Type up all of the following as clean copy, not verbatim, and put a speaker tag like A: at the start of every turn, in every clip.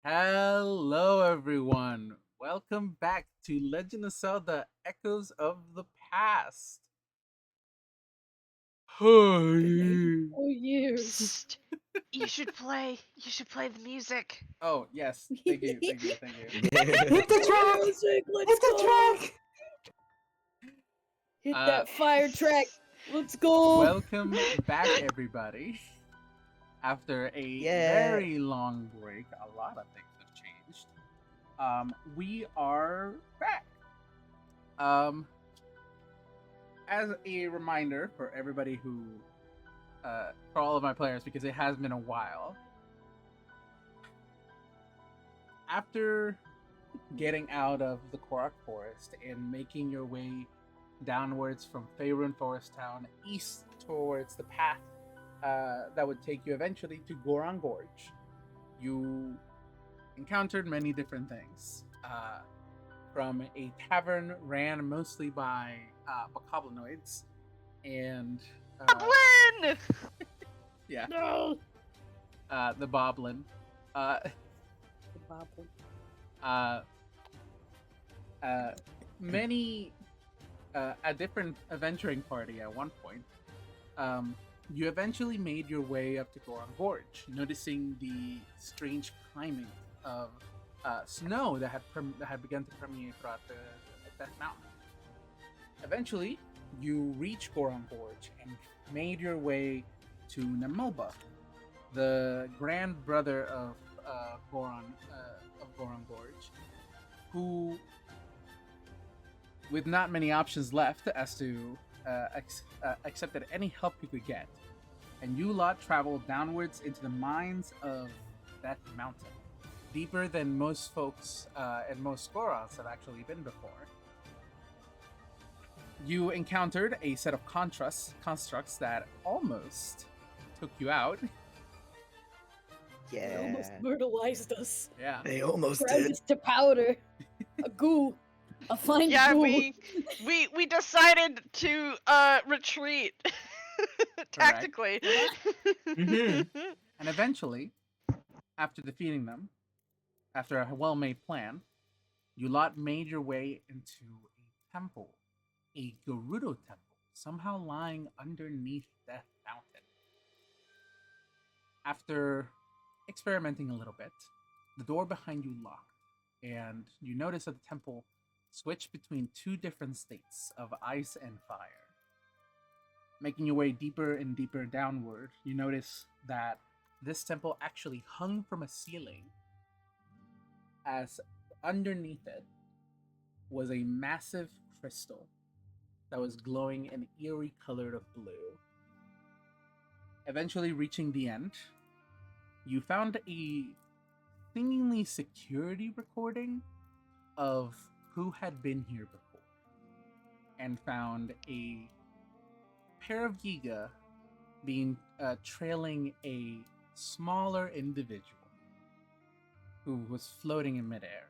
A: Hello, everyone. Welcome back to Legend of Zelda Echoes of the Past. Hi.
B: Oh, years.
C: Psst. You should play the music.
A: Oh, yes. Thank you. Thank you. Thank you.
D: Hit the track!
B: Music,
D: Hit
B: let's
D: the
B: go!
D: track!
B: Hit
A: Uh,
B: that fire track. Let's go!
A: welcome back, everybody. After a
D: Yeah.
A: very long break, a lot of things have changed. We are back. Um, as a reminder for everybody for all of my players, because it has been a while. After getting out of the Korok Forest and making your way downwards from Faerun Forest Town east towards the path that would take you eventually to Goron Gorge, you encountered many different things. From a tavern ran mostly by bokoblinoids and
C: Goblin!
A: yeah,
B: No!
A: the Boblin. Uh, uh, uh, many a different adventuring party at one point. You eventually made your way up to Goron Gorge, noticing the strange climate of snow that had begun to permeate throughout the Death Mountain. Eventually, you reach Goron Gorge and made your way to Namoba, the grand brother of Goron Gorge, who, with not many options left as to accepted any help you could get, and you lot traveled downwards into the mines of that mountain, deeper than most folks and most Gorons have actually been before. You encountered a set of constructs that almost took you out.
B: They almost
D: Yeah.
B: brutalized us.
A: Yeah.
D: They almost
B: Ground
D: did.
B: us to powder. A goo. A fine
C: Yeah,
B: goo.
C: we decided to retreat tactically.
D: Mhm.
A: And eventually, after defeating them, after a well made plan, you lot made your way into a temple, a Gerudo temple, somehow lying underneath Death Mountain. After experimenting a little bit, the door behind you locked, and you notice that the temple switched between two different states of ice and fire. Making your way deeper and deeper downward, you notice that this temple actually hung from a ceiling, as underneath it was a massive crystal that was glowing an eerie color of blue. Eventually reaching the end, you found a seemingly security recording of who had been here before, and found a pair of Giga being trailing a smaller individual who was floating in midair,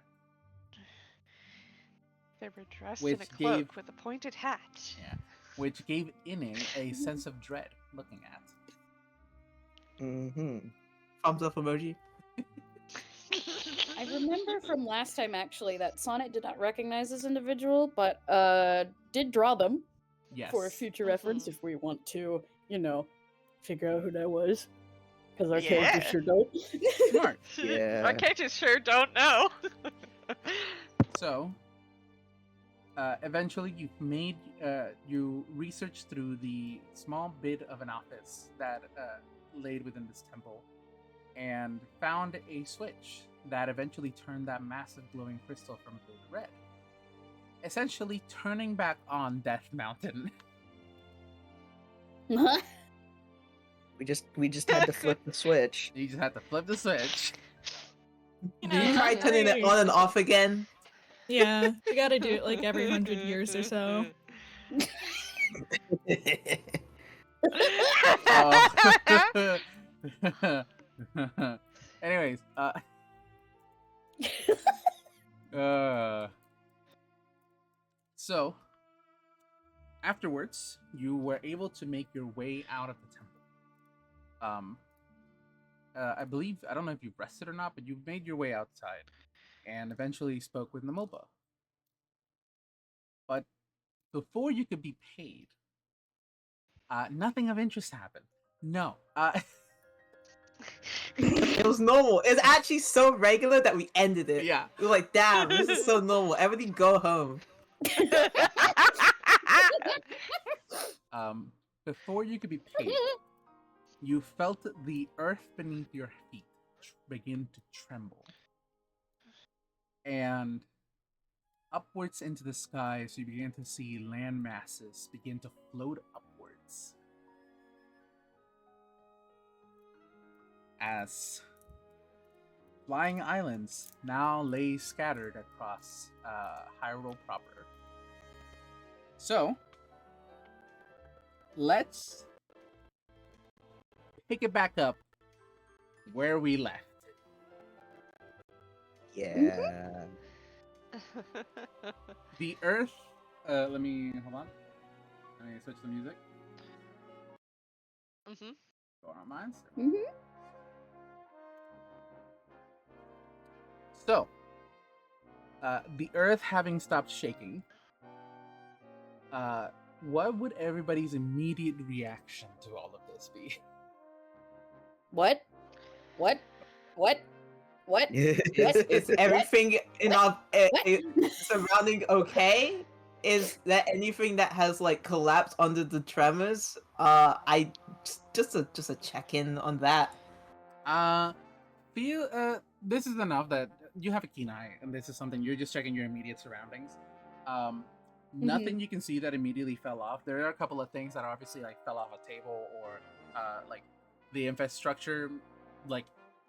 C: They were dressed in a
A: which gave
C: cloak with a pointed hat.
A: yeah, which gave Inning a sense of dread looking at.
D: Thumbs up emoji.
B: I remember from last time actually that Sonnet did not recognize this individual, but did draw them
A: Yes.
B: for a future reference if we want to, figure out who that was. Because our characters
C: Yeah.
B: sure don't.
A: Smart.
D: Yeah.
C: Our characters sure don't know.
A: So, eventually, you researched through the small bit of an office that laid within this temple, and found a switch that eventually turned that massive glowing crystal from blue to red, essentially turning back on Death Mountain.
D: We just had to flip the switch.
A: You just had to flip the switch.
D: Did you try turning it on and off again?
E: Yeah, we gotta do it like every 100 years or so.
A: Anyways, so afterwards, you were able to make your way out of the temple. I believe, I don't know if you've rested or not, but you've made your way outside and eventually spoke with Namoba. But before you could be paid, nothing of interest happened. No.
D: It was normal. It's actually so regular that we ended it.
A: Yeah.
D: We were like, damn, this is so normal. Everybody go home.
A: Before you could be paid, you felt the earth beneath your feet begin to tremble. And upwards into the skies, you begin to see land masses begin to float upwards. As flying islands now lay scattered across Hyrule proper. So, let's pick it back up where we left.
F: Yeah.
A: The Earth. Let me hold on. Let me switch the music.
C: Mhm.
A: Go on mine.
B: Mhm.
A: So, the Earth having stopped shaking, what would everybody's immediate reaction to all of this be?
B: What? What? What? What?
D: Is everything in our surrounding okay? Is there anything that has like collapsed under the tremors? I just a check in on that.
A: This is enough that you have a keen eye, and this is something you're just checking your immediate surroundings. Nothing you can see that immediately fell off. There are a couple of things that obviously like fell off a table, or like the infrastructure, like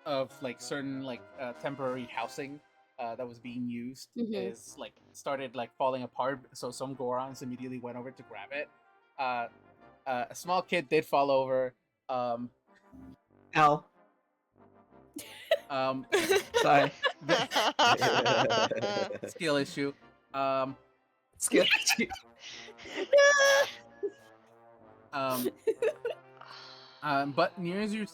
A: of like certain like temporary housing that was being used is like started like falling apart. So some Gorons immediately went over to grab it. A small kid did fall over.
D: L. Sorry.
A: Skill issue.
D: Skill.
A: But near as you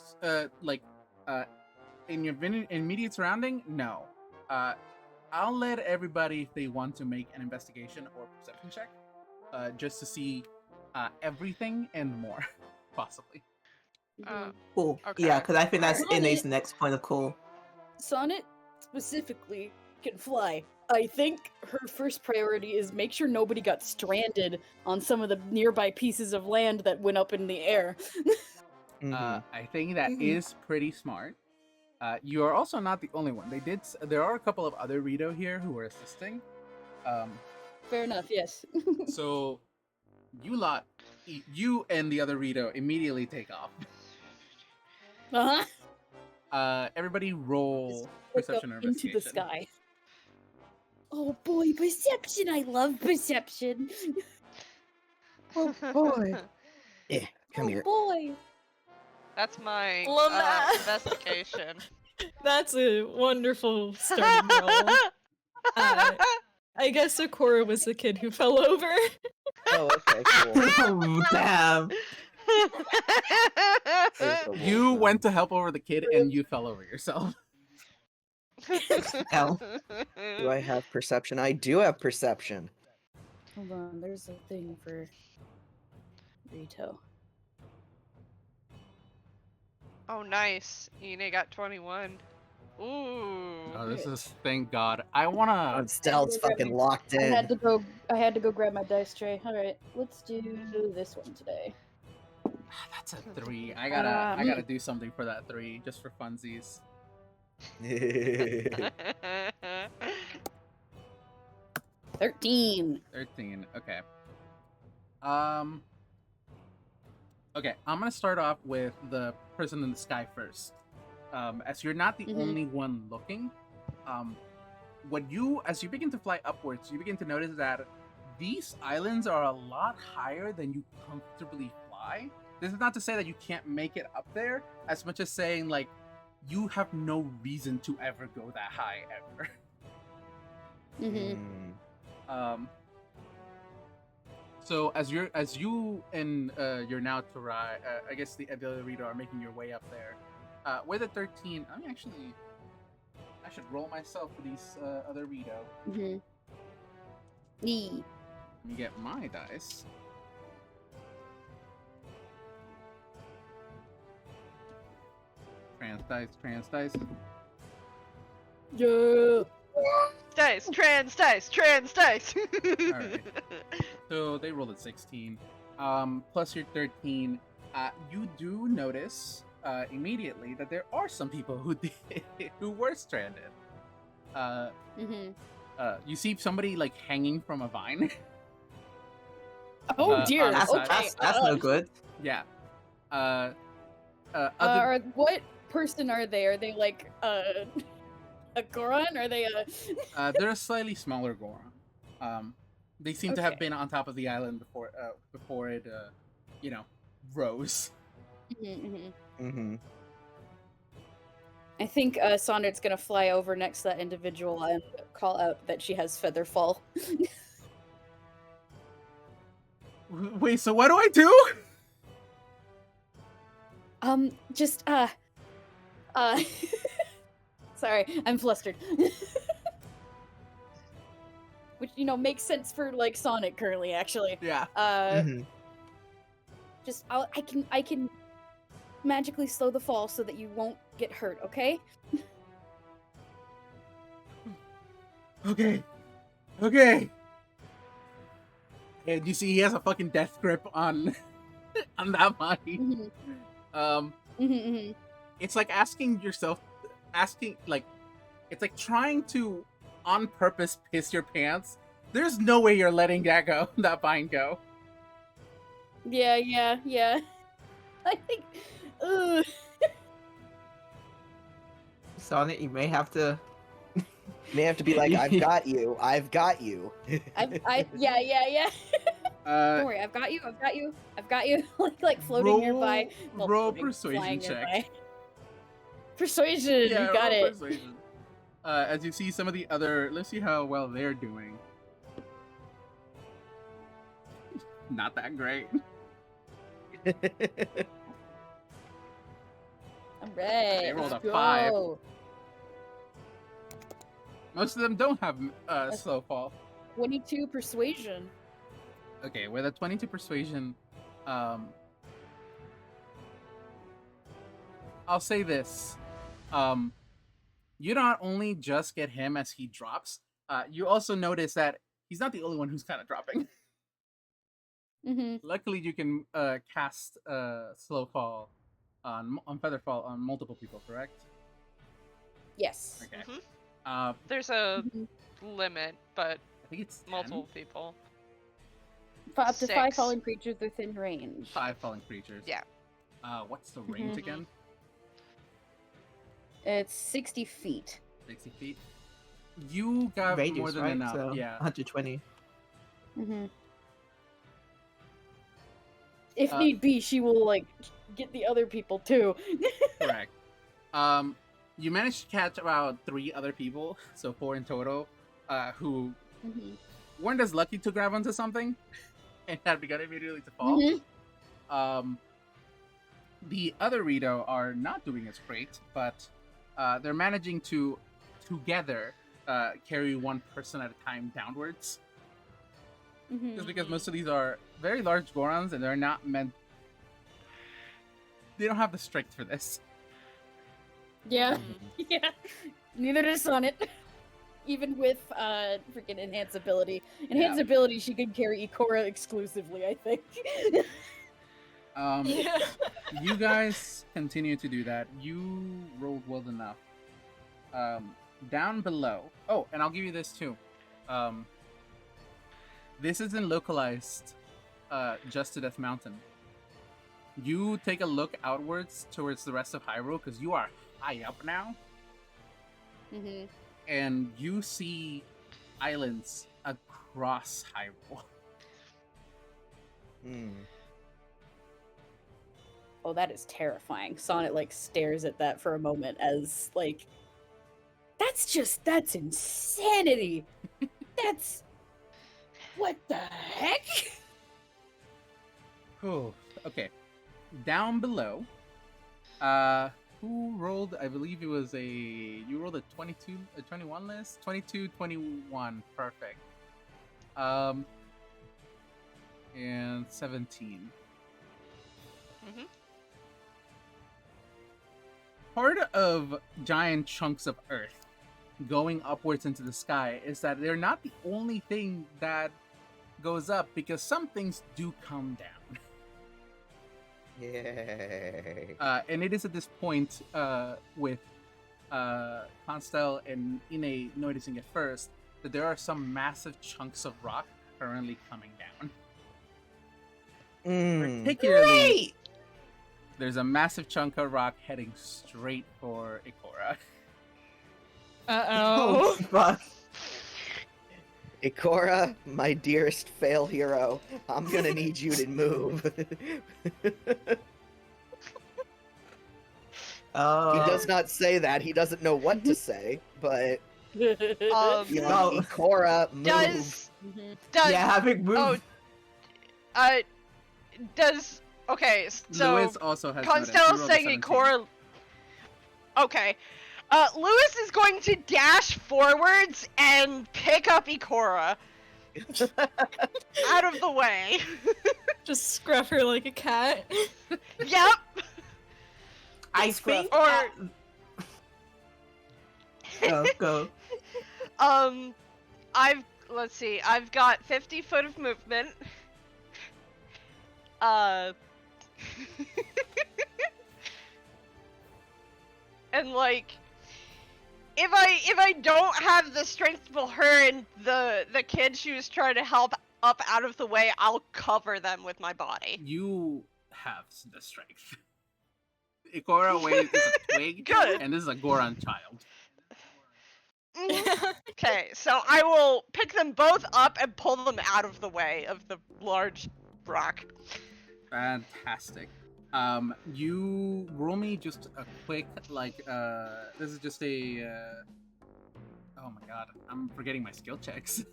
A: in your immediate surrounding, no. I'll let everybody, if they want to, make an investigation or perception check, just to see everything and more, possibly.
D: Cool.
C: Okay.
D: Yeah, because I think that's
B: Sonnet-
D: Ina's next point of call.
B: Sonnet specifically can fly. I think her first priority is make sure nobody got stranded on some of the nearby pieces of land that went up in the air.
F: Mhm.
A: I think that is pretty smart. You are also not the only one. There are a couple of other Rito here who are assisting.
B: Fair enough, yes.
A: So you and the other Rito immediately take off.
B: Uh-huh.
A: Everybody roll
B: Look
A: perception
B: up
A: or
B: into
A: investigation.
B: the sky. Oh boy, perception! I love perception.
F: Oh boy. Yeah, come
B: Oh
F: here.
B: boy.
C: That's my
E: Love that.
C: investigation.
E: That's a wonderful starting roll. I guess Sakura was the kid who fell over.
F: Oh, okay, cool.
D: Oh, damn.
F: There's the
A: You
F: wolf,
A: went to help over the kid and you fell over yourself.
D: L.
F: Do I have perception? I do have perception.
B: Hold on, there's a thing for Rito.
C: Oh, nice. Ine got 21. Ooh.
A: Oh, this is, thank God. I wanna.
F: Stealth's fucking locked
B: I
F: in.
B: had to go grab my dice tray. Alright, let's do this one today.
A: That's a 3. I gotta do something for that 3 just for funsies.
B: 13.
A: 13. Okay. Okay, I'm gonna start off with the person in the sky first. As you're not the only one looking, as you begin to fly upwards, you begin to notice that these islands are a lot higher than you comfortably fly. This is not to say that you can't make it up there, as much as saying like you have no reason to ever go that high ever. So as you and your now Tarai, I guess the other Rito are making your way up there, With a 13, I should roll myself for these other Rito.
B: Mm-hmm. Nee.
A: Let me get my dice. Trans dice.
B: Yeah.
C: Dice, trans dice.
A: Alright. So they rolled a 16. Plus your 13. You do notice immediately that there are some people who were stranded.
B: Mm-hmm.
A: You see somebody like hanging from a vine.
B: Oh dear.
A: on the side.
D: That's no good.
A: Yeah. Other
B: What person are they? Are they like a Goron? Are they a?
A: they're a slightly smaller Goron. They seem to have
B: Okay.
A: been on top of the island before it rose.
F: Mm-hmm.
B: I think Sondart's gonna fly over next to that individual and call out that she has feather fall.
A: Wait, so what do I do?
B: Just sorry, I'm flustered. Which makes sense for like Sonic currently, actually.
A: Yeah.
F: Mm-hmm.
B: Just I can magically slow the fall so that you won't get hurt, okay?
A: Okay. And you see he has a fucking death grip on that body.
B: Mm-hmm.
A: It's like it's like trying to on purpose piss your pants. There's no way you're letting that vine go.
B: Yeah. I think. Ugh.
D: Sonic, you may have to.
F: May have to be like, I've got you.
B: Yeah. Don't worry, I've got you. like floating nearby. Well,
A: roll
B: floating,
A: persuasion
B: flying
A: check.
B: nearby. Persuasion, you got
A: roll
B: it.
A: Persuasion. As you see some of the other, let's see how well they're doing. Not that great.
B: All right,
A: They rolled
B: let's
A: a 5.
B: go.
A: Most of them don't have slow fall.
B: 22 persuasion.
A: Okay, with a 22 persuasion, I'll say this. You not only just get him as he drops, you also notice that he's not the only one who's kind of dropping.
B: Mm-hmm.
A: Luckily, you can cast slow fall on feather fall on multiple people, correct?
B: Yes.
A: Okay.
C: Mhm. There's a
B: Mhm.
C: limit, but
A: I think it's 10?
C: multiple people.
B: Up to 5
C: 6.
B: falling creatures within range.
A: 5 falling creatures.
C: Yeah.
A: What's the range
B: Mhm.
A: again?
B: It's 60 feet.
A: 60 feet. You got
D: Radius,
A: more than
D: right?
A: enough.
D: So
A: Yeah.
D: 120.
B: Mm-hmm. If
A: Uh,
B: need be, she will like get the other people too.
A: Correct. You managed to catch about 3 other people, so 4 in total, who
B: Mm-hmm.
A: weren't as lucky to grab onto something and had begun immediately to fall.
B: Mm-hmm.
A: The other Rito are not doing as great, but they're managing to together carry one person at a time downwards.
B: Mm-hmm.
A: Just because most of these are very large Gorons and they're not meant. They don't have the strength for this.
B: Yeah. Yeah. Neither does Sonnet. Even with freaking enhance ability. Enhance ability, she can carry Ikora exclusively, I think.
E: Yeah.
A: You guys continue to do that. You rolled well enough. Down below. Oh, and I'll give you this too. This isn't localized just to Death Mountain. You take a look outwards towards the rest of Hyrule because you are high up now,
B: Mm-hmm.
A: and you see islands across Hyrule.
F: Hmm.
B: Oh, that is terrifying. Sonnet like stares at that for a moment as like that's insanity. That's what the heck?
A: Oh, okay. Down below, Who rolled? I believe it was you rolled a 22, a 21 list, 22, 21, perfect. And 17.
C: Mhm.
A: Part of giant chunks of earth going upwards into the sky is that they're not the only thing that goes up, because some things do come down.
F: Yay.
A: And it is at this point, with Constel and Ine noticing it first, that there are some massive chunks of rock currently coming down. Particularly,
D: Great!
A: there's a massive chunk of rock heading straight for Ikora.
D: Oh,
E: Uh-oh.
D: fuck.
F: Ikora, my dearest fail hero, I'm gonna need you to move. He does not say that. He doesn't know what to say, but you know,
D: No.
F: Ikora, move.
C: Does
D: Yeah, having moved.
C: does okay? So
A: Lewis also has noticed. He
C: Constell's
A: rolled a
C: saying
A: 17.
C: Ikora. Okay. Lewis is going to dash forwards and pick up Ikora out of the way.
E: Just scruff her like a cat.
C: Yep.
D: I think.
C: Or-
D: Go.
C: Let's see. I've got 50 foot of movement. And like, if I don't have the strength to pull her and the kid she was trying to help up out of the way, I'll cover them with my body.
A: You have the strength. Ikora weighs is a twig,
C: Good.
A: and this is a Goron child.
C: Okay, so I will pick them both up and pull them out of the way of the large rock.
A: Fantastic. You roll me just a quick, like, this is just a, oh my god, I'm forgetting my skill checks.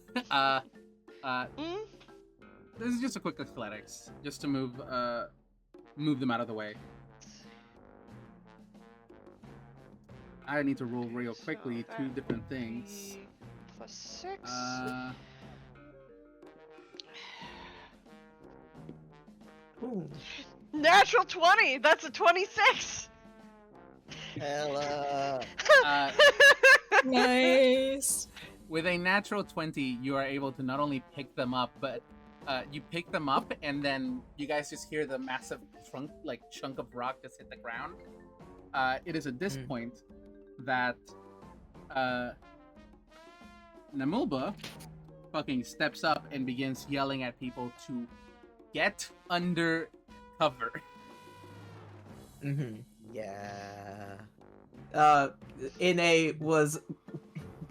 A: This is just a quick athletics, just to move them out of the way. I need to roll real quickly,
C: So
A: two
C: that
A: different
C: would
A: things.
C: be +6.
D: Ooh.
C: Natural 20! That's a 26!
F: Hella.
E: Nice.
A: With a natural 20, you are able to not only pick them up, but you pick them up, and then you guys just hear the massive chunk of rock just hit the ground. It is at this point that Namulba fucking steps up and begins yelling at people to get under cover.
F: Yeah.
D: Ine was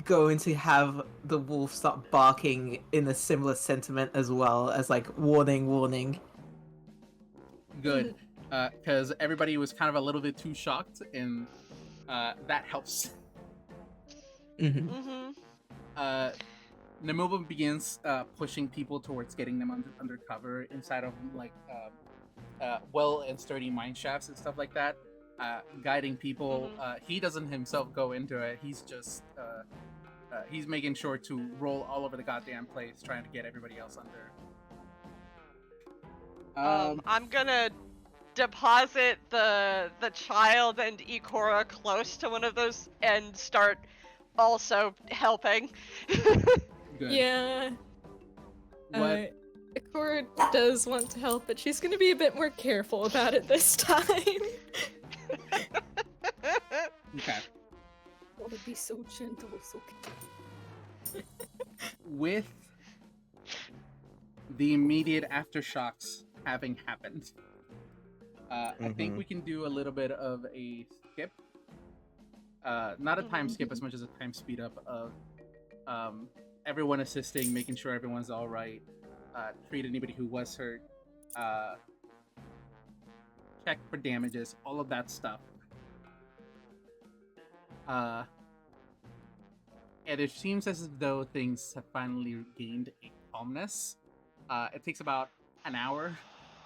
D: going to have the wolf start barking in a similar sentiment as well as like warning.
A: Good, because everybody was kind of a little bit too shocked, and that helps. Namulba begins pushing people towards getting them under cover inside of well and sturdy mine shafts and stuff like that, guiding people. He doesn't himself go into it. He's just he's making sure to roll all over the goddamn place, trying to get everybody else under.
C: I'm gonna deposit the child and Ikora close to one of those and start also helping.
A: Good.
E: Yeah.
A: What?
E: Ikora does want to help, but she's gonna be a bit more careful about it this time.
A: Okay.
B: Oh, it'd be so gentle, so
A: With the immediate aftershocks having happened, I think we can do a little bit of a skip. Not a time skip as much as a time speed up of everyone assisting, making sure everyone's all right, treat anybody who was hurt, check for damages, all of that stuff. And it seems as though things have finally gained a calmness. It takes about an hour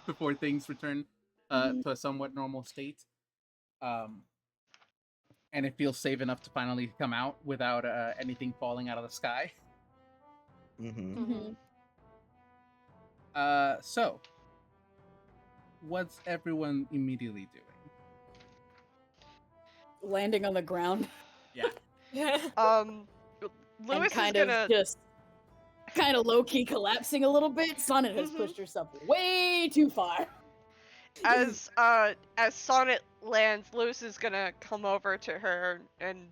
A: before things return to a somewhat normal state. and it feels safe enough to finally come out without anything falling out of the sky.
F: Mm-hmm.
B: Mhm.
A: So, what's everyone immediately doing?
B: Landing on the ground
A: Yeah.
E: Yeah.
B: and
C: Lewis is
B: kind of
C: gonna.
B: just kind of low key collapsing a little bit. Sonnet has
C: Mhm.
B: pushed herself way too far.
C: As Sonnet lands, Lewis is gonna come over to her and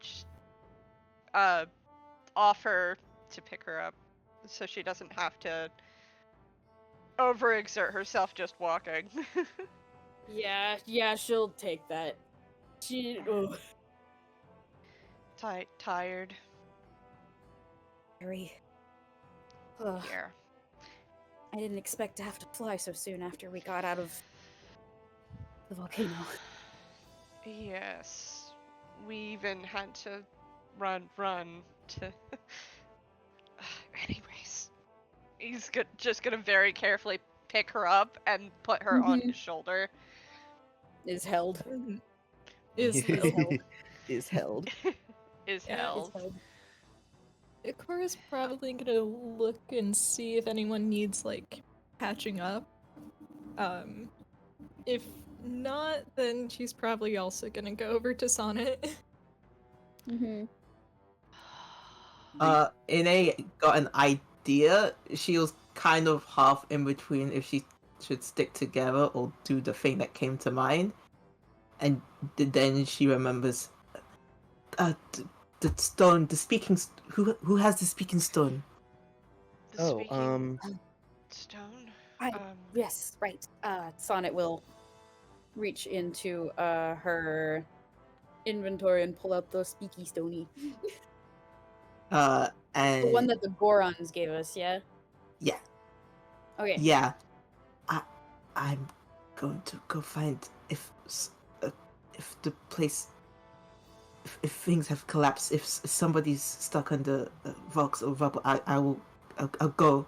C: just, offer to pick her up, so she doesn't have to overexert herself just walking.
B: Yeah, she'll take that. Ugh.
C: Tired.
B: Harry. Ugh,
C: Yeah.
B: I didn't expect to have to fly so soon after we got out of the volcano.
C: Yes. We even had to run to. Anyways, he's just gonna very carefully pick her up and put her on
B: Mhm.
C: his shoulder.
B: Is held.
E: Is
B: held.
F: Is held.
C: Is
E: Yeah.
C: held.
B: Is held.
E: Ikora's probably gonna look and see if anyone needs like patching up. If not, then she's probably also gonna go over to Sonnet.
B: Mm-hmm.
D: Ine got an idea. She was kind of half in between if she should stick together or do the thing that came to mind. And then she remembers, the stone, the speaking. Who has the speaking stone?
C: The
F: Oh,
C: speaking stone.
B: Yes, right. Sonnet will reach into her inventory and pull out the speaky stony.
D: And
B: The one that the Gorons gave us, yeah?
D: yeah,
B: Okay.
D: yeah. I'm going to go find if the place, if things have collapsed, if somebody's stuck under rocks or rubble, I'll go.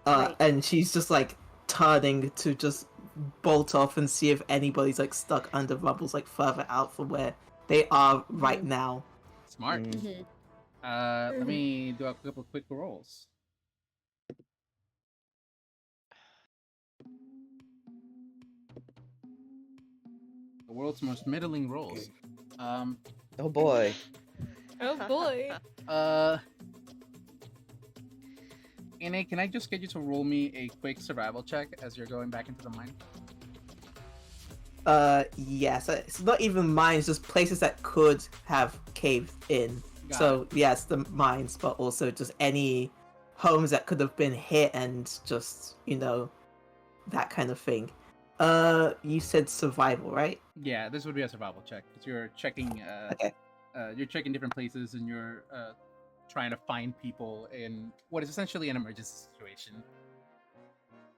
B: Right.
D: And she's just like turning to just bolt off and see if anybody's like stuck under rubbles like further out from where they are right now.
A: Smart.
B: Mm-hmm.
A: Let me do a couple quick rolls. The world's most middling rolls.
F: Oh boy.
E: Oh boy.
A: Ine, can I just get you to roll me a quick survival check as you're going back into the mine?
D: Yes, it's not even mines, just places that could have caved in.
A: Got
D: So yes, the mines, but also just any homes that could have been hit and just, that kind of thing. You said survival, right?
A: Yeah, this would be a survival check because you're checking.
D: Okay.
A: You're checking different places and you're trying to find people in what is essentially an emergency situation.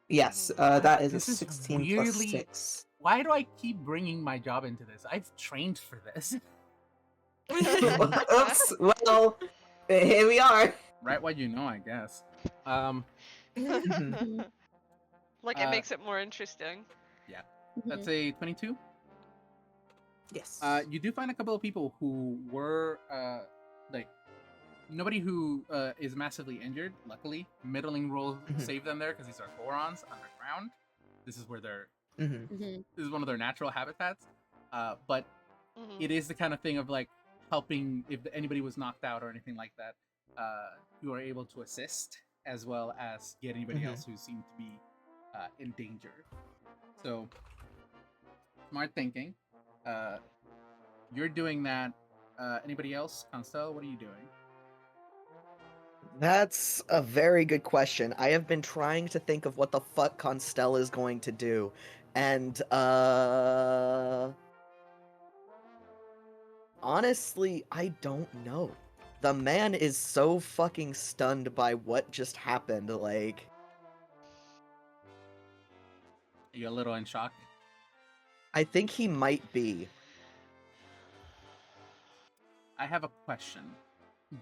D: Yes, that is
A: This
D: a
A: is
D: 16
A: weirdly-
D: plus 6.
A: Why do I keep bringing my job into this? I've trained for this.
D: Oops, well, here we are.
A: Right, what you know, I guess.
C: Like it makes it more interesting.
A: That's a 22.
D: Yes.
A: You do find a couple of people who were like nobody who is massively injured. Luckily, middling roll saved them there because these are Gorons underground. This is where they're.
D: Mm-hmm.
A: This is one of their natural habitats. But
C: Mhm.
A: it is the kind of thing of like helping if anybody was knocked out or anything like that. You are able to assist as well as get anybody else who seemed to be in danger. So smart thinking. You're doing that. Anybody else? Constel, what are you doing?
F: That's a very good question. I have been trying to think of what the fuck Constel is going to do. And, honestly, I don't know. The man is so fucking stunned by what just happened, like...
A: Are you a little in shock?
F: I think he might be.
A: I have a question.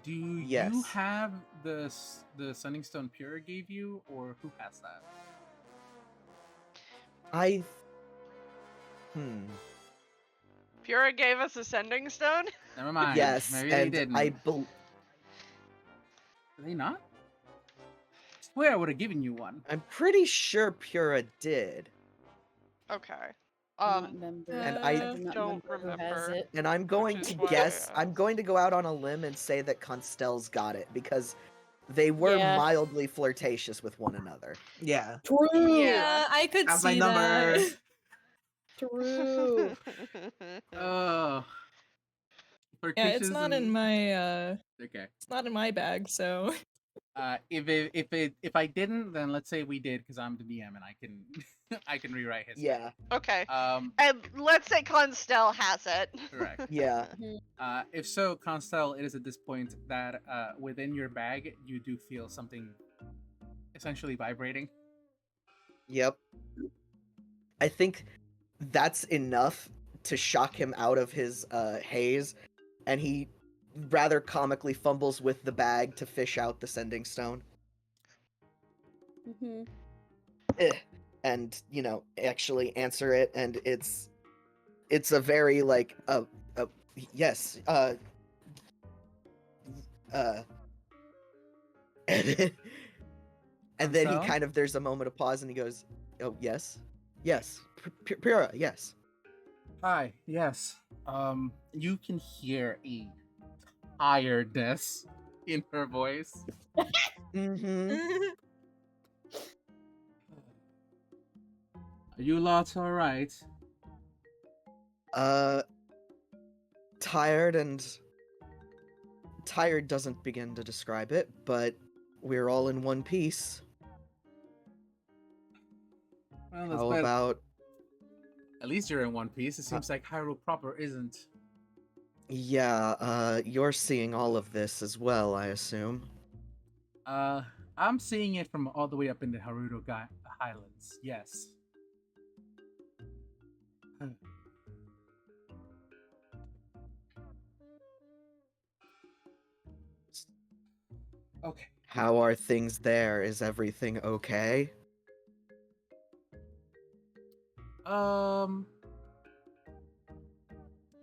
A: Do you
F: Yes.
A: have the Sending Stone Pure gave you, or who has that?
C: Pura gave us a sending stone?
A: Never mind.
F: Yes,
A: Maybe they
F: and
A: didn't.
F: I
A: Did they not? I swear I would have given you one.
F: I'm pretty sure Pura did.
C: Okay.
B: Not remember.
F: And
B: I
F: I
B: do not
C: don't
B: remember who has
C: remember.
B: it.
F: And I'm going
C: is
F: to
C: why I
F: guess. I'm
C: asked.
F: going to go out on a limb and say that Constell's got it because they were
B: Yeah.
F: mildly flirtatious with one another.
D: Yeah.
B: True.
E: Yeah, I could
D: Have my
E: see
D: number.
E: that.
B: True.
A: Oh.
E: Yeah, it's not in my
A: Okay.
E: it's not in my bag, so
A: If I didn't, then let's say we did because I'm the DM and I can I can rewrite history.
F: Yeah,
C: Okay.
A: Um.
C: And let's say Constel has it.
A: Correct.
F: yeah.
A: If so, Constel, it is at this point that within your bag you do feel something essentially vibrating.
F: Yep. I think that's enough to shock him out of his haze, and he rather comically fumbles with the bag to fish out the sending stone. And actually answer it, and it's a very like yes and then he
A: Constel?
F: kind of there's a moment of pause and he goes, oh yes Pura, yes.
A: Hi. Yes. You can hear a tiredness in her voice.
F: Mm-hmm.
A: Are you lots all right?
F: Tired doesn't begin to describe it, but we're all in one piece.
A: Well, that's
F: How
A: better.
F: about
A: At least you're in one piece. It seems like Hyrule proper isn't.
F: you're seeing all of this as well, I assume.
A: I'm seeing it from all the way up in the Highlands. Yes. Okay.
F: How are things there? Is everything okay?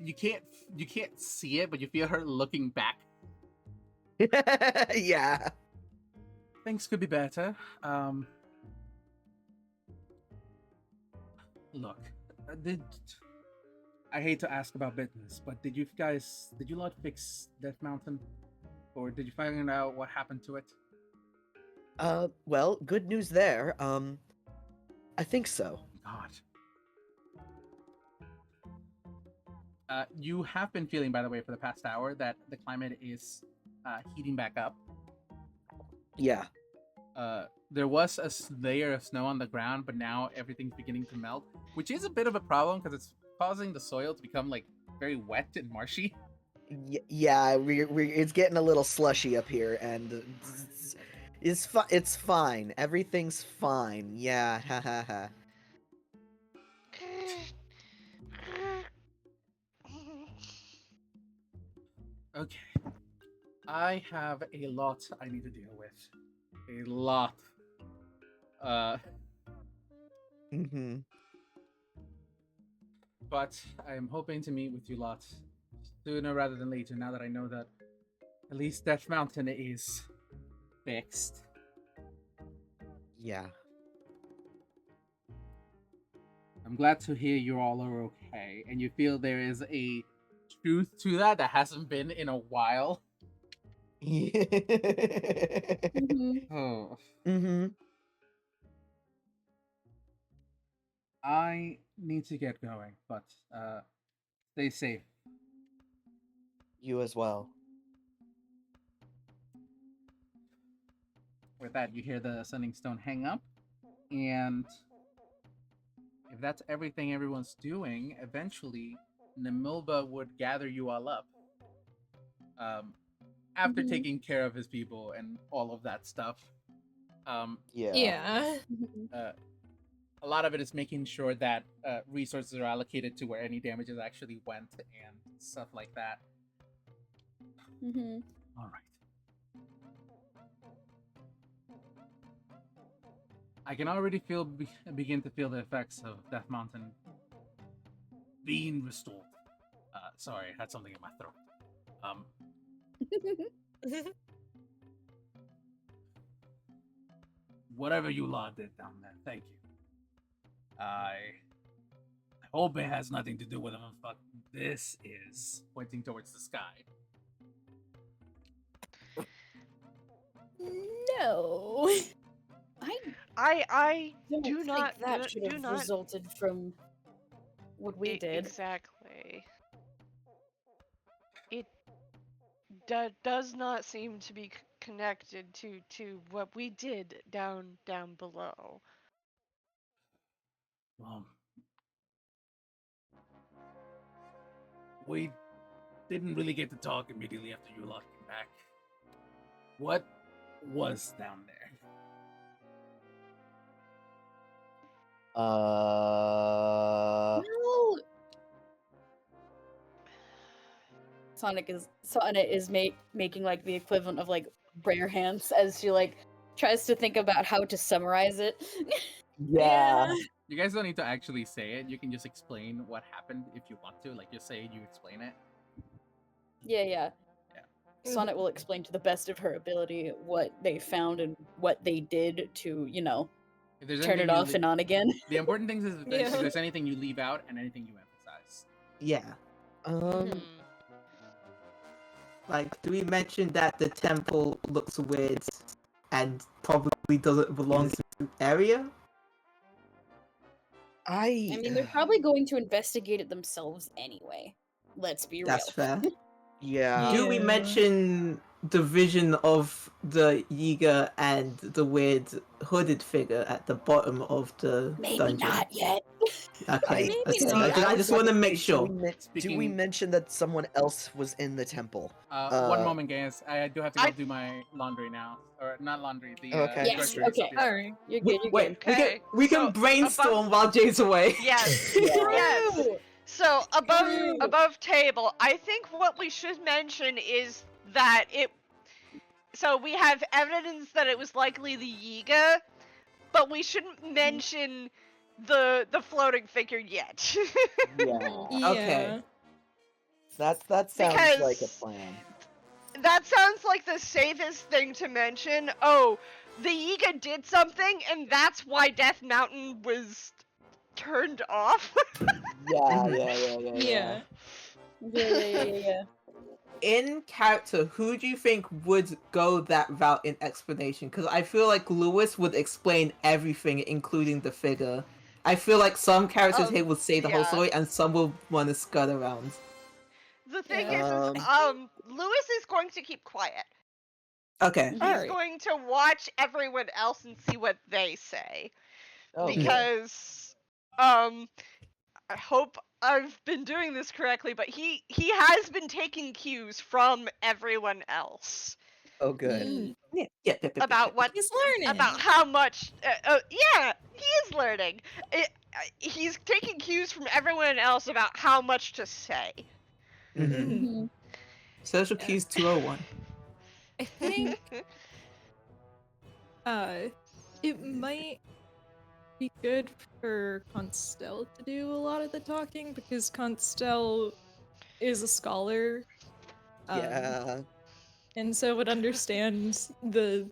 A: You can't see it, but you feel her looking back.
F: Yeah.
A: Things could be better. Look, I hate to ask about business, but did you not fix Death Mountain, or did you find out what happened to it?
F: Well, good news there. I think so.
A: God. You have been feeling, by the way, for the past hour that the climate is heating back up.
F: Yeah.
A: There was a layer of snow on the ground, but now everything's beginning to melt, which is a bit of a problem because it's causing the soil to become like very wet and marshy.
F: Yeah, it's getting a little slushy up here, and it's fine. Everything's fine. Yeah, ha ha ha.
A: Okay. I have a lot I need to deal with. A lot.
F: Mm-hmm.
A: But I am hoping to meet with you lot sooner rather than later, now that I know that at least Death Mountain is fixed.
F: Yeah.
A: I'm glad to hear you all are okay, and you feel there is a truth to that hasn't been in a while. Oh.
F: Mm-hmm.
A: I need to get going, but stay safe.
F: You as well.
A: With that, you hear the Sending Stone hang up, and if that's everything everyone's doing, eventually Namilba would gather you all up. After taking care of his people and all of that stuff.
E: yeah.
A: A lot of it is making sure that resources are allocated to where any damages actually went and stuff like that. All right. I can already begin to feel the effects of Death Mountain being restored. Sorry, I had something in my throat. Um, whatever you lot did down there, thank you. I hope it has nothing to do with what fuck this is. Pointing towards the sky.
B: No.
C: I
B: don't
C: do
B: think
C: not
B: that should
C: do
B: have
C: not
B: resulted from what we did.
C: exactly. It does not seem to be connected to what we did down below.
A: We didn't really get to talk immediately after you lot came back. What was down there?
B: No. Sonic is making like the equivalent of like prayer hands as she like tries to think about how to summarize it.
F: Yeah.
A: You guys don't need to actually say it. You can just explain what happened if you want to. Like, just say you explain it.
B: Yeah. Sonnet will explain to the best of her ability what they found and what they did to,
A: If there's
B: turn it
A: anything you
B: off and on again.
A: The important thing is if
E: Yeah.
A: there's anything you leave out and anything you emphasize.
D: Yeah.
C: Mhm.
D: Like, do we mention that the temple looks weird and probably doesn't belong to the area?
B: I mean, they're probably going to investigate it themselves anyway. Let's be real.
D: That's fair.
F: Yeah.
D: Do we
E: Yeah.
D: mention the vision of the Yiga and the weird hooded figure at the bottom of the
B: Maybe
D: dungeon?
B: not yet.
D: Okay,
B: Maybe
D: okay.
B: not.
D: I just want to make
F: Do
D: sure.
F: we, do we
A: Speaking-
F: mention that someone else was in the temple?
A: One moment, guys. I do have to go do my laundry now, or not laundry. The
F: Okay.
B: Yes,
A: groceries.
B: okay.
A: I'll be right
E: Alright.
B: You're good. You're
D: Wait,
B: good.
C: Okay,
D: we can
C: so
D: brainstorm while Jay's away.
C: Yes.
F: Yeah.
C: Yes.
B: True.
C: So
B: True.
C: above table, I think what we should mention is that so we have evidence that it was likely the Yiga, but we shouldn't mention the floating figure yet.
F: Yeah.
D: Okay.
F: That sounds
C: Because
F: like a plan.
C: that sounds like the safest thing to mention. Oh, the Yiga did something, and that's why Death Mountain was turned off.
F: Yeah.
B: Yeah.
D: In character, who do you think would go that route in explanation? Because I feel like Lewis would explain everything, including the figure. I feel like some characters here would say the whole
C: yeah.
D: story, and some will want to scud around.
C: The thing
F: Yeah.
C: is, Lewis is going to keep quiet.
D: Okay.
C: He's
E: Alright.
C: going to watch everyone else and see what they say.
F: Okay.
C: Because, I hope I've been doing this correctly, but he has been taking cues from everyone else
F: Oh, good.
D: Yeah.
C: about what,
E: He's learning.
C: about how much. Yeah, he is learning. He's taking cues from everyone else about how much to say.
D: Mm-hmm. Social
E: Yeah.
D: cues 201.
E: I think it might be good for Constel to do a lot of the talking because Constel is a scholar.
F: Yeah.
E: And so would understand the,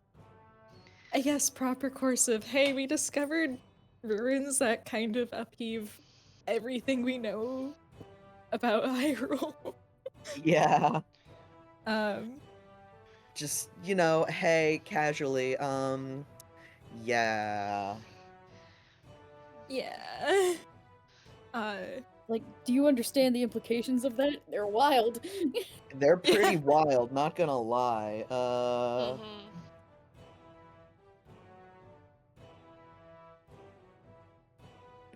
E: I guess, proper course of, hey, we discovered ruins that kind of upheave everything we know about Hyrule.
F: Yeah.
E: Um,
F: Just, hey, casually, yeah.
E: yeah.
B: Like, do you understand the implications of that? They're wild.
F: They're pretty wild, not gonna lie.
C: Mhm.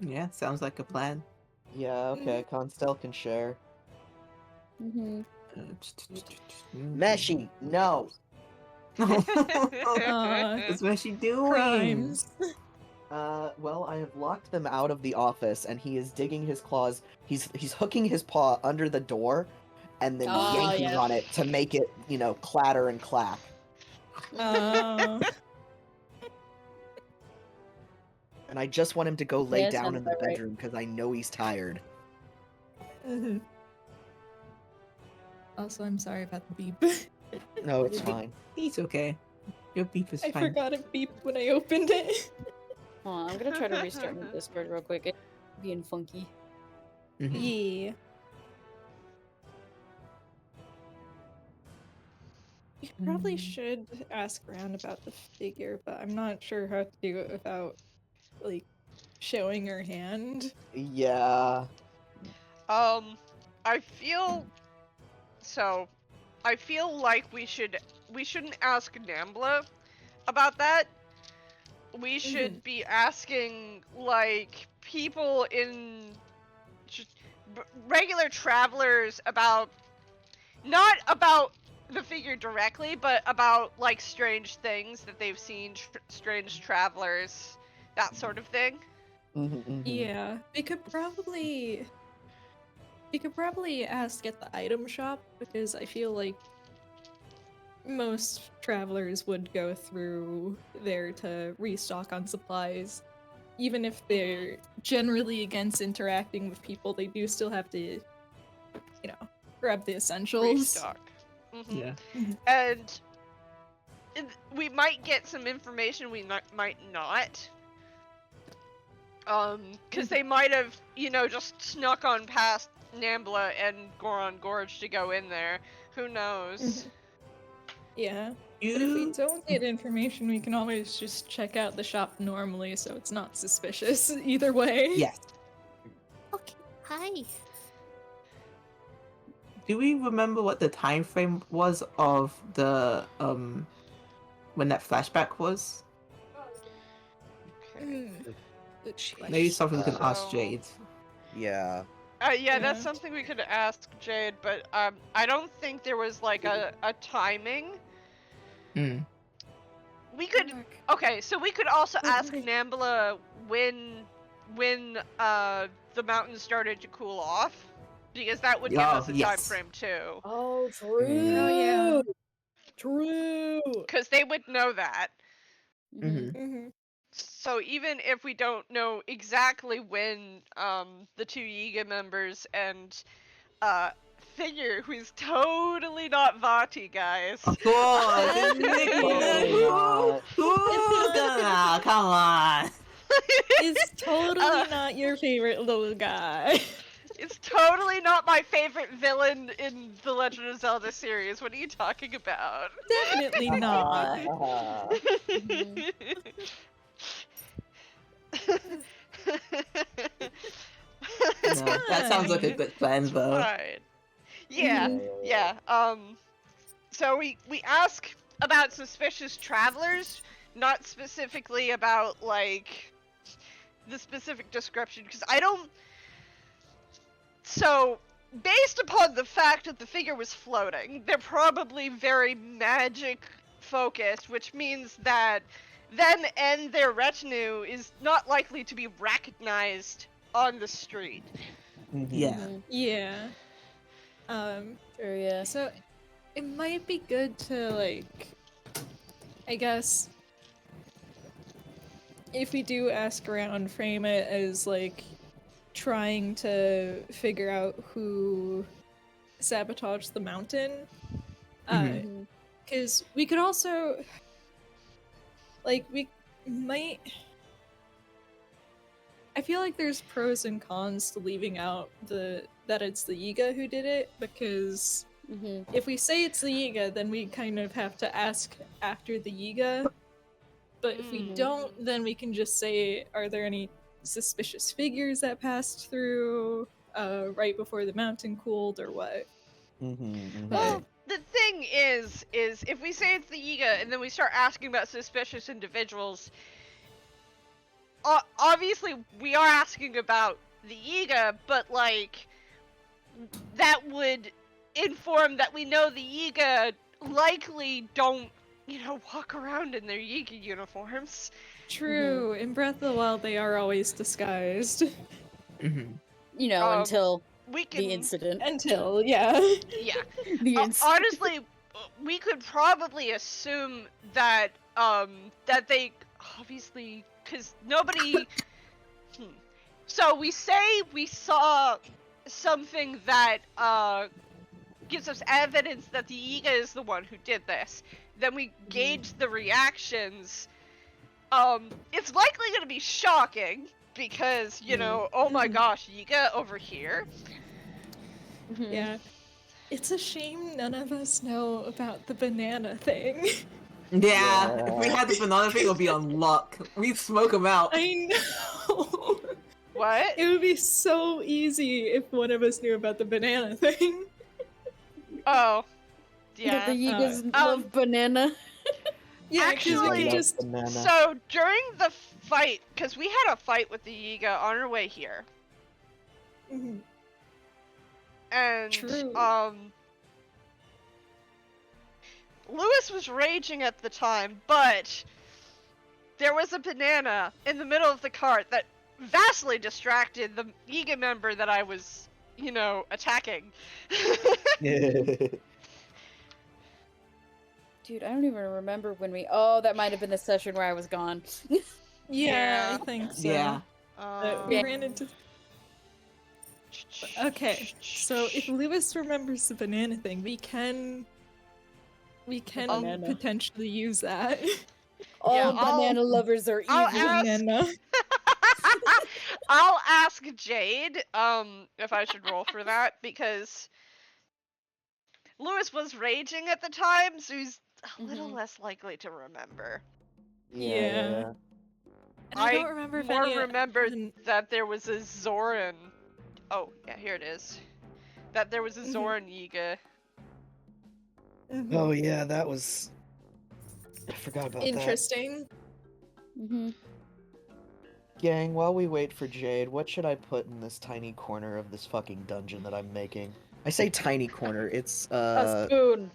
D: Yeah, sounds like a plan.
F: Yeah, okay, Constel can share.
B: Mm-hmm.
F: Meshi, no!
D: What's Meshi doing?
E: Crimes.
F: Well, I have locked them out of the office, and he is digging his claws. He's hooking his paw under the door, and then
B: Oh,
F: yanking
B: yeah.
F: on it to make it, clatter and clack.
E: Oh.
F: And I just want him to go lay
B: Yeah,
F: down
B: sounds
F: in the
B: about right.
F: bedroom because I know he's tired.
E: Mhm. Also, I'm sorry about the beep.
F: No, it's fine.
D: He's okay. Your beep is
E: I
D: fine.
E: forgot it beeped when I opened it.
B: Hold on, I'm gonna try to restart my Discord real quick. It's being funky.
D: Mhm.
E: Yeah. You probably should ask around about the figure, but I'm not sure how to do it without, like, showing her hand.
F: Yeah.
C: I feel so. I feel like we shouldn't ask Nambla about that. We should be asking like people in just regular travelers about not about the figure directly, but about like strange things that they've seen, strange travelers, that sort of thing.
E: Yeah, we could probably ask at the item shop, because I feel like most travelers would go through there to restock on supplies. Even if they're generally against interacting with people, they do still have to, you know, grab the essentials.
C: Restock.
D: Yeah.
C: And we might get some information we might not. Because they might have, just snuck on past Nambla and Goron Gorge to go in there. Who knows?
E: Yeah. But if we don't get information, we can always just check out the shop normally, so it's not suspicious either way.
D: Yes.
G: Okay, hi.
D: Do we remember what the time frame was of the when that flashback was?
C: Okay.
D: Maybe something we can ask
C: So-
D: Jade.
F: Yeah.
C: Yeah, that's
E: Yeah.
C: something we could ask Jade, but I don't think there was like a timing.
D: Hmm.
C: We could okay, so we could also ask Nambla when the mountain started to cool off, because that would give us a time
D: yes.
C: frame too.
B: Oh, true.
E: Oh, yeah.
B: True.
C: Because they would know that.
D: Mhm.
C: So even if we don't know exactly when the two Yiga members and figure who's totally not Vati, guys.
D: Of course. Who's gonna? Come on.
E: It's totally not your favorite little guy.
C: It's totally not my favorite villain in the Legend of Zelda series. What are you talking about?
E: Definitely not.
D: No, that sounds like a good plan, though.
C: Fine. Yeah. So we ask about suspicious travelers, not specifically about like the specific description, because I don't. So, based upon the fact that the figure was floating, they're probably very magic focused, which means that them and their retinue is not likely to be recognized on the street.
D: Yeah.
E: Yeah.
B: Sure, yeah.
E: So it might be good to, like, I guess, if we do ask around, frame it as like trying to figure out who sabotaged the mountain. Because we could also, like, we might. I feel like there's pros and cons to leaving out that it's the Yiga who did it, because if we say it's the Yiga, then we kind of have to ask after the Yiga. But if we don't, then we can just say, are there any suspicious figures that passed through right before the mountain cooled, or what?
C: Well, the thing is if we say it's the Yiga and then we start asking about suspicious individuals, obviously we are asking about the Yiga, but like that would inform that we know the Yiga likely don't, walk around in their Yiga uniforms.
E: True. In Breath of the Wild, they are always disguised.
B: Until
C: We can,
B: the incident.
E: Until, yeah.
C: yeah.
B: The incident.
C: Honestly, we could probably assume that that they obviously, because nobody. So we say we saw something that gives us evidence that the Yiga is the one who did this. Then we gauge the reactions. It's likely going to be shocking because, you know, oh my gosh, Yiga over here.
E: Yeah. It's a shame none of us know about the banana thing.
D: Yeah, if we had the banana thing, it would be on luck. We'd smoke them out.
E: I know.
C: What?
E: It would be so easy if one of us knew about the banana thing.
C: Oh.
B: Yeah. The
C: Yeah.
B: Yigas love banana.
E: Yeah, 'cause we
C: Actually,
E: could just
C: So, during the fight, because we had a fight with the Yiga on our way here.
E: Mhm.
C: And,
E: True.
C: Lewis was raging at the time, but there was a banana in the middle of the cart that vastly distracted the Yiga member that I was, you know, attacking.
B: Dude, I don't even remember when we. Oh, that might have been the session where I was gone.
E: Yeah, I think so.
D: Yeah.
E: We ran into. Okay, so if Lewis remembers the banana thing, we can
B: Banana.
E: potentially use that.
B: All
C: Yeah,
B: banana lovers are evil.
C: I'll ask-
E: Banana.
C: I'll ask Jade, if I should roll for that, because Lewis was raging at the time, so he's a little less likely to remember.
E: Yeah. And I don't remember if
C: more
E: any
C: remember
E: then-
C: that there was a Zoran. Oh, yeah, here it is. That there was a Zoran Yiga.
F: Oh yeah, that was. I forgot about
E: Interesting.
B: Mhm.
F: that. Gang, while we wait for Jade, what should I put in this tiny corner of this fucking dungeon that I'm making? I say tiny corner. It's
B: A spoon.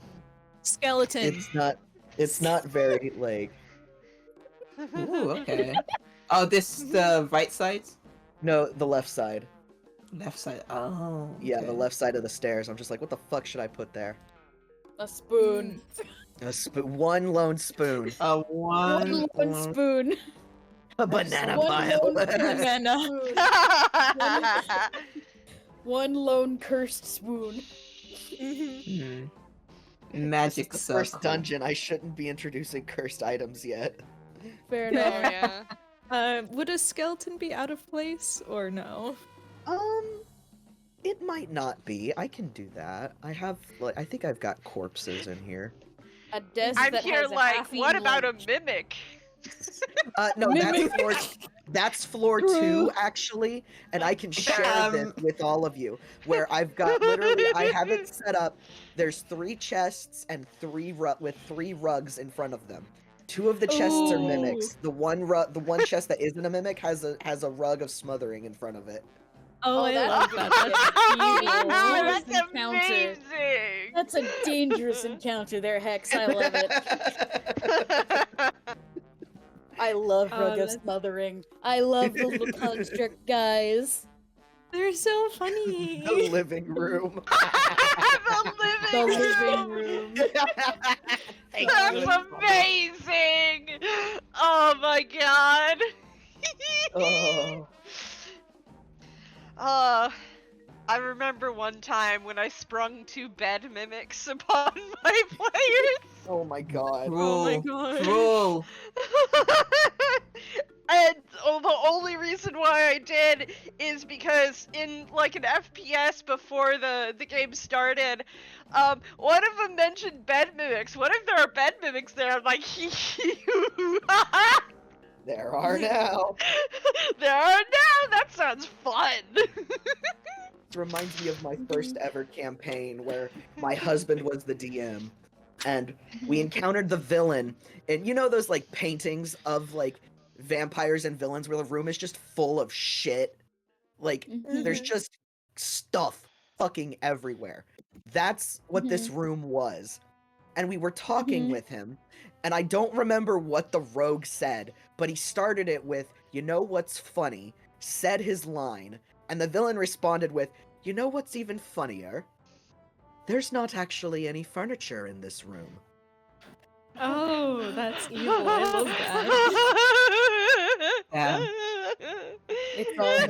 E: Skeleton.
F: It's not very like.
D: Ooh, okay. Oh, this the right side?
F: No, the left side.
D: Left side. Oh.
F: Yeah, the
D: okay.
F: left side of the stairs. I'm just like, what the fuck should I put there?
B: A spoon.
F: One lone spoon.
B: One lone spoon.
F: A banana
B: One
F: pile.
B: lone
E: Banana.
B: spoon. One lone cursed spoon.
D: Magic
F: This is the first
D: circle.
F: dungeon. I shouldn't be introducing cursed items yet.
B: Fair
C: Oh,
B: enough.
C: yeah.
E: Would a skeleton be out of place or no?
F: It might not be. I can do that. I think I've got corpses in here.
B: A desk
C: I'm
B: that
C: here
B: has a
C: like,
B: half-eaten
C: what about
B: lunch.
C: a mimic?
F: No, that's floor 2 actually, and I can share this with all of you. Where I've got literally, I have it set up. There's 3 chests and 3 rugs in front of them. 2 of the chests are mimics. The one chest that isn't a mimic has a rug of smothering in front of it.
E: Oh, I love that.
B: That's
C: That's
B: encounter.
C: amazing!
B: That's a dangerous encounter there, Hex. I love it. I love rug of
E: that's-
B: smothering. I love the little construct guys.
E: They're so funny.
F: The living room.
B: The living room.
C: That's amazing! Oh my god!
F: Oh.
C: I remember one time when I sprung 2 bed mimics upon my players.
F: Oh my god.
E: Oh my
D: Cruel.
E: god.
D: Cruel.
C: And the only reason why I did is because in like an FPS before the game started, one of them mentioned bed mimics. What if there are bed mimics there? I'm like,
F: There are now.
C: there are now. That sounds fun.
F: It reminds me of my first ever campaign where my husband was the DM, and we encountered the villain. And you know those like paintings of like vampires and villains where the room is just full of shit? Like there's just stuff fucking everywhere. That's what this room was. And we were talking with him, and I don't remember what the rogue said, but he started it with, "You know what's funny?" said his line, and the villain responded with, "You know what's even funnier? There's not actually any furniture in this room."
E: Oh, that's evil. I love that.
D: Yeah.
B: It's all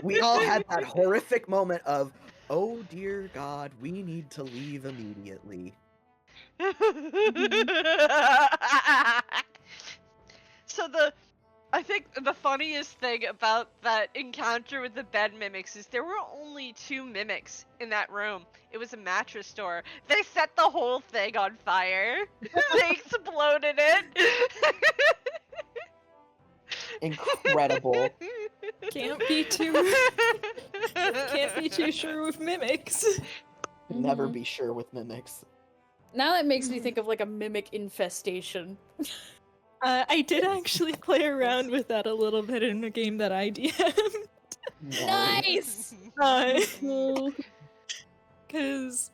F: We all had that horrific moment of, Oh dear God, we need to leave immediately.
C: So I think the funniest thing about that encounter with the bed mimics is there were only 2 mimics in that room. It was a mattress store. They set the whole thing on fire. They exploded it.
F: Incredible.
E: Can't be too sure with mimics.
F: Never
B: Mhm.
F: be sure with mimics.
B: Now that makes me think of like a mimic infestation.
E: I did actually play around with that a little bit in a game that I DM'd.
B: Nice!
E: Because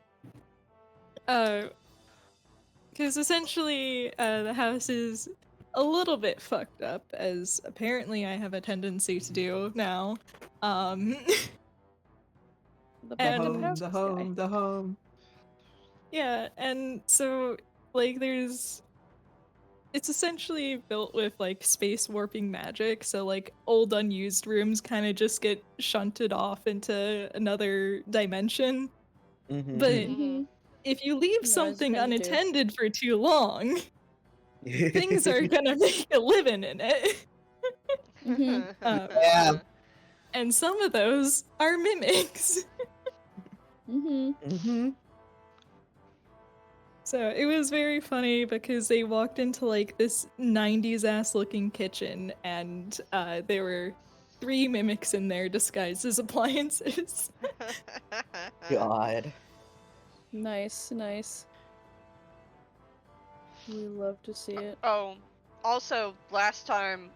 E: essentially the house is a little bit fucked up, as apparently I have a tendency to do now.
B: The
E: And-
B: fucking house
D: The
B: guy.
D: home, the home.
E: Yeah, and so like it's essentially built with like space warping magic, so like old unused rooms kind of just get shunted off into another dimension.
F: Mhm.
E: But
B: Mhm.
E: if you leave
B: as
E: something
B: many do.
E: unattended for too long, things are gonna make a living in it.
B: Mhm.
F: Yeah.
E: And some of those are mimics.
B: Mhm.
F: Mm-hmm.
E: So it was very funny because they walked into like this 90s ass looking kitchen, and there were 3 mimics in there disguised as appliances.
F: God.
B: Nice, nice. We love to see it.
C: Oh, also last time,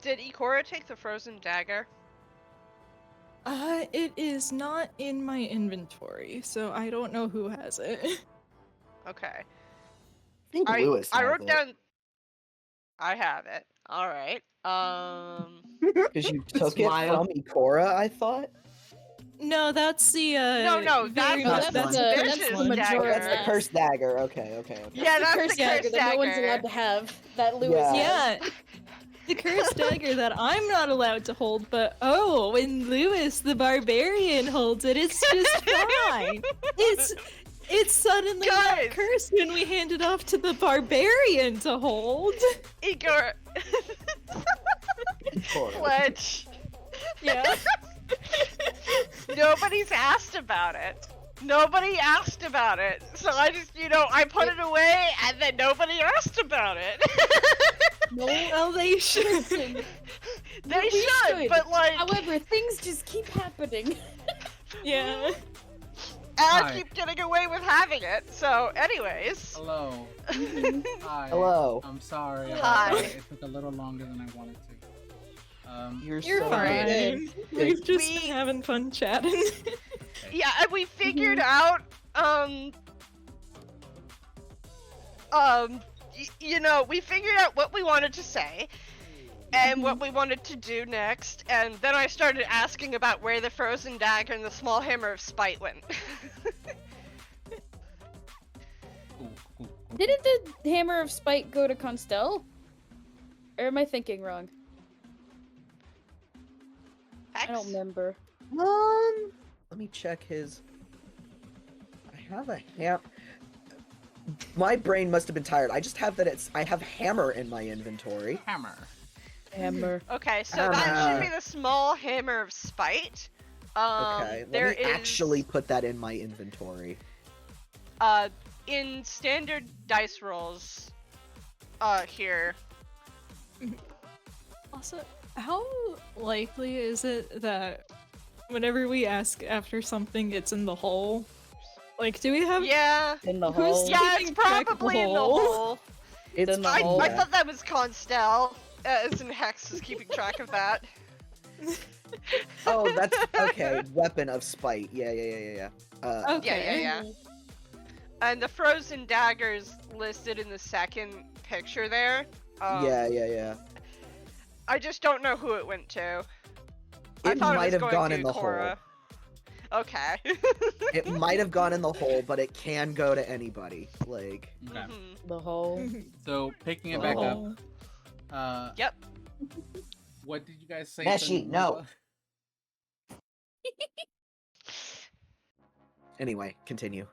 C: did Ikora take the frozen dagger?
E: It is not in my inventory, so I don't know who has it.
C: Okay.
F: I think Lewis
C: I
F: has
C: wrote
F: it.
C: down. I have it. All right.
F: Because you took it
D: Smile.
F: from Ikora, I thought?
E: No, that's the
C: No,
E: very
C: that's
E: much
F: the-
E: the
B: that's
E: first
B: the
E: one.
B: majority.
F: Oh, that's the
B: Yes.
F: cursed dagger. Okay.
C: Yeah, that's
B: Curse
C: the
B: dagger
C: cursed
B: that no one's
C: dagger.
B: allowed to have. That Lewis has.
E: Yeah. The cursed dagger that I'm not allowed to hold, but oh, when Lewis the barbarian holds it, it's just fine. It's suddenly
C: Guys!
E: not cursed when we hand it off to the barbarian to hold.
C: Igor.
F: Ikora.
C: Pledge.
E: Yeah.
C: Nobody's asked about it. Nobody asked about it. So I just, I put it away and then nobody asked about it.
B: No,
E: Well, they should.
B: listen.
C: They
B: We
C: should, but like,
B: However, things just keep happening.
E: Yeah.
C: and I
A: Hi.
C: keep getting away with having it. So, anyways.
A: Hello. Hi.
F: Hello.
A: I'm sorry.
C: Hi.
A: It took a little longer than I wanted to.
F: You're
E: You're
F: so
C: Alright.
E: fine. We've just
C: We-
E: been having fun chatting.
C: Yeah, and we figured out, we figured out what we wanted to say and what we wanted to do next, and then I started asking about where the frozen dagger and the small hammer of spite went.
A: Cool.
B: Didn't the Hammer of Spite go to Constel? Or am I thinking wrong? I don't remember.
F: Let me check his. I have a My brain must have been tired. I just have that I have hammer in my inventory.
A: Hammer.
B: Hammer.
C: Okay, so that should be the small hammer of spite.
F: Okay,
C: there
F: let me
C: is,
F: actually put that in my inventory.
C: in standard dice rolls, here.
E: Also, how likely is it that whenever we ask after something, it's in the hole? Like, do we have?
C: Yeah.
B: In the
E: Who's
B: hole.
E: Yeah,
C: Yeah, it's
E: keeping track of the
C: probably in the
E: hole.
C: hole.
F: It's
B: in the
C: I,
B: hole.
C: I thought that was Constel, as in Hex is keeping track of that.
F: Oh, that's okay. Weapon of spite. Yeah.
E: Okay.
C: Yeah. And the frozen dagger's listed in the second picture there.
F: Yeah.
C: I just don't know who it went to. I
F: It
C: thought
F: might
C: it was
F: have
C: going
F: gone
C: to
F: in the
C: Cora. Okay.
F: It might have gone in the hole, but it can go to anybody. Like,
A: Okay.
C: Mhm.
B: The hole.
A: So picking it back up.
E: Oh.
C: Yep.
A: What did you guys say?
D: Meshi, no.
F: Anyway, continue.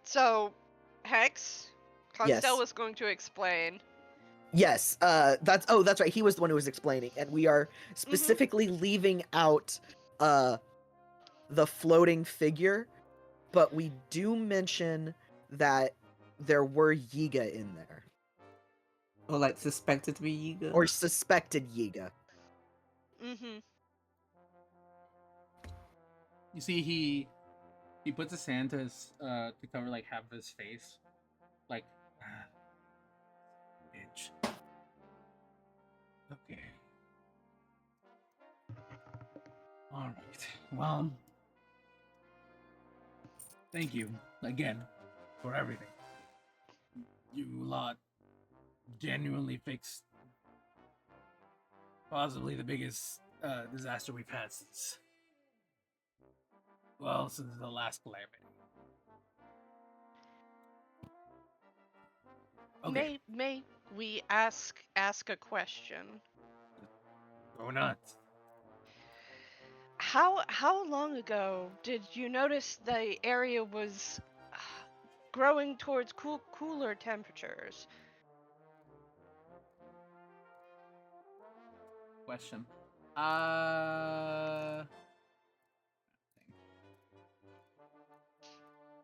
C: So, Hex,
F: Yes.
C: Constel was going to explain.
F: Yes, that's right. He was the one who was explaining, and we are specifically leaving out the floating figure, but we do mention that there were Yiga in there,
D: Or like suspected to be Yiga.
F: or suspected Yiga.
C: Mm-hmm.
A: You see, he puts his hand to his to cover like half of his face, like, bitch. Okay. All right. Well, thank you again for everything. You lot genuinely fixed possibly the biggest disaster we've had since the last calamity. Okay.
C: May we ask a question?
A: Go nuts.
C: How long ago did you notice the area was growing towards cooler temperatures?
A: Question.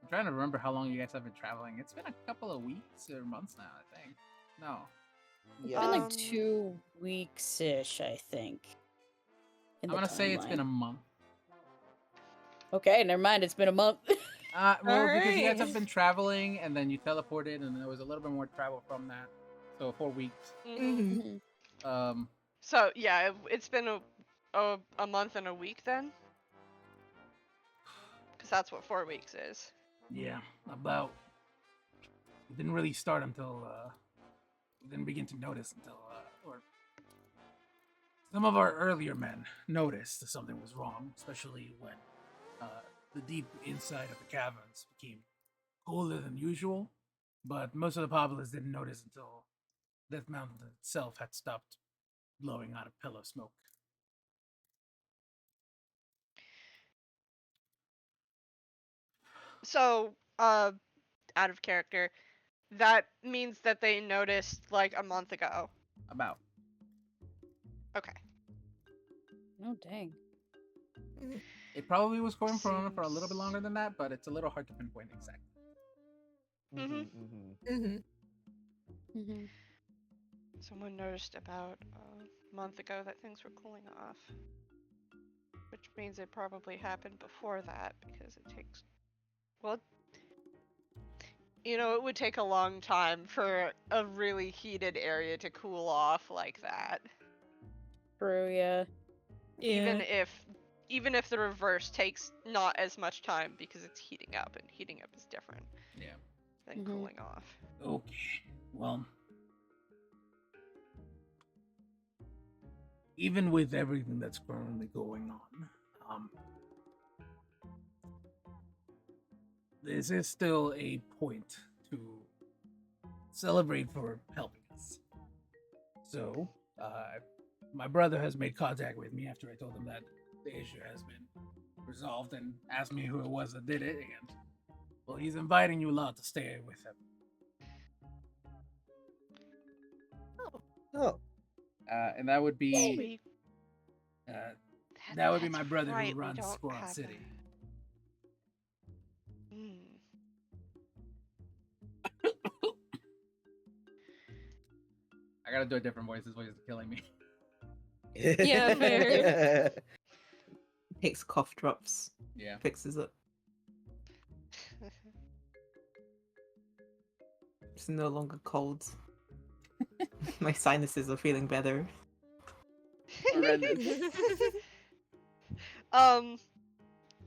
A: I'm trying to remember how long you guys have been traveling. It's been a couple of weeks or months now, I think. No.
B: It's been like
C: Um,
B: 2 weeks-ish, I think.
A: I'm gonna say it's been a month.
B: Okay, never mind. It's been a month.
A: Well, because you guys
E: Alright.
A: have been traveling and then you teleported and there was a little bit more travel from that. So 4 weeks.
C: mhm.
A: Um,
C: So yeah, it's been a month and a week then, because that's what 4 weeks is.
A: yeah, about. It didn't really start until we didn't begin to notice until or some of our earlier men noticed that something was wrong, especially when the deep inside of the caverns became colder than usual. But most of the populace didn't notice until Death Mountain itself had stopped blowing out a pillar of smoke.
C: So, out of character, that means that they noticed like a month ago.
A: About.
C: Okay.
B: Oh, dang.
A: It probably was going for a little bit
C: Seems-
A: longer than that, but it's a little hard to pinpoint exactly.
C: Mhm.
E: Mhm.
B: Mm-hmm.
C: Someone noticed about a month ago that things were cooling off, which means it probably happened before that because it takes. Well, it would take a long time for a really heated area to cool off like that.
B: True, yeah.
C: Even
E: Yeah.
C: if the reverse takes not as much time because it's heating up, and heating up is different
A: Yeah.
C: than
B: Mhm.
C: cooling off.
A: Okay. Well, even with everything that's currently going on, this is still a point to celebrate for helping us. So, my brother has made contact with me after I told him that the issue has been resolved and asked me who it was that did it, and well, he's inviting you lot to stay with him.
F: Oh,
A: And that would be
C: We
A: that would be
C: that's
A: my brother
C: right,
A: who
C: we
A: runs
C: don't
A: Goron
C: have
A: City. I gotta do a different voice. His voice is killing me.
E: Yeah, fair.
D: Takes cough drops,
A: Yeah.
D: fixes it. It's no longer cold. My sinuses are feeling better.
A: Horrendous.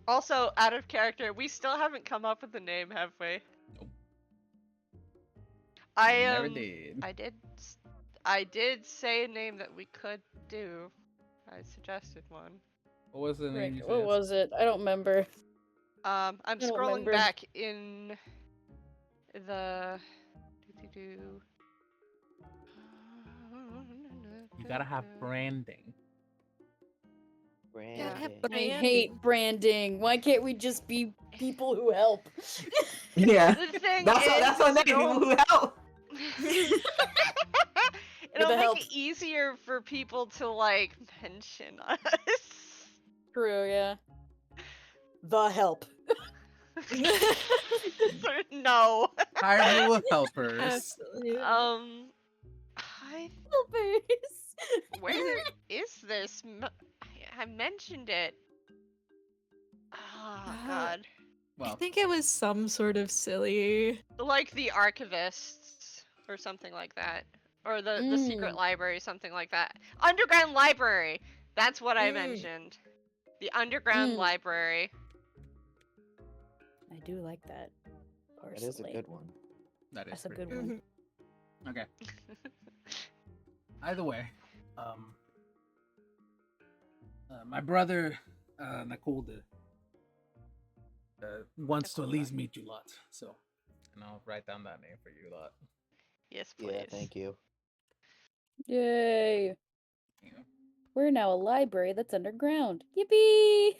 C: Also, out of character, we still haven't come up with a name, have we?
A: Nope.
C: I
A: Never did.
C: I did say a name that we could do. I suggested one.
A: What was the name you
B: What
A: said?
B: was it? I don't remember.
C: I'm
B: don't
C: scrolling
B: remember.
C: back in the.
A: You gotta have branding.
B: I hate branding. Why can't we just be people who help?
D: Yeah.
C: The thing
D: That's our name, people who help.
C: It'll make
B: help.
C: it easier for people to like mention us.
B: True, yeah. The help.
C: No.
A: Hyrule helpers.
E: Absolutely.
C: I
B: Helpers.
C: where is this? I mentioned it. Oh God.
E: I
A: Well,
E: think it was some sort of silly.
C: Like the archivists or something like that. Or the secret library, something like that. Underground library! That's what I mentioned. The underground library.
B: I do like that.
F: That is a
B: Personally.
F: good one.
A: that is
B: That's a
A: pretty
B: good one.
A: Okay. Either way, my brother Nakulda wants to at least meet you lot. So, and I'll write down that name for you lot.
C: Yes, please.
F: Yeah, thank you.
B: Yay.
A: You know.
B: We're now a library that's underground. Yippee!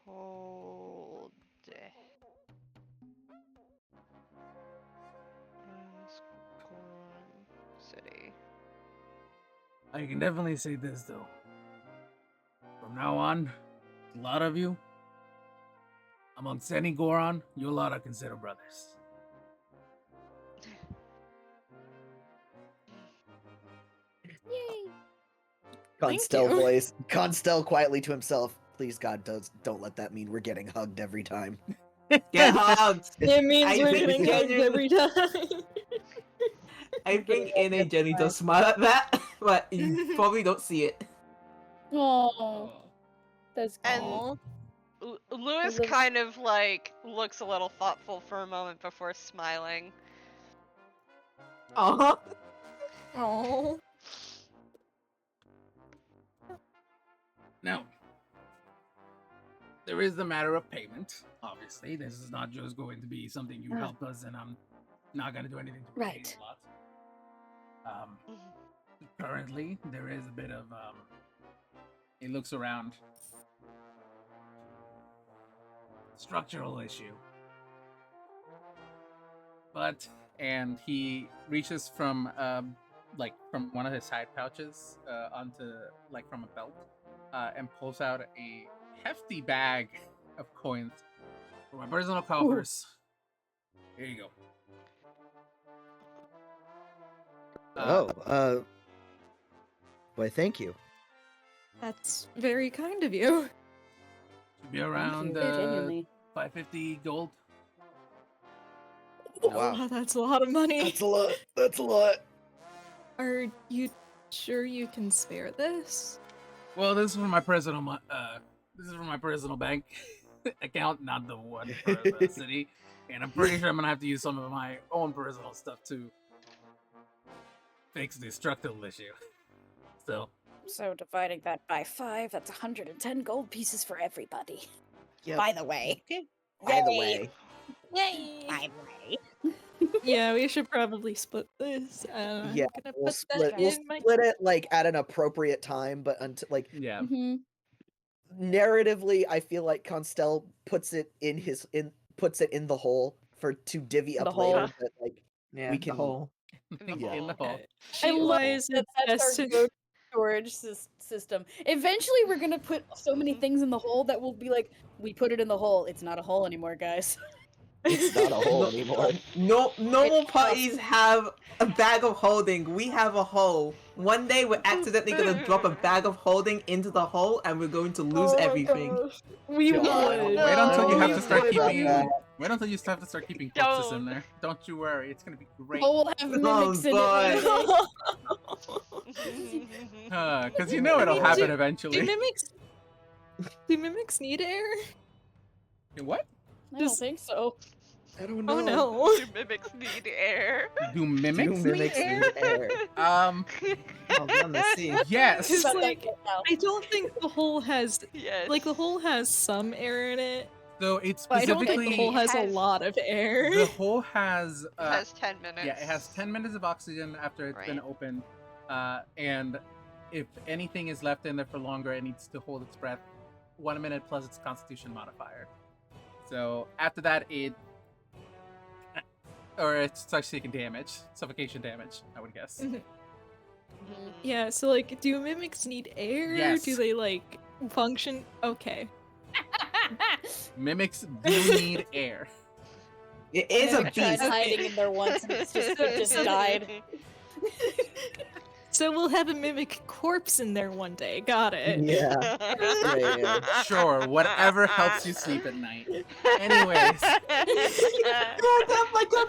C: Cold. Goron City.
A: I can definitely say this though. From now on, a lot of you, amongst any Goron, you a lot are considered brothers.
B: Yay!
F: Constel
E: you.
F: voice. Constel quietly to himself. Please, God, don't let that mean we're getting hugged every time.
D: Get hugged.
B: It means
D: I
B: we're
D: think
B: getting
D: we
B: hugged
D: can-
B: every time.
D: I think NA Jenny does smile at that, but you probably don't see it.
B: Oh, that's
C: And
B: cool.
C: Lewis
B: Lewis-
C: kind of like looks a little thoughtful for a moment before smiling.
D: Uh-huh.
E: Oh.
A: Now, there is the matter of payment. Obviously, this is not just going to be something you help us, and I'm not going to do anything to pay
B: Right.
A: a lot. Currently, there is a bit of he looks around. Structural issue. And he reaches from from one of his side pouches onto from a belt and pulls out a hefty bag of coins for my personal coffers. Here you go.
F: Why, thank you.
E: That's very kind of you.
A: Should be around
B: Genuinely.
A: 550 gold.
F: Wow.
E: Oh, that's a lot of money.
F: That's a lot. That's a lot.
E: Are you sure you can spare this?
A: Well, this is from my personal bank account, not the one for the city. And I'm pretty sure I'm gonna have to use some of my own personal stuff to fix the structural issue. Still.
B: So dividing that by 5, that's 110 gold pieces for everybody.
F: Yep.
B: By the way.
F: By the way.
B: Yay! By the way.
E: Yeah, we should probably split this.
F: Yeah,
E: I'm gonna
F: we'll
E: put
F: split.
E: that
F: We'll
E: in my.
F: split it at an appropriate time, but until
A: Yeah.
B: Mm-hmm.
F: narratively, I feel like Constel puts it in the hole to divvy
B: The
F: up
B: hole.
F: later. But
D: Yeah,
F: we
D: the
F: can.
D: whole.
A: In the hole.
B: I love
E: Sheetwise,
B: that
E: it's
B: that's
E: best
B: our
E: to-
B: go storage system. Eventually, we're gonna put so many things in the hole that we'll be like, we put it in the hole. It's not a hole anymore, guys.
F: It's not a hole anymore.
D: No, normal
B: It's
D: parties have a bag of holding. We have a hole. One day we're accidentally gonna drop a bag of holding into the hole, and we're going to lose everything.
E: We
F: God,
E: would.
C: no.
A: Wait until you have to start
F: Don't worry
A: keeping.
F: about
A: Wait until you have to start keeping corpses in
C: Don't.
A: there. Don't you worry, it's gonna be great.
B: Oh, we'll have mimics in
D: boy.
B: it. one day.
A: Because you know it'll
E: mean,
A: happen
E: do
A: eventually.
E: mimics need air?
A: What?
B: I don't think so.
F: I don't know.
E: Oh no.
C: Do mimics need air?
A: Do mimics,
F: Do mimics
A: need air?
F: need air?
A: Um,
D: Oh, man, let's see.
A: yes.
E: It's
B: About that
E: like
B: kid now.
E: I don't think the hole has
C: Yes.
E: the hole has some air in it,
A: So it's
E: I don't think the
A: specifically
E: hole has a
C: has-
E: lot of air.
A: the hole has
C: It has 10 minutes.
A: yeah, it has 10 minutes of oxygen after it's been
C: Right.
A: opened, and if anything is left in there for longer, it needs to hold its breath 1 minute plus its Constitution modifier. So after that, it starts taking damage, suffocation damage, I would guess.
E: Mhm. Yeah, so like, do mimics need air?
A: Yes.
E: Do they like function? Okay.
A: Mimics do need air.
D: It is a
B: I tried
D: beast.
B: hiding in there once and it just died.
E: So we'll have a mimic corpse in there one day. Got it.
F: Yeah. Yeah.
A: Sure, whatever helps you sleep at night. Anyways.
D: Oh my god!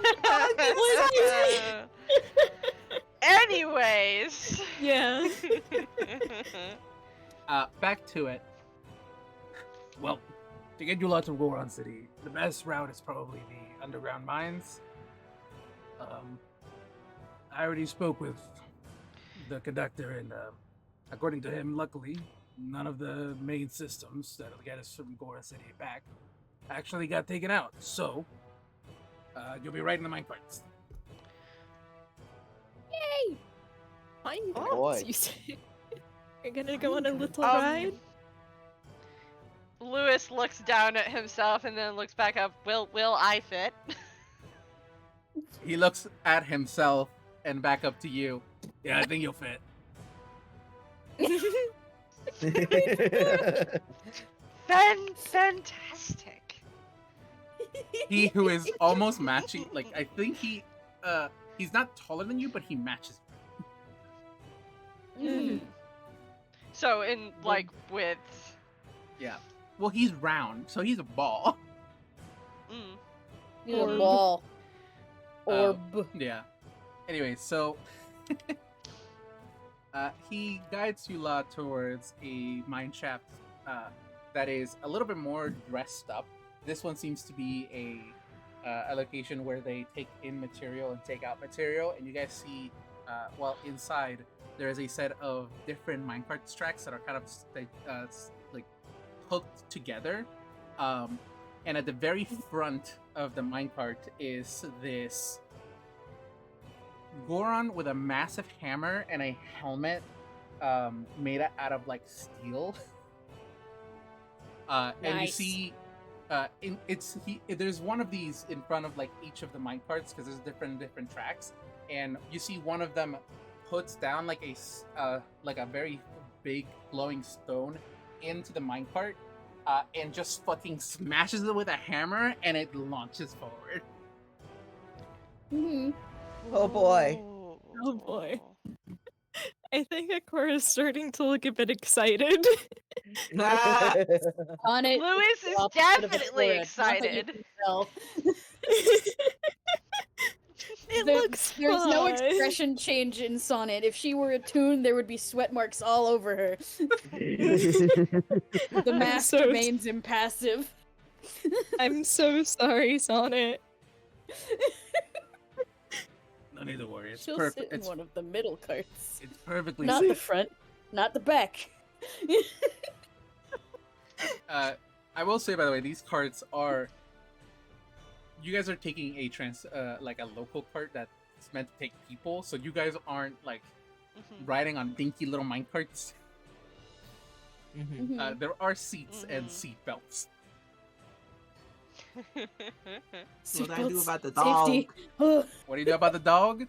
C: Anyways.
E: Yeah.
A: Back to it. Well, to get you lots of Goron City, the best route is probably the underground mines. I already spoke with the conductor, and according to him, luckily, none of the main systems that'll get us from Goron City back actually got taken out. So, you'll be right in the minecarts.
E: Fine.
C: Oh,
F: boy.
E: You say you're gonna go on a little
C: Um,
E: ride?
C: Lewis looks down at himself and then looks back up. Will I fit?
A: He looks at himself and back up to you. Yeah, I think you'll fit.
C: Fantastic.
A: He who is almost matching, like I think he's not taller than you, but he matches.
B: Mm.
C: So in like width.
A: Yeah. Well, he's round, so he's a ball.
C: Mm.
B: He's a
E: Orb.
B: ball.
A: Oh.
B: Orb.
A: Yeah. Anyway, so he guides you lot towards a mine shaft that is a little bit more dressed up. This one seems to be a location where they take in material and take out material, and you guys see, inside there is a set of different minecart tracks that are kind of like hooked together. And at the very front of the minecart is this Goron with a massive hammer and a helmet made out of like steel. And you
B: Nice.
A: see, there's one of these in front of like each of the minecarts because there's different tracks, and you see one of them puts down like a very big glowing stone into the minecart, and just fucking smashes it with a hammer, and it launches forward.
B: Mhm.
F: Oh, boy.
E: Oh, boy. I think Akora is starting to look a bit excited.
D: Ah,
B: On it.
C: Lewis is
B: opposite of a
C: definitely
B: sword, not that you
C: excited.
B: can tell.
E: It
B: There-
E: looks
B: There's no
E: fun.
B: expression change in Sonnet. If she were a toon, there would be sweat marks all over her. The mask
E: so-
B: remains impassive.
E: I'm so sorry, Sonnet.
A: No need to worry. It's
B: She'll
A: perfect.
B: sit in one of the middle carts.
A: It's perfectly
B: Not the
A: safe.
B: front, not the back.
A: I will say, by the way, these carts are. You guys are taking like a local cart that's meant to take people, so you guys aren't like
C: Mhm.
A: riding on dinky little mine carts.
F: Mhm.
B: Mhm.
A: There are seats and
C: Mhm.
A: seat belts.
D: what do I do
B: Seatbelts,
D: about the dog?
B: Safety. Ugh.
A: What do you do about the dog?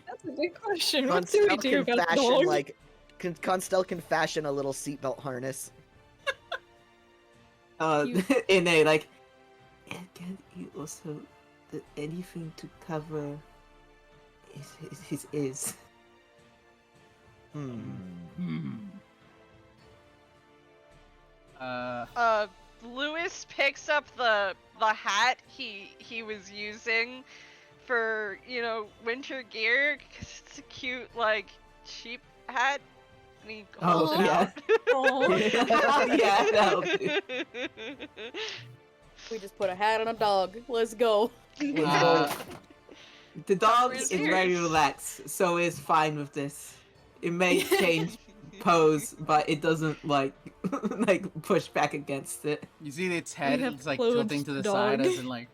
E: That's a good question. What do we
F: Constel
E: do
F: can
E: about the
F: fashion
E: dog?
F: like Constel can fashion a little seatbelt harness.
B: You-
D: In a like, and can you also do anything to cover his ears?
A: Hmm.
C: Lewis picks up the hat he was using for, winter gear, 'cause it's a cute, like, sheep hat. And he holds it
D: yeah.
C: out.
E: Aw.
D: Yeah, that'll do.
B: We just put a hat on a dog. Let's go.
A: Uh,
D: The dog
C: Where's
D: is very
C: yours?
D: relaxed, so is fine with this. It may change pose, but it doesn't like like push back against it.
A: You see its head
E: have
A: is like
E: clothed
A: tilting to the
E: dog.
A: side as in like,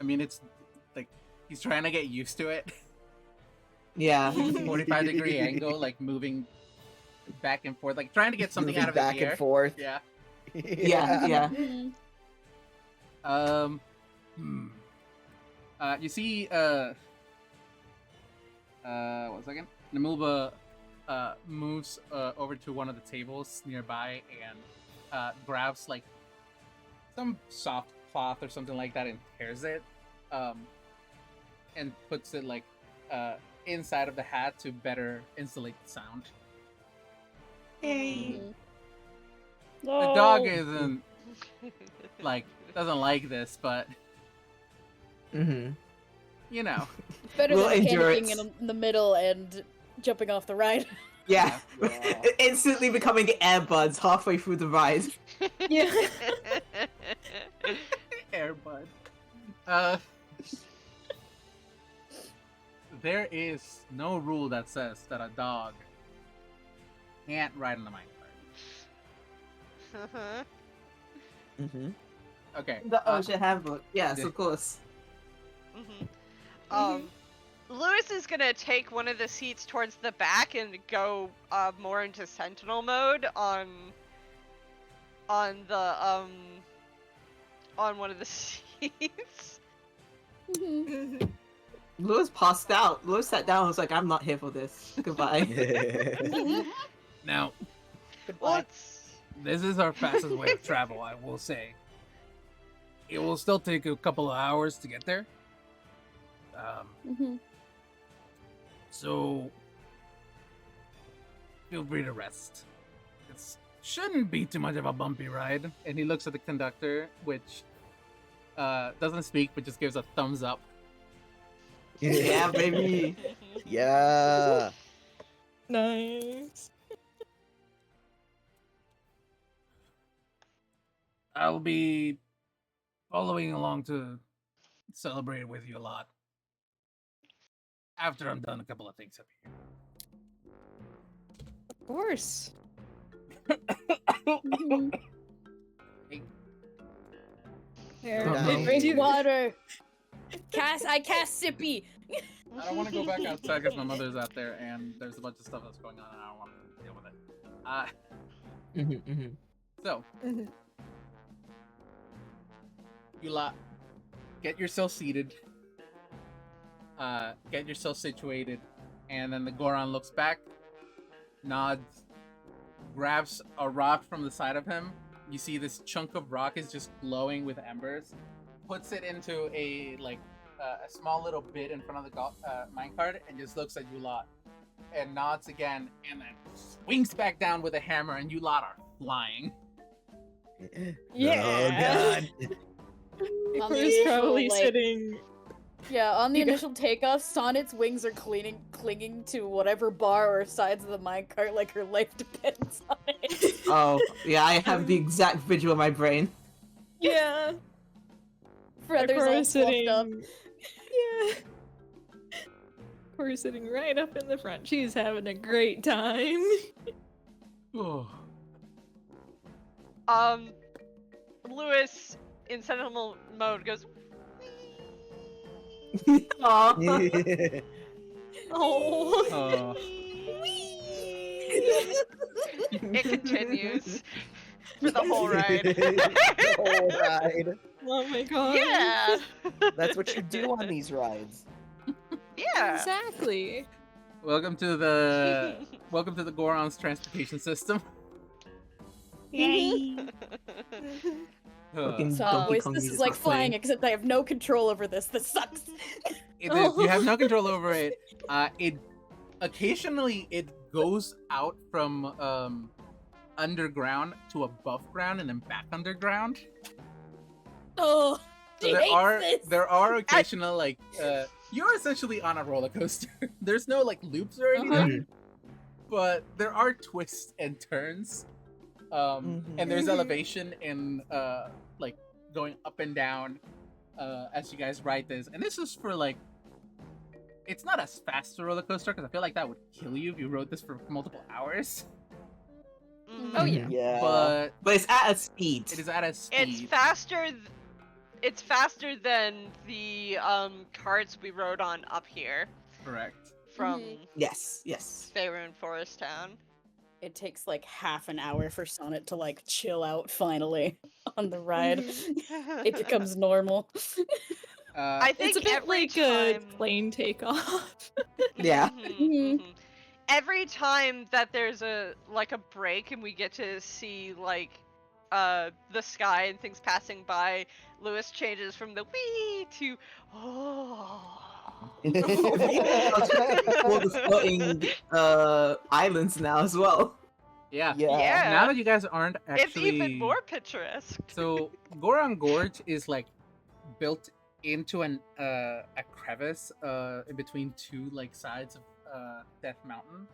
A: I mean it's like he's trying to get used to it.
D: Yeah.
A: 45-degree angle, like moving back and forth, like trying to get something
F: Moving
A: out of
F: back
A: the air.
F: and forth.
A: Yeah.
D: Yeah.
B: Mhm.
A: You see, 1 second. Namulba moves over to one of the tables nearby and grabs like some soft cloth or something like that and tears it, and puts it like inside of the hat to better insulate the sound.
B: Mhm.
A: The dog
B: No.
A: isn't like doesn't like this, but
F: Mm-hmm.
A: you know.
B: Better
D: We'll
B: than
D: endure
B: panicking
D: it.
B: in the middle and jumping off the ride.
D: Yeah.
B: Yeah.
D: Instantly becoming airbuds halfway through the ride.
B: Yeah.
A: Airbud. There is no rule that says that a dog can't ride in the minecart.
C: Uh-huh.
F: Mm-hmm.
A: Okay.
D: The Ocean Handbook. Yes,
A: yeah.
D: of course.
C: Lewis is gonna take one of the seats towards the back and go more into sentinel mode on the on one of the seats.
B: Mhm.
D: Lewis passed out. Lewis sat down and was like, I'm not here for this. Goodbye.
A: Now,
C: Well, it's
A: this is our fastest way of travel, I will say. It will still take a couple of hours to get there.
B: Mhm.
A: So feel free to rest. It shouldn't be too much of a bumpy ride. And he looks at the conductor, which doesn't speak, but just gives a thumbs up.
D: Yeah, baby.
F: Yeah.
E: Nice.
A: I'll be following along to celebrate with you a lot. After I'm done a couple of things up here.
E: Of course.
B: Mhm.
E: There.
F: Oh, no.
B: Drink water. I cast Sippy.
A: I don't want to go back outside because my mother's out there and there's a bunch of stuff that's going on and I don't want to deal with it.
F: Mm-hmm, mm-hmm.
A: So,
E: Mhm.
A: you lot, get yourself seated. Get yourself situated. And then the Goron looks back, nods, grabs a rock from the side of him. You see this chunk of rock is just glowing with embers. Puts it into a small little bit in front of the minecart and just looks at you lot and nods again and then swings back down with a hammer and you lot are flying.
B: Yeah.
F: Oh god.
B: On the
E: Ikko's probably
B: initial, like-
E: sitting.
B: Yeah, on the
E: You go-
B: initial takeoff, Sonnet's wings are clinging to whatever bar or sides of the minecart, like her life depends on it.
D: Oh, yeah, I have the exact visual in my brain.
E: Yeah.
B: Feathers all
E: Ikko's
B: fluffed up.
E: Yeah. We're sitting right up in the front. She's having a great time.
A: Oh.
C: Lewis in sentinel mode goes.
D: Aw.
E: Oh.
C: It continues for the whole ride.
F: The whole ride.
E: Oh my god.
C: Yeah.
F: That's what you do on these rides.
C: Yeah.
E: Exactly.
A: Welcome to the Goron's transportation system.
G: Yay.
D: Fucking
B: So,
D: Donkey
B: boys,
D: Kong
B: this
D: is
B: is like
D: not
B: flying,
D: playing.
B: except I have no control over this. This sucks.
A: You have no control over it. It occasionally it goes out from underground to above ground and then back underground.
B: Oh,
A: So
B: she hates this.
A: there are occasional you're essentially on a roller coaster. There's no like loops or anything, but there are twists and turns. And there's elevation in like going up and down as you guys ride this. And this is for like, it's not as fast a roller coaster because I feel like that would kill you if you rode this for multiple hours.
B: Mm-hmm.
E: Oh yeah.
F: Yeah.
D: But it's at a speed.
A: It is at a speed.
C: It's faster. It's faster than the carts we rode on up here
A: Correct.
C: from
D: Yes, yes.
C: Faerun Forest Town.
B: It takes like half an hour for Sonnet to like chill out finally on the ride. It becomes normal.
C: I think
E: It's a bit
C: every
E: like a
C: time...
E: plane takeoff.
D: Yeah.
C: Mhm. Every time that there's a break and we get to see the sky and things passing by, Lewis changes from the wee to oh.
D: All the floating islands now as well.
A: Yeah.
C: Yeah.
A: Now that you guys aren't actually,
C: It's even more picturesque.
A: So Goron Gorge is like built into a crevice in between two like sides of Death Mountain.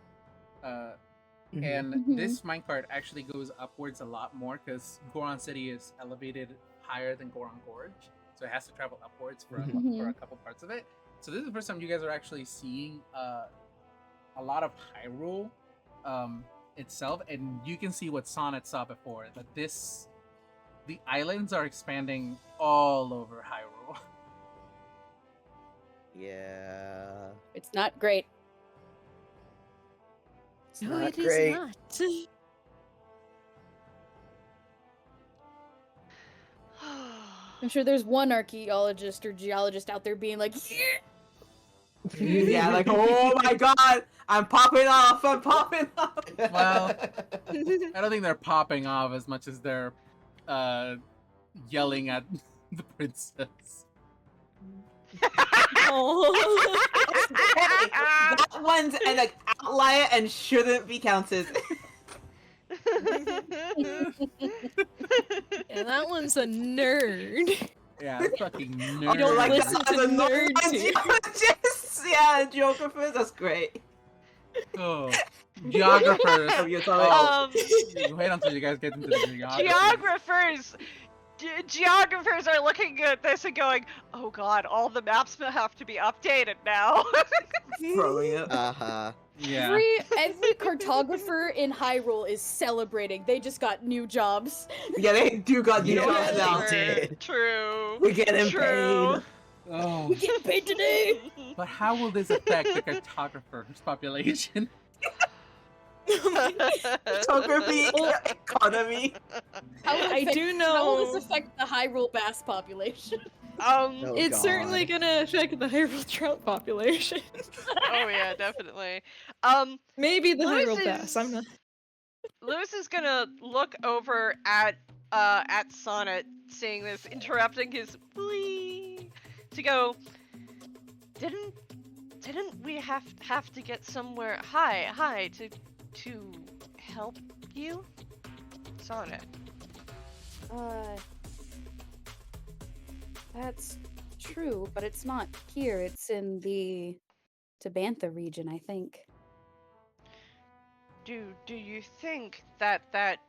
A: And
B: Mhm.
A: this minecart actually goes upwards a lot more because Goron City is elevated higher than Goron Gorge, so it has to travel upwards for for a couple parts of it. So this is the first time you guys are actually seeing a lot of Hyrule itself, and you can see what Sonnet saw before, that the islands are expanding all over Hyrule.
F: Yeah.
B: It's not great.
F: It's
E: No,
F: not
E: it is
F: great.
E: not.
B: I'm sure there's one archaeologist or geologist out there being like, yeah!
D: Yeah, like, oh my god, I'm popping off, I'm popping off.
A: Well, I don't think they're popping off as much as they're yelling at the princess.
E: Oh.
D: Hey, that one's an outlier and shouldn't be counted.
E: Yeah, that one's a nerd.
A: Yeah, fucking nerd.
E: You don't
D: Like,
E: listen
D: as
E: to
D: a
E: nerd
D: geologists, yeah, and geographers, that's great.
A: Oh, geographers.
D: So you're talking-
A: Wait until you guys get into the
C: Geographers are looking at this and going, "Oh God, all the maps have to be updated now."
D: throwing it.
F: Uh-huh.
A: Yeah.
B: Every cartographer in Hyrule is celebrating. They just got new jobs.
D: Yeah, they do got new
F: Yeah,
D: jobs
F: they
D: now.
F: did.
C: True.
D: We're getting
C: True.
D: paid.
A: Oh.
B: We get paid today.
A: But how will this affect the cartographer's population?
D: Photography, economy.
E: I do
B: How will
E: know
B: this affect the Hyrule bass population?
F: Oh,
E: it's
F: God.
E: certainly gonna affect the Hyrule trout population.
C: Oh yeah, definitely.
E: Maybe the
C: Lewis
E: Hyrule bass. I'm
C: is-
E: not.
C: Lewis is gonna look over at Sonnet, seeing this, interrupting his wee, to go. Didn't we have to get somewhere? Hi, to help you, Sonnet.
B: That's true, but it's not here. It's in the Tabantha region, I think.
C: Do you think that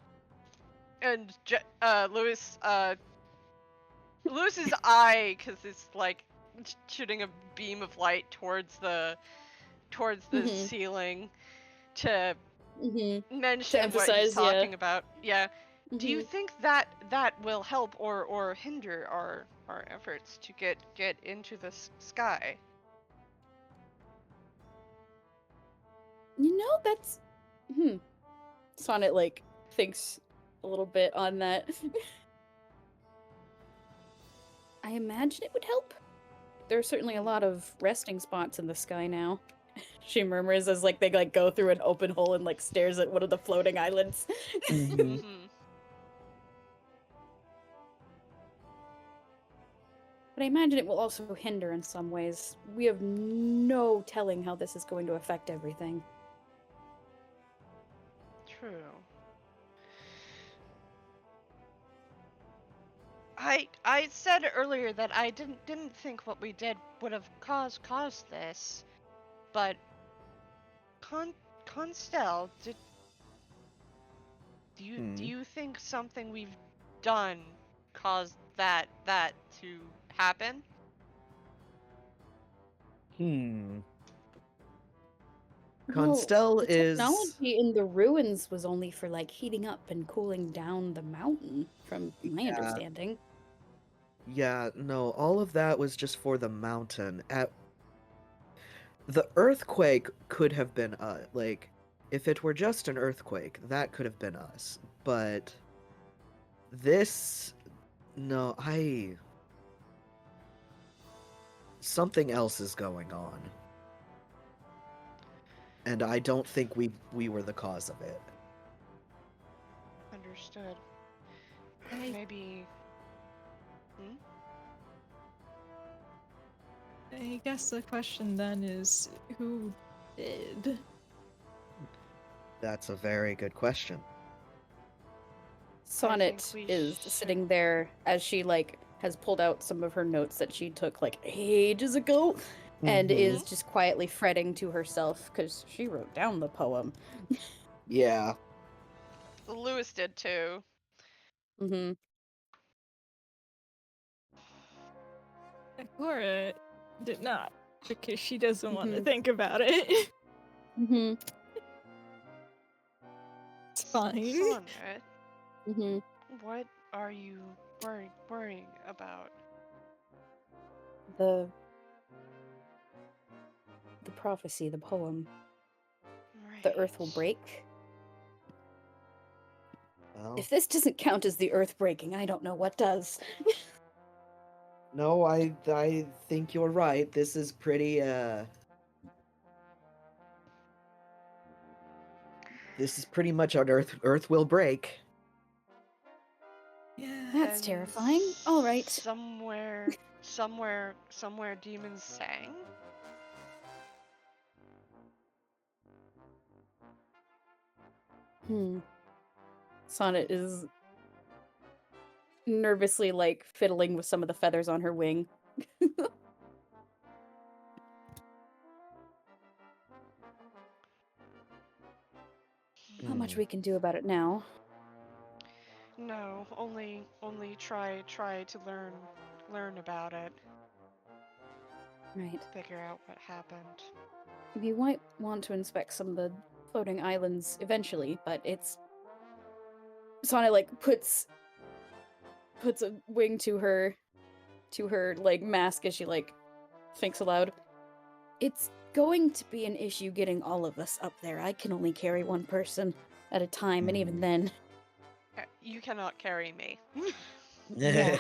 C: and Lewis's eye, because it's like shooting a beam of light towards the
B: Mhm.
C: ceiling to
B: Mm-hmm.
C: mention what
B: emphasize,
C: he's talking about. Yeah.
B: Mm-hmm.
C: Do you think that will help or hinder our efforts to get into the sky?
B: You know, that's Sonnet like thinks a little bit on that. I imagine it would help. There are certainly a lot of resting spots in the sky now. She murmurs as like they like go through an open hole and like stares at one of the floating islands.
C: Mhm.
B: But I imagine it will also hinder in some ways. We have no telling how this is going to affect everything.
C: True. I said earlier that I didn't think what we did would have caused this, but Constel, do you think something we've done caused that to happen?
F: Constel
B: the
F: is
B: technology in the ruins was only for like heating up and cooling down the mountain, from my understanding.
F: yeah, no, all of that was just for the mountain. The earthquake could have been like if it were just an earthquake, that could have been us. But this no, something else is going on. And I don't think we were the cause of it.
C: Understood.
E: I-
C: Maybe.
E: I guess the question then is, who did?
F: That's a very good question.
B: Sonnet
C: we
B: is
C: should-
B: sitting there as she like has pulled out some of her notes that she took like ages ago and
F: Mhm.
B: is just quietly fretting to herself because she wrote down the poem.
F: Yeah.
C: Lewis did too.
B: Mm-hmm.
E: Akora did not, because she doesn't want to
B: Mhm.
E: think about it.
B: Mm-hmm.
E: It's fine.
C: Sonnet,
B: Mm-hmm.
C: what are you worrying about?
B: The prophecy, the poem. The earth will
C: Right.
B: break.
F: Well,
B: If this doesn't count as the earth breaking, I don't know what does.
F: no, I think you're right. This is pretty this is pretty much an earth will break.
E: Yeah.
B: That's
C: And
B: terrifying. All right.
C: Somewhere demons sang.
B: Sonnet is nervously like fiddling with some of the feathers on her wing. Not much
F: Hmm.
B: we can do about it now.
C: No, only try to learn about it.
B: Right.
C: Figure out what happened.
B: We might want to inspect some of the floating islands eventually, but it's Sonnet like puts a wing to her like mask as she like thinks aloud. It's going to be an issue getting all of us up there. I can only carry one person at a time, and even then.
C: You cannot carry me.
B: Yeah.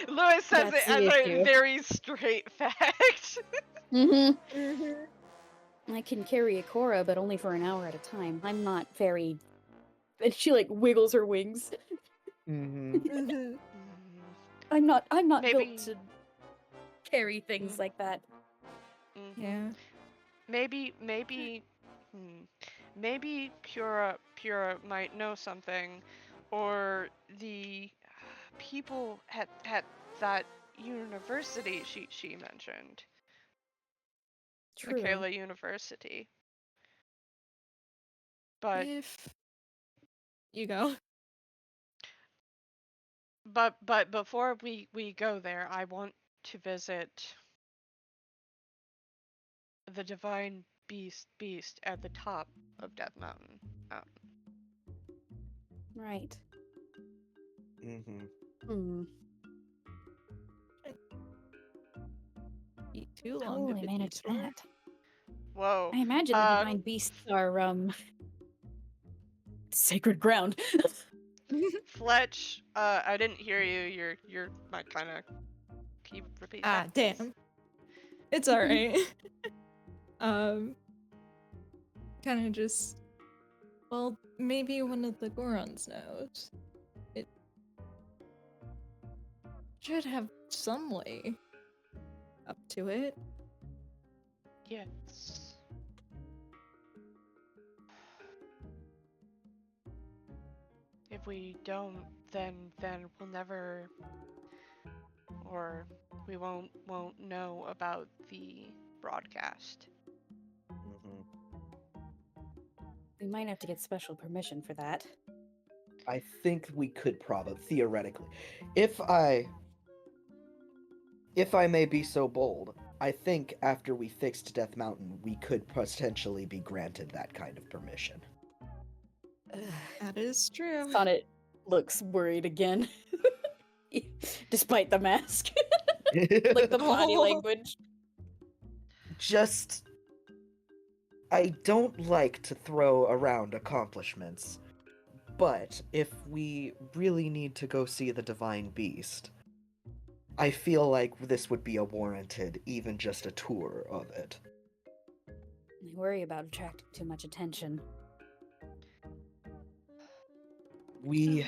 C: Lewis says
B: That's
C: it
B: the
C: as a
B: issue.
C: very straight fact.
B: I can carry Ikora, but only for an hour at a time. I'm not very. And she like wiggles her wings.
F: Mm-hmm.
B: I'm not
C: Maybe-
B: built to carry things like that.
E: Yeah.
C: Maybe Pura might know something, or the people at that university she mentioned.
B: True.
C: Michaela University. But
E: If you go.
C: but before we go there, I want to visit the divine beast at the top of Death Mountain.
B: Right.
F: Mm-hmm.
B: Hmm.
E: Be too
B: How
E: long
B: will
E: of
B: I
E: a
B: manage
E: detour.
B: that?
C: Whoa.
B: I imagine the divine beasts are sacred ground.
C: Fletch, I didn't hear you. You're might kind of. Can you repeat
E: Ah,
C: that? please?
E: damn. It's alright. Kind of just. Well, maybe one of the Gorons knows. It should have some way up to it.
C: Yes. If we don't, then we'll never, or we won't know about the broadcast.
F: Mm-hmm.
B: We might have to get special permission for that.
F: I think we could probably theoretically, if I may be so bold, I think after we fixed Death Mountain, we could potentially be granted that kind of permission.
E: That is true.
B: Sonnet looks worried again. Despite the mask. Like the body
E: Oh.
B: language.
F: Just, I don't like to throw around accomplishments, but if we really need to go see the Divine Beast, I feel like this would be a warranted, even just a tour of it.
B: I worry about attracting too much attention.
F: We
E: We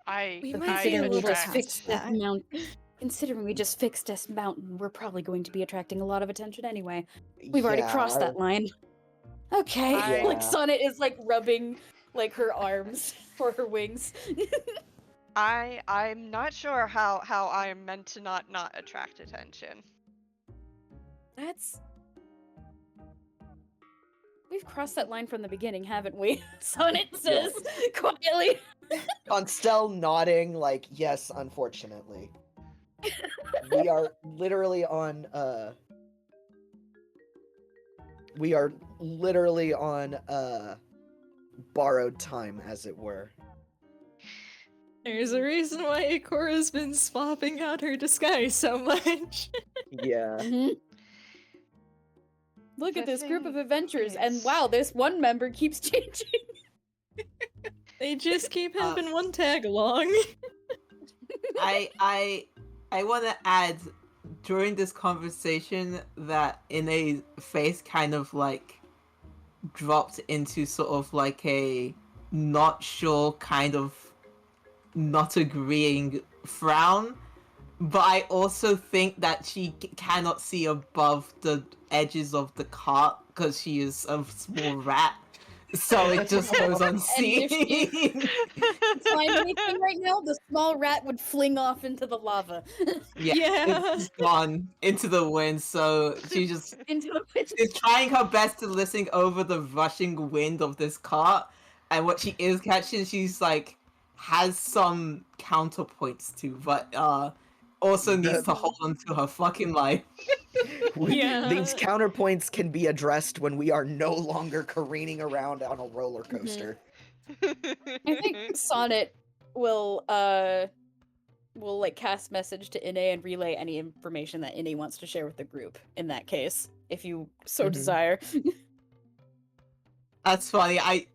C: I
E: might be a
B: Considering we
E: little
B: just
C: attract-
B: fixed Death
E: that.
B: Mountain. Considering we just fixed Death Mountain, we're probably going to be attracting a lot of attention anyway. We've already crossed that line. Okay.
C: I-
B: Like
F: Yeah.
B: Sonnet is like rubbing like her arms for her wings.
C: I'm not sure how I'm meant to not attract attention.
B: That's We've crossed that line from the beginning, haven't we? Sonnet says quietly.
F: Constell nodding like, yes, unfortunately. We are literally on borrowed time, as it were.
E: There's a reason why Ikora's been swapping out her disguise so much.
F: Yeah.
B: Mhm. Look
C: The
B: at this group
C: thing
B: of adventurers, and
C: is-
B: wow, this one member keeps changing.
E: They just keep
D: Uh,
E: having one tag along.
D: I want to add during this conversation that Ina's face kind of like dropped into sort of like a not sure kind of not agreeing frown, but I also think that she cannot see above the edges of the cart because she is a small rat. So it just goes unseen.
B: Find anything right now, the small rat would fling off into the lava.
E: Yeah.
D: It's gone into the wind. So she just
B: Into the pit.
D: is trying her best to listen over the rushing wind of this cart. And what she is catching, she's like has some counterpoints to, but also needs to hold on to her fucking life.
E: Yeah.
F: These counterpoints can be addressed when we are no longer careening around on a roller coaster.
B: I think Sonnet will like cast message to Ine and relay any information that Ine wants to share with the group in that case, if you so
F: Mhm.
B: desire.
D: That's funny. I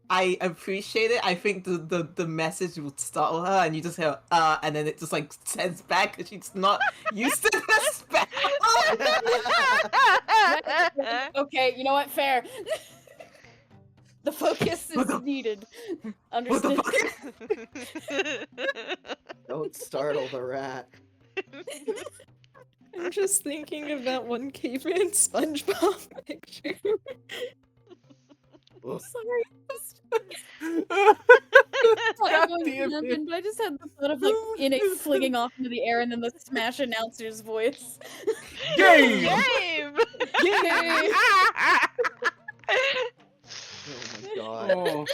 D: appreciate it. I think the message will startle her, and you just hear and then it just like sends back because she's not used to the spell.
B: Okay, you know what? Fair. The focus
D: What
B: is
D: the-
B: needed.
D: What the
B: Understood.
D: fuck?
F: Don't startle the rat.
E: I'm just thinking of that one caveman SpongeBob picture.
B: Sorry.
D: God
B: I don't
D: damn it.
B: imagine, but I just had the thought of like Ine flinging off into the air and then the Smash announcer's voice.
D: Game!
C: Game!
B: Yay!
F: Oh my god.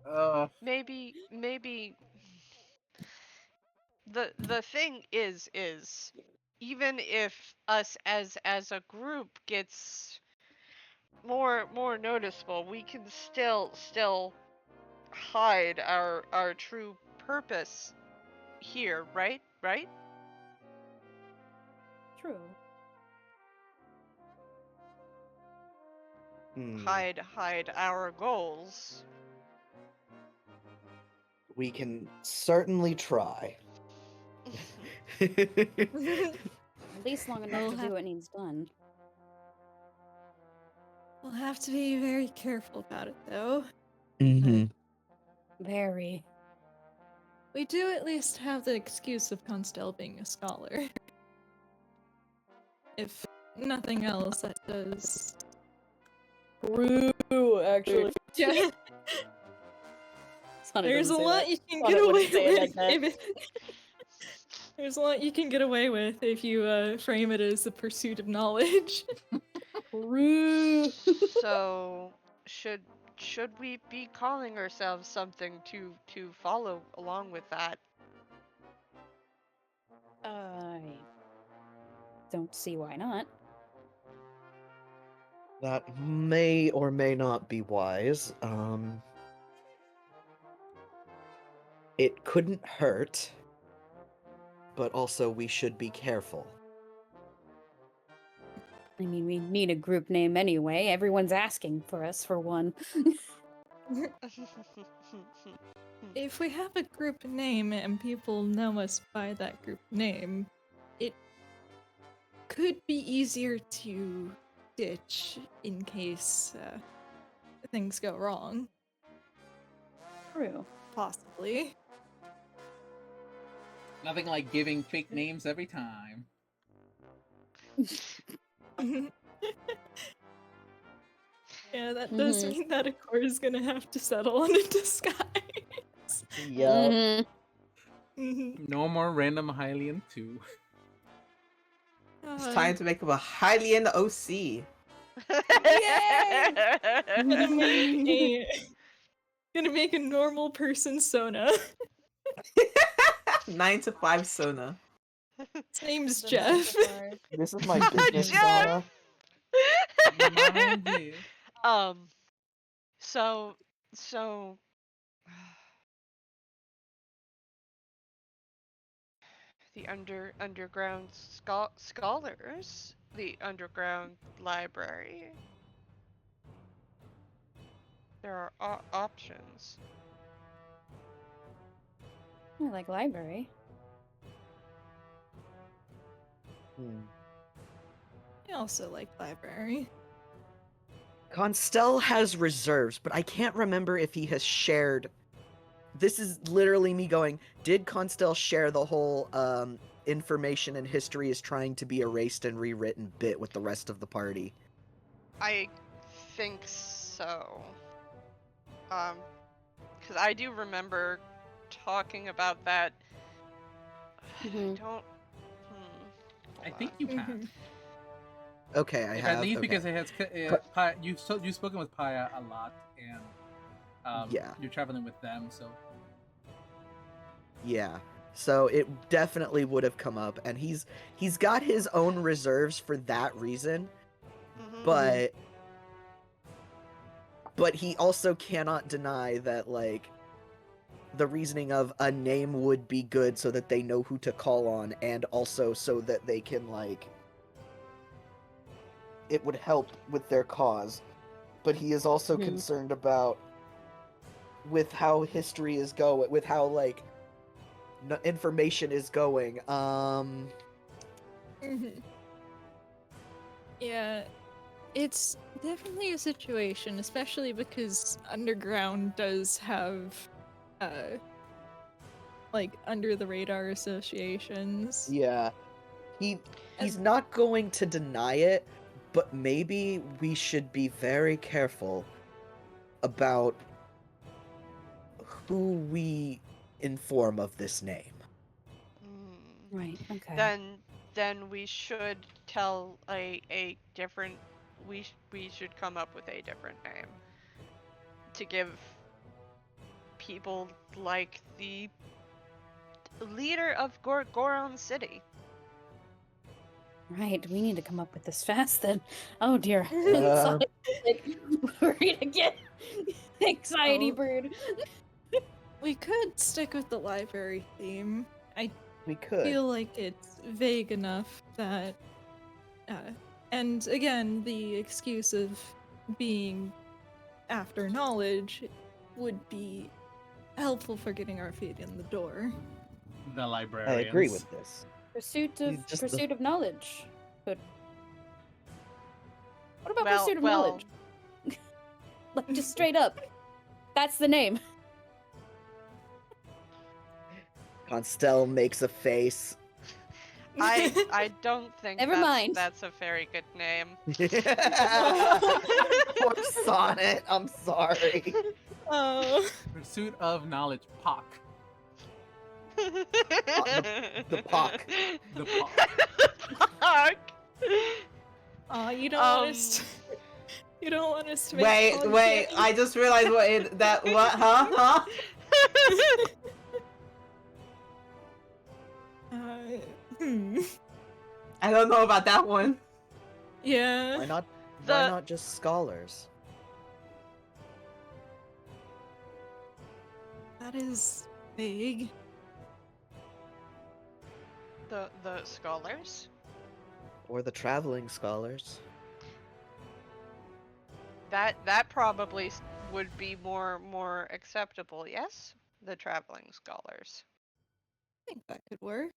D: Oh.
C: maybe the thing is even if us as a group gets more noticeable, we can still hide our true purpose here, right?
B: True.
C: Hide our goals.
F: We can certainly try.
B: At least long enough
E: We'll
B: to
E: have-
B: do what needs done.
E: We'll have to be very careful about it, though.
F: Mm-hmm.
B: Very.
E: We do at least have the excuse of Constell being a scholar. If nothing else, that does.
B: True, actually.
E: Yeah,
B: Sonnet
E: there's a
B: doesn't say
E: lot
B: that.
E: you can
B: Sonnet
E: get away
B: wouldn't say it like
E: with.
B: that.
E: if it- There's a lot you can get away with if you frame it as the pursuit of knowledge.
B: True.
C: So should we be calling ourselves something to follow along with that?
B: don't see why not.
F: That may or may not be wise. It couldn't hurt, but also we should be careful.
B: I mean, we need a group name anyway. Everyone's asking for us for one.
E: If we have a group name and people know us by that group name, it could be easier to ditch in case things go wrong.
B: True.
E: Possibly.
A: Nothing like giving fake names every time.
E: Yeah, that does mean that Akor is gonna have to settle on a disguise.
F: Yep.
A: No more random Hylian 2.
D: It's time to make him a Hylian OC.
E: Gonna make a normal person Sona.
D: 9 to 5 Sona.
E: His name's Jeff.
F: This is my business,
C: Jeff!
F: Sona.
C: So the underground scholars, the underground library. There are options.
B: I like library.
E: I also like library.
F: Constel has reserves, but I can't remember if he has shared. This is literally me going, did Constel share the whole information and history is trying to be erased and rewritten bit with the rest of the party?
C: I think so. Because I do remember talking about that. I don't.
A: I think you have.
F: Okay, I have.
A: At least
F: okay.
A: because it has. You've spoken with Paya a lot, and
F: Yeah.
A: you're traveling with them, so.
F: Yeah. So it definitely would have come up, and he's got his own reserves for that reason, but he also cannot deny that, like, the reasoning of a name would be good so that they know who to call on, and also so that they can, like, it would help with their cause. But he is also concerned about with how history is going, with how, like, information is going.
E: Yeah, it's definitely a situation, especially because Underground does have, like, under the radar associations.
F: Yeah. He's not going to deny it, but maybe we should be very careful about who we inform of this name.
B: Right, okay.
C: Then we should tell a different. We should come up with a different name to give people like the leader of Goron City.
B: Right, we need to come up with this fast then. Oh dear.
F: Uh,
B: Like, worried again. Anxiety bird.
E: We could stick with the library theme. I
F: we could.
E: feel like it's vague enough that, and again, the excuse of being after knowledge would be helpful for getting our feet in the door.
A: The
F: I
A: librarians.
F: agree with this.
B: Pursuit
F: Just
B: of knowledge. But what about
C: Well-
B: pursuit of
C: well-
B: knowledge? Like, just straight up. That's the name.
F: Constel makes a face.
C: I don't think
B: Never mind.
C: that's a very good name.
F: Poor Sonnet, I'm sorry.
E: Oh.
A: Pursuit of knowledge. POC.
F: The POC.
A: The POC.
C: Fuck.
E: Aw, you don't want us to... You don't want us to make
D: Wait,
E: contact.
D: I just realized what, huh? I don't know about that one.
E: Yeah.
F: Why not?
C: The-
F: Why not just scholars?
E: That is vague.
C: The scholars?
F: Or the traveling scholars?
C: That probably would be more acceptable, yes? The traveling scholars.
E: I think that could work.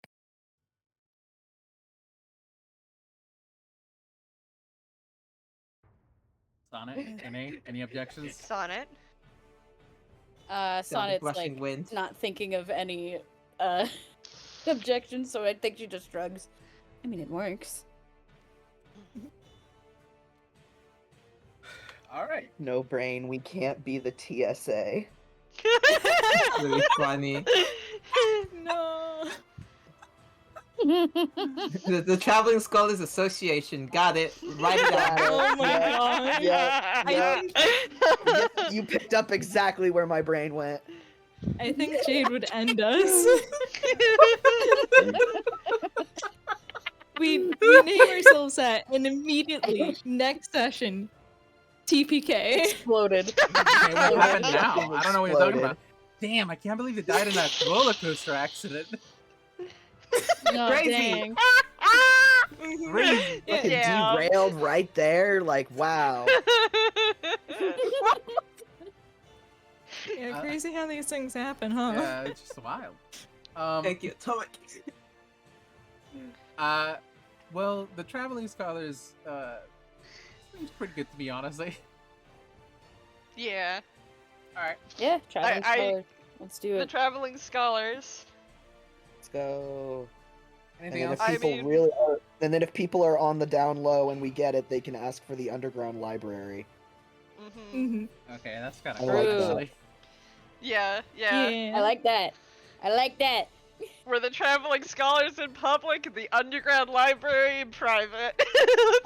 A: Sonnet, any objections?
C: Sonnet?
B: Sonnet's
D: rushing
B: like
D: wind.
B: not thinking of any objections, so I think she just shrugs. I mean, it works.
A: All right.
F: No brain, we can't be the TSA.
D: Really funny.
E: No.
D: The Traveling Scholars Association. Got it. Write it out.
E: Oh my
F: Yeah.
E: god.
F: Yeah,
E: I
F: yeah.
E: think
F: You picked up exactly where my brain went.
E: I think Jade would end us. we name ourselves that, and immediately next session, TPK.
B: Exploded.
A: Okay, what happened now?
F: Everything
A: I don't know what you're talking
F: exploded.
A: about. Damn, I can't believe they died in that roller coaster accident.
B: No,
A: Crazy.
B: dang.
A: Crazy.
F: Fucking
C: Yeah.
F: derailed right there. Like, wow.
E: Yeah, crazy how these things happen, huh?
A: Yeah, it's just wild.
D: Thank you, Atomic.
A: Well, the Traveling Scholars, seems pretty good to me, honestly.
C: Yeah.
A: Alright.
B: Yeah, traveling
C: I-
B: scholars. Let's do
C: The
B: it.
C: traveling scholars.
F: Let's go. And
A: Anything
F: then
A: else?
F: if
C: I
F: people
C: mean-
F: really are, and then if people are on the down low and we get it, they can ask for the underground library.
C: Mm-hmm.
A: Okay, that's kind
F: I
A: of
F: like
A: cool,
F: that.
A: actually.
C: Yeah.
B: I like that. I like that.
C: We're the traveling scholars in public and the underground library in private.
F: I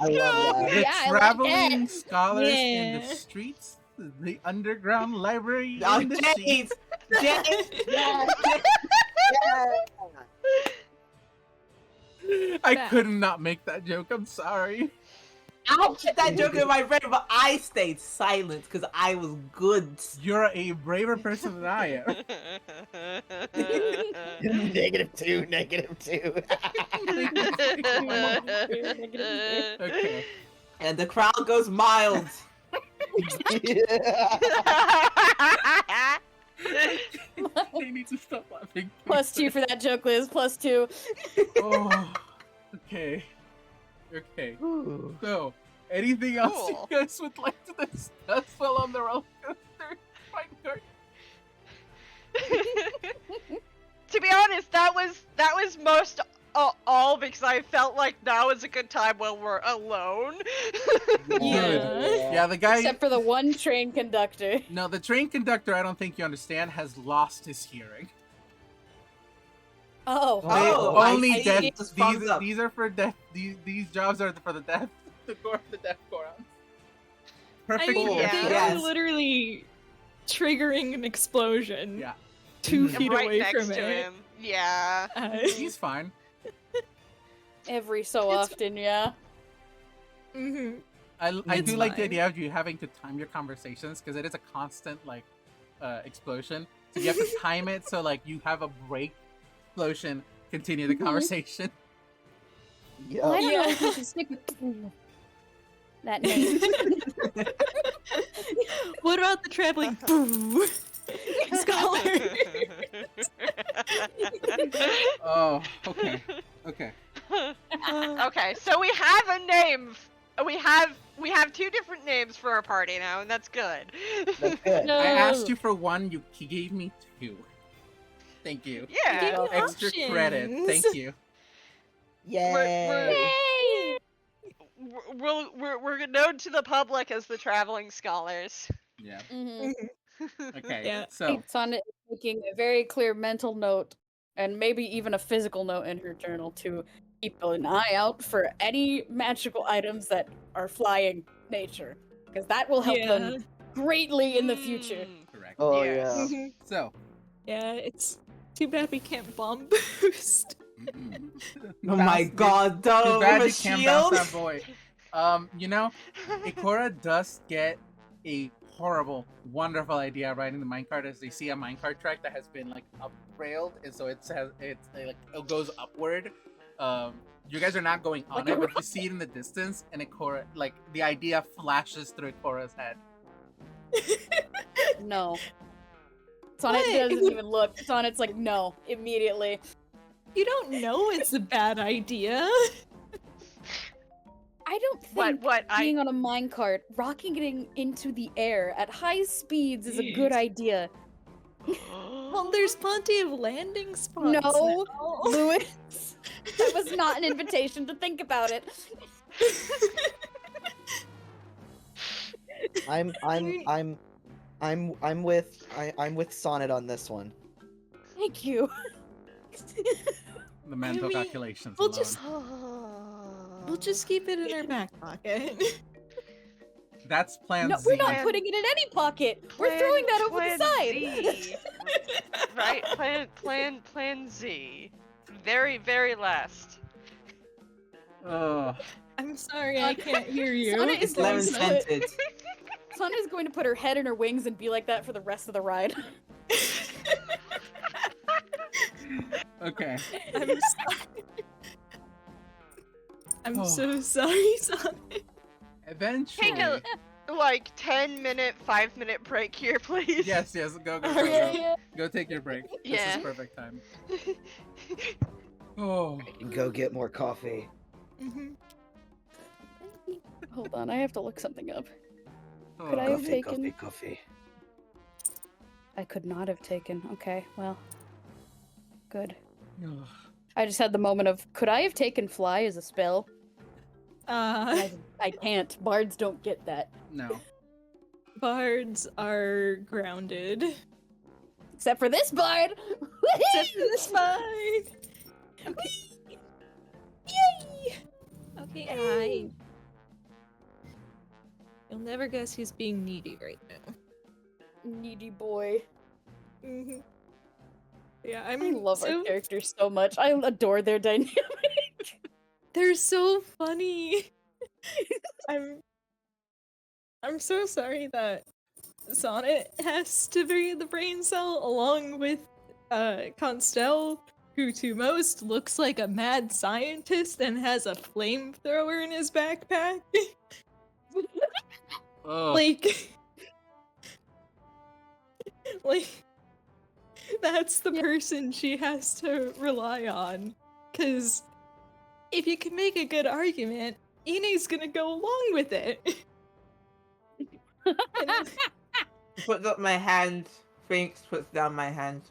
C: Let's
F: love
C: go.
F: that.
A: The
B: Yeah, I like
A: Traveling
B: that.
A: Scholars in the
E: Yeah.
A: streets, the underground library
D: Oh,
A: in the
D: Jade!
A: sheets.
D: Jade!
F: Yeah.
A: I
E: Back.
A: could not make that joke, I'm sorry.
D: I'll keep that joke in my brain, but I stayed silent because I was good.
A: You're a braver person than I am.
F: -2, -2.
A: Okay.
D: And the crowd goes mild.
A: They need to stop laughing.
B: +2 for that joke, Liz. +2.
A: Oh, okay. Okay.
F: Ooh.
A: So, anything else
C: Cool.
A: you guys would like to discuss while on the roller coaster? Fine, Kurt.
C: To be honest, that was most all because I felt like now is a good time when we're alone.
E: Yeah.
A: Yeah, the guy.
B: Except for the one train conductor.
A: No, the train conductor, I don't think you understand, has lost his hearing.
B: Oh.
D: Oh,
A: They
D: I
A: only
D: see.
A: deaf.
D: Just thumbs up.
A: These are for deaf. These jobs are for the deaf. The deaf Gorons.
E: I
A: Perfect.
E: mean,
C: Yeah.
E: they
D: Yes.
E: are literally triggering an explosion
A: Yeah.
E: 2
A: Mhm.
E: feet
C: right
E: away
C: next
E: from
C: to
E: it.
C: him. Yeah.
A: He's fine.
B: Every so
E: It's-
B: often, yeah.
E: Mhm.
A: I
E: It's
A: do like the
E: fine.
A: idea of you having to time your conversations because it is a constant like explosion. So you have to time it so like you have a break, explosion, continue the
B: Mhm.
A: conversation.
B: Well, I
F: Yeah.
B: don't know
E: Yeah.
B: if we should stick with that name.
E: What about the traveling scholar?
A: Oh, okay, okay.
C: Okay, so we have a name. We have 2 different names for our party now, and that's good.
F: That's good.
B: No.
A: I asked you for one. He gave me 2. Thank you.
C: Yeah.
E: Give me
A: Extra credit.
E: options.
A: Thank you.
F: Yay!
B: Yay!
C: We're known to the public as the traveling scholars.
A: Yeah.
B: Mhm.
A: Okay.
E: Yeah.
A: So
B: Sonnet is making a very clear mental note, and maybe even a physical note in her journal to keep an eye out for any magical items that are flying nature, because that will help them greatly in the future.
A: correct.
F: Oh
C: Yes.
F: yeah.
A: So
E: Yeah, it's too bad we can't bomb boost.
D: Oh my
A: Bounce-
D: god,
A: Too
D: though,
A: bad
D: with
A: you
D: a
A: can't bounce
D: shield.
A: that boy. You know, Ikora does get a horrible, wonderful idea riding the minecart as they see a minecart track that has been like up-railed, and so it goes upward. You guys are not going on it, but you see it in the distance, and Ikora, like, the idea flashes through Ikora's head.
B: No. Sonnet
E: What?
B: doesn't even look. Sonnet's like, no, immediately.
E: You don't know it's a bad idea.
B: I don't think
C: What
B: being on a minecart, rocketing into the air at high speeds is a good idea.
E: Well, there's plenty of landing spots.
B: No,
E: now.
B: Lewis. That was not an invitation to think about it.
F: I'm with Sonnet on this one.
B: Thank you.
A: The mental
E: mean,
A: calculations
E: we'll
A: alone.
E: just- We'll just keep it in our back pocket.
A: That's plan
B: No,
A: Z.
B: we're not putting it in any pocket. We're throwing that over the side.
C: Z. Right, plan Z. Very, very last.
A: Ugh.
E: I'm sorry, I can't hear you.
B: Sonnet is
D: It's
B: going
D: lemon
B: to
D: scented.
B: Sonnet is going to put her head in her wings and be like that for the rest of the ride.
A: Okay.
E: I'm sorry. I'm
A: Oh.
E: so sorry, Sonnet.
A: Eventually.
C: Take a 10-minute, 5-minute break here, please.
A: Yes, go. Go take your break. This
C: Yeah.
A: is perfect time. Oh.
F: Go get more coffee.
E: Mhm.
B: Hold on, I have to look something up.
A: Oh.
B: Could I have taken?
F: Coffee.
B: I could not have taken. Okay, well. Good.
A: Ugh.
B: I just had the moment of, could I have taken fly as a spell? I can't. Bards don't get that.
A: No.
E: Bards are grounded.
B: Except for this bard!
E: Except for this bard! Whee! Yay! Okay, hi. You'll never guess who's being needy right now.
B: Needy boy.
E: Mhm. Yeah,
B: I
E: I'm
B: love our characters so much. I adore their dynamic.
E: They're so funny. I'm so sorry that Sonnet has to be the brain cell along with Constel, who to most looks like a mad scientist and has a flamethrower in his backpack.
A: Oh.
E: like that's the person she has to rely on. Cause if you can make a good argument, Ine's gonna go along with it. And-
D: Puts up my hand. Finks puts down my hand.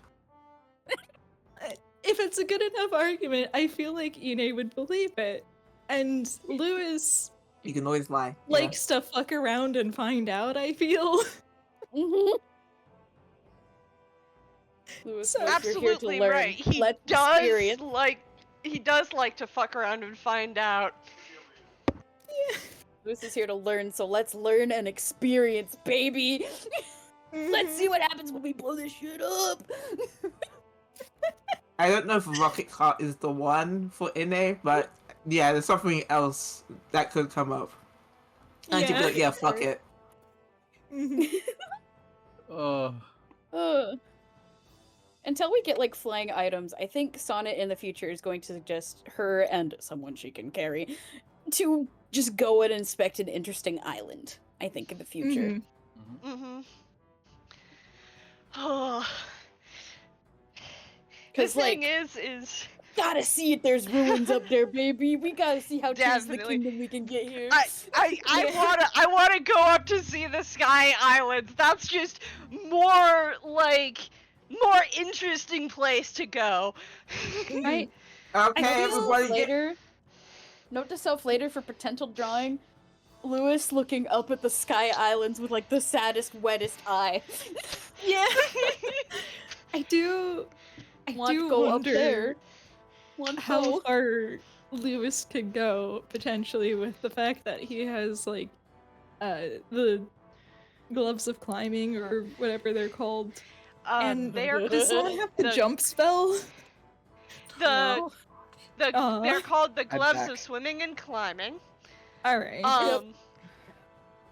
E: if it's a good enough argument, I feel like Ine would believe it. And Lewis
D: You can always lie.
E: likes to fuck around and find out, I feel.
B: Mhm. Lewis,
E: So-
B: you're here to
C: Absolutely
B: learn.
C: right. He
B: Let's
C: does
B: experience.
C: like to fuck around and find out.
B: Lewis is here to learn, so let's learn and experience, baby. Let's see what happens when we blow this shit up.
D: I don't know if rocket cart is the one for Ine, but yeah, there's something else that could come up. And she'd be like, yeah, fuck it.
E: Mhm.
A: Oh.
B: Until we get like flying items, I think Sonnet in the future is going to suggest her and someone she can carry to just go and inspect an interesting island. I think in the future.
E: Mhm.
C: Mm-hmm. Oh. The
B: Because
C: thing
B: like,
C: is
B: gotta see if there's ruins up there, baby. We gotta see how close to the
C: Definitely.
B: kingdom we can get here.
C: I wanna go up to see the Sky Islands. That's just more interesting place to go.
B: Right?
D: Okay,
B: I feel
D: everybody get...
B: later. Note to self later for potential drawing. Lewis looking up at the Sky Islands with like the saddest, wettest eye.
E: Yeah. I do
B: Want to go up
E: wonder
B: there. Want to
E: how
B: go.
E: far Lewis could go potentially with the fact that he has like the gloves of climbing or whatever they're called. And
C: They are
E: does Sonnet have the
C: the-
E: jump spell?
C: the
B: No.
C: They're called the
F: I'm
C: gloves
F: back.
C: of swimming and climbing.
E: Alright.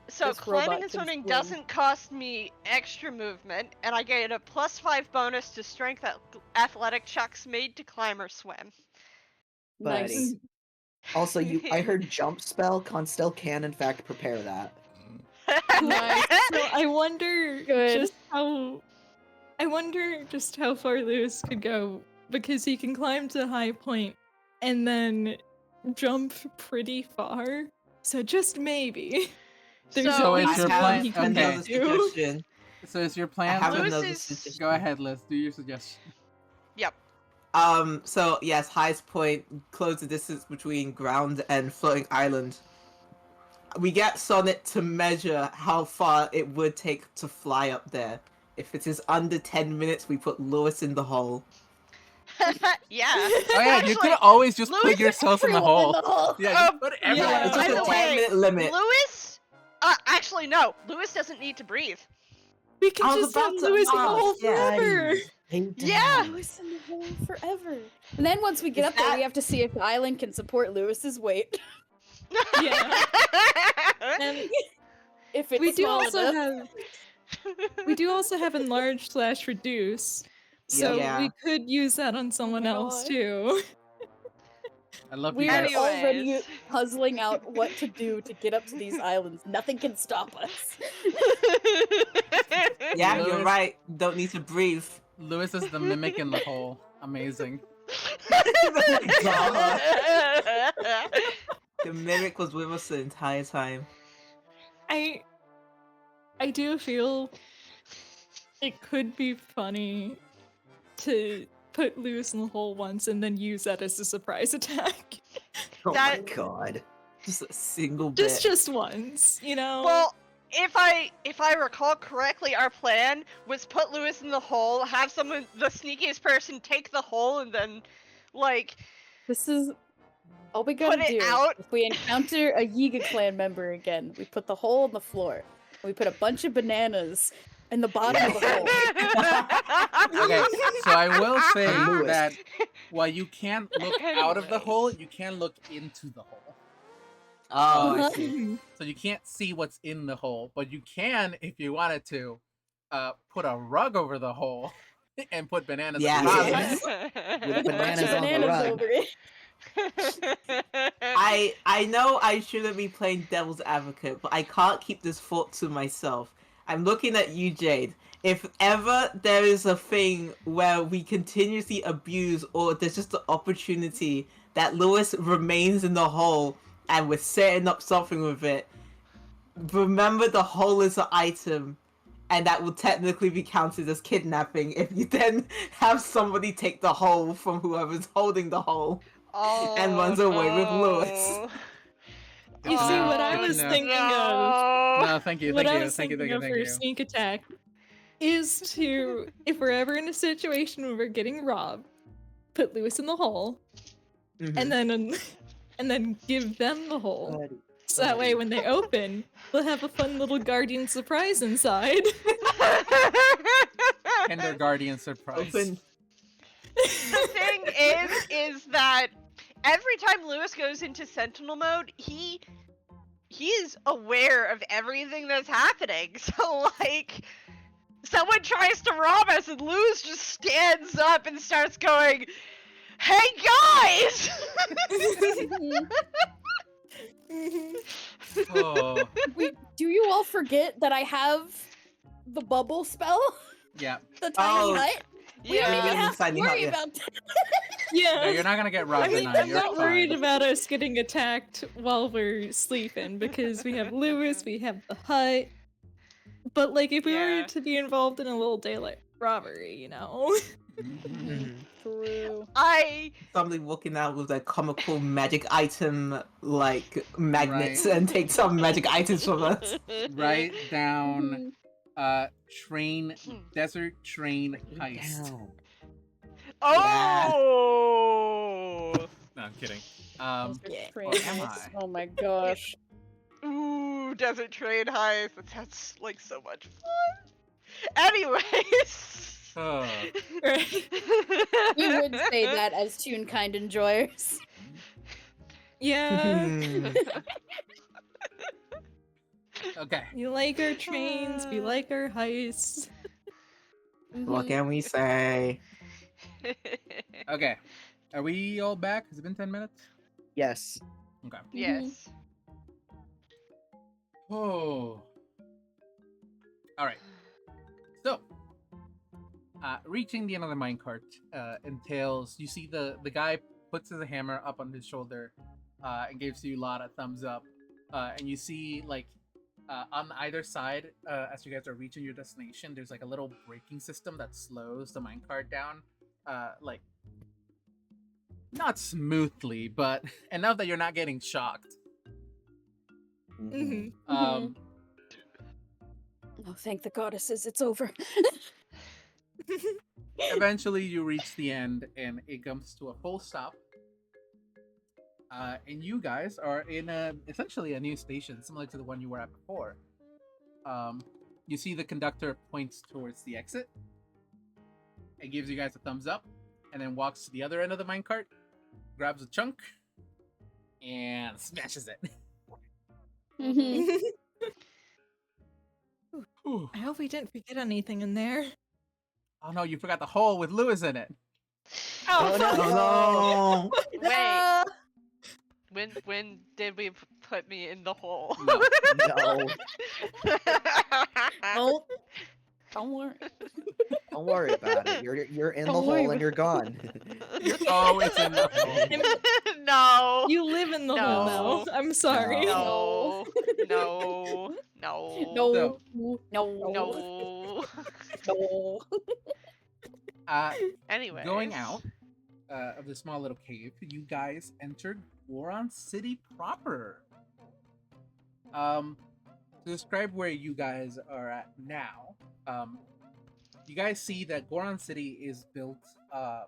C: So
B: This
C: climbing
B: robot
C: and
B: can
C: swimming
B: swim.
C: doesn't cost me extra movement, and I get a +5 bonus to strength athletic checks made to climb or swim.
B: Nice.
F: Buddy. Also, I heard jump spell. Constel can in fact prepare that.
B: Nice.
E: So I wonder
B: Good.
E: just how far Lewis could go, because he can climb to a high point and then jump pretty far. So just maybe there's
A: So
E: at
A: is
E: least
A: your
E: one
A: plan-
E: he can
A: okay.
E: get
D: another
E: to.
D: suggestion.
A: So is your
D: I
A: plan
D: have
A: to...
C: Lewis
D: another
C: is-
D: suggestion.
A: Go ahead, Liz. Do your suggestion.
C: Yep.
D: So yes, highest point, close the distance between ground and floating island. We get Sonnet to measure how far it would take to fly up there. If it is under 10 minutes, we put Lewis in the hole.
C: Yeah.
A: Oh yeah, you
C: Actually,
A: could always just
C: Lewis
A: put yourself in the
B: Everyone
A: hole.
B: in the hole.
A: Yeah, just put everyone
E: yeah,
A: in
D: It's
A: the
D: just
C: by
D: a
C: the
A: hole.
D: 10-minute limit.
C: Lewis. Actually, no. Lewis doesn't need to breathe.
E: We can
D: I was
E: just have
D: about to
E: Lewis in the
D: ask,
E: hole
D: yeah.
E: forever.
C: Yeah.
B: Lewis in the hole forever. And then once we get
D: Is
B: up there, we
D: that-
B: have to see if the island can support Lewis's weight.
E: Yeah. And
B: If it's
E: we do
B: small
E: also
B: enough.
E: have enlarge/reduce. So
D: Yeah.
E: we could use that on someone
B: my
E: else
B: God.
E: too.
A: I love you
B: We are
A: guys.
C: Anyways.
B: already puzzling out what to do to get up to these islands. Nothing can stop us.
D: Yeah,
A: Lewis-
D: you're right. Don't need to breathe.
A: Lewis is the mimic in the hole. Amazing.
D: The mimic was with us the entire time.
E: I do feel it could be funny to put Lewis in the hole once and then use that as a surprise attack.
F: Oh
C: That-
F: my god.
D: Just a single bit.
E: Just once, you know?
C: Well, if I recall correctly, our plan was put Lewis in the hole, have someone, the sneakiest person, take the hole, and then, like,
B: This is all we gotta
C: Put it
B: do.
C: out.
B: If we encounter a Yiga clan member again, we put the hole in the floor. We put a bunch of bananas in the bottom of the hole.
A: Okay, so I will say
F: Lewis.
A: that while you can't look out of the hole, you can look into the hole.
D: Oh, I
B: Uh-huh.
D: see.
A: So you can't see what's in the hole, but you can, if you wanted to, put a rug over the hole and put bananas
D: Yeah.
A: at the bottom.
F: With bananas
B: Bunch of
F: on the
B: bananas
F: rug.
B: over it.
D: I know I shouldn't be playing devil's advocate, but I can't keep this thought to myself. I'm looking at you, Jade. If ever there is a thing where we continuously abuse, or there's just the opportunity that Lewis remains in the hole and we're setting up something with it, remember the hole is an item, and that will technically be counted as kidnapping if you then have somebody take the hole from whoever's holding the hole. And runs away with Lewis.
E: You see, what I
A: Good
E: was
A: to know.
E: thinking of,
A: No, thank you,
E: what
A: thank
E: I
A: you,
E: was
A: thank you,
E: thinking
A: thank you,
E: of
A: thank
E: for
A: you.
E: sneak attack is to, if we're ever in a situation where we're getting robbed, put Lewis in the hole,
F: Mhm.
E: and then give them the hole.
F: Buddy.
E: So that way, when they open, they'll have a fun little guardian surprise inside.
A: Kinder Guardian surprise.
D: Open.
C: The thing is that every time Lewis goes into Sentinel mode, he is aware of everything that's happening. So like, someone tries to rob us, and Lewis just stands up and starts going, "Hey guys!"
A: Oh,
B: Wait, do you all forget that I have the bubble spell?
A: yeah.
B: The tiny
D: Oh.
B: hut? We don't
C: Yeah.
B: even have to
D: Tiny hut,
B: worry
D: yeah.
B: about that.
E: Yeah.
A: No, you're not gonna get robbed
E: I mean,
A: tonight.
E: I'm
A: You're
E: not worried
A: fine.
E: about us getting attacked while we're sleeping because we have Lewis, we have the hut. But like, if we
C: Yeah.
E: were to be involved in a little daylight robbery, you know?
F: Mhm.
B: True.
D: Somebody walking out with a comical magic item like magnets
A: Right.
D: and take some magic items from us.
A: Write down train desert train heist.
F: Down.
C: Oh!
A: No, I'm kidding.
B: Yeah.
A: Where am I?
B: Oh my gosh.
C: Ooh, desert train heist. That sounds like so much fun. Anyways.
A: Oh.
E: Right.
B: We would say that as tune kind enjoyers.
E: Yeah.
A: Okay.
E: We like our trains, we like our heists.
D: What
B: Mhm.
D: can we say?
A: Okay. Are we all back? Has it been 10 minutes?
F: Yes.
A: Okay.
C: Yes.
A: Oh. All right. So, reaching the end of the minecart entails you see the guy puts his hammer up on his shoulder and gives you a lot of thumbs up. And you see like on either side, as you guys are reaching your destination, there's like a little braking system that slows the minecart down, like not smoothly, but enough that you're not getting shocked.
E: Mhm.
B: Oh, thank the goddesses, it's over.
A: Eventually, you reach the end, and it comes to a full stop. And you guys are in essentially a new station, similar to the one you were at before. You see the conductor points towards the exit. It gives you guys a thumbs up, and then walks to the other end of the minecart, grabs a chunk, and smashes it.
B: Mhm.
A: Ooh.
E: I hope we didn't forget anything in there.
A: Oh no, you forgot the hole with Lewis in it.
F: Oh, no.
D: Oh no!
C: Wait. When did we put me in the hole?
A: No.
F: No.
B: Oh, don't worry.
F: Don't worry about it. You're in the
B: Don't worry
F: hole and you're gone.
A: Oh, it's in the hole.
C: No.
E: You live in the hole
C: No.
E: now. I'm sorry.
C: No. No. No.
B: No, no,
C: No.
B: no.
C: Anyway.
A: Going out of the small little cave, you guys entered Goron City proper. To describe where you guys are at now, you guys see that Goron City is built. What's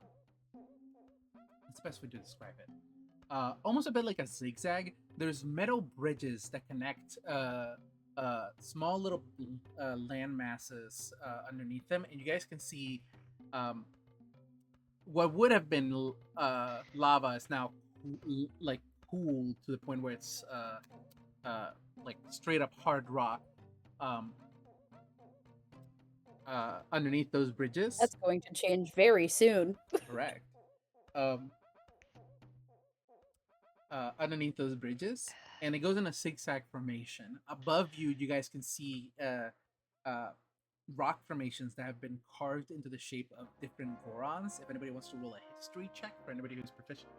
A: the best way to describe it? Almost a bit like a zigzag. There's metal bridges that connect small little land masses underneath them, and you guys can see what would have been lava is now like cooled to the point where it's like straight up hard rock underneath those bridges.
B: That's going to change very soon.
A: Correct. Underneath those bridges, and it goes in a zigzag formation. Above you, you guys can see rock formations that have been carved into the shape of different Gorons. If anybody wants to roll a history check for anybody who's proficient.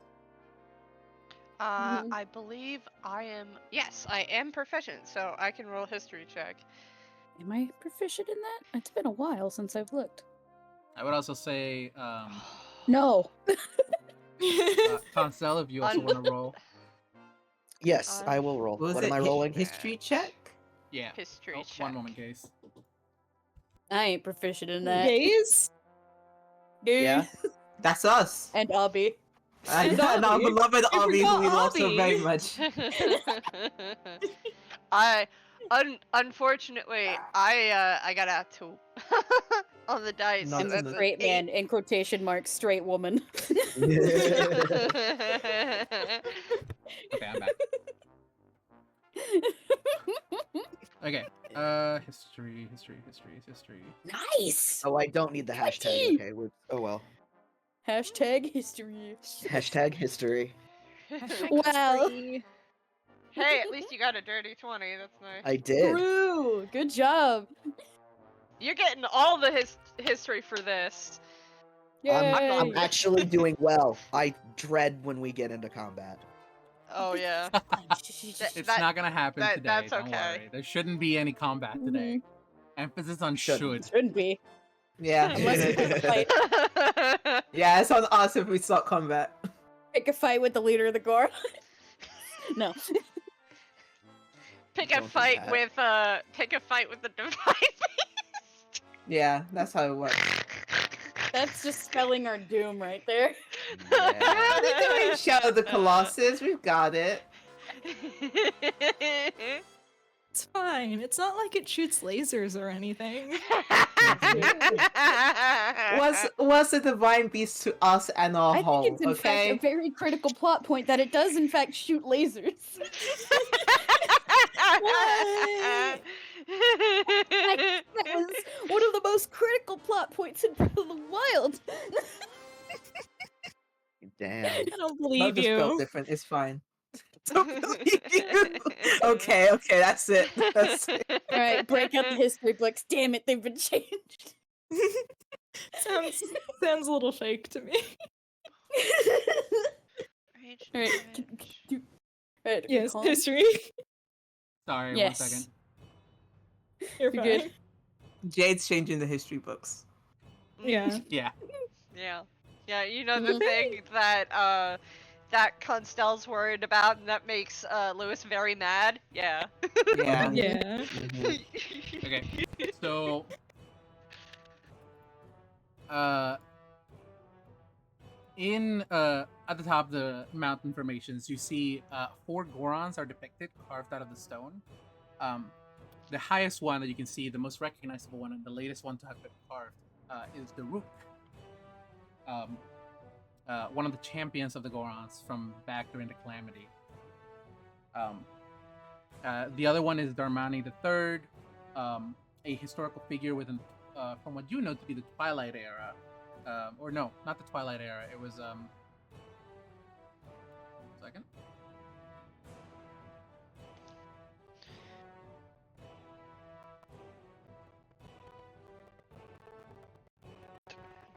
B: Mhm.
C: I believe I am. Yes, I am proficient, so I can roll a history check.
B: Am I proficient in that? It's been a while since I've looked.
A: I would also say,
B: No.
A: Constell, if you also want to roll.
F: Yes, I will roll.
D: Was
F: What
D: it
F: am I rolling?
D: history check?
A: Yeah.
C: History
A: Oh,
C: check.
A: one moment, case.
B: I ain't proficient in that.
E: Gaze?
B: Dude.
F: Yeah.
D: That's us.
B: And Abby.
D: And our
E: Dobby.
D: beloved
E: You
D: Abby, who
E: forgot
D: we love so
E: Abby.
D: very much.
C: Unfortunately, I got a 2 on the dice.
D: Not
B: I'm
C: so
B: a
D: in
C: that's
D: the-
B: straight
C: an
B: man, in quotation marks, straight woman.
C: 8.
A: Okay, I'm back. Okay. History.
B: Nice!
F: Oh, I don't need the hashtag. Okay. Oh well.
B: Hashtag history.
F: Hashtag history.
B: Wow.
C: Hey, at least you got a dirty 20. That's nice.
F: I did.
B: True. Good job.
C: You're getting all the history for this.
F: I'm
B: Yay.
F: actually doing well. I dread when we get into combat.
C: Oh yeah.
A: It's
C: That-
A: not gonna happen today.
C: that's
A: Don't
C: okay.
A: worry. There shouldn't be any combat today. Emphasis on
F: Shouldn't.
A: should.
B: Shouldn't be.
D: Yeah.
B: Unless we pick a fight.
D: Yeah, it's on us if we start combat.
B: Pick a fight with the leader of the Goron. No.
C: Pick a
F: Don't do
C: fight
F: that.
C: with the divine beast.
D: Yeah, that's how it works.
B: That's just spelling our doom right there.
D: Yeah, we're doing Shadow of the Colossus. We've got it.
E: It's fine. It's not like it shoots lasers or anything.
D: Was a divine beast to us and our
B: I think
D: home,
B: it's in fact a
D: okay?
B: very critical plot point that it does in fact shoot lasers.
E: What?
B: That was one of the most critical plot points in Breath of the Wild.
F: Damn.
E: I don't
D: Not
E: believe
D: just spelled
E: you.
D: different, it's fine. Don't believe you. Okay, that's it. That's it.
B: All right, break out the history books. Damn it, they've been changed.
E: Sounds a little fake to me.
C: Rage
B: All right,
C: damage.
B: all right,
E: Yes,
B: calm?
E: history.
A: Sorry,
B: Yes.
A: 1 second.
E: You're
B: You're
E: fine.
B: good.
D: Jade's changing the history books.
E: Yeah.
A: Yeah.
C: Yeah. Yeah, you know the
B: Mhm.
C: thing that that Constell's worried about and that makes Lewis very mad? Yeah.
D: Yeah.
E: Yeah.
D: Mhm.
A: Okay. So, at the top of the mountain formations, you see 4 Gorons are depicted, carved out of the stone. The highest one that you can see, the most recognizable one, and the latest one to have been carved, is the Rook. One of the champions of the Gorons from back during the Calamity. The other one is Darmani III, a historical figure within, from what you know to be the Twilight era. Or no, not the Twilight era. It was second.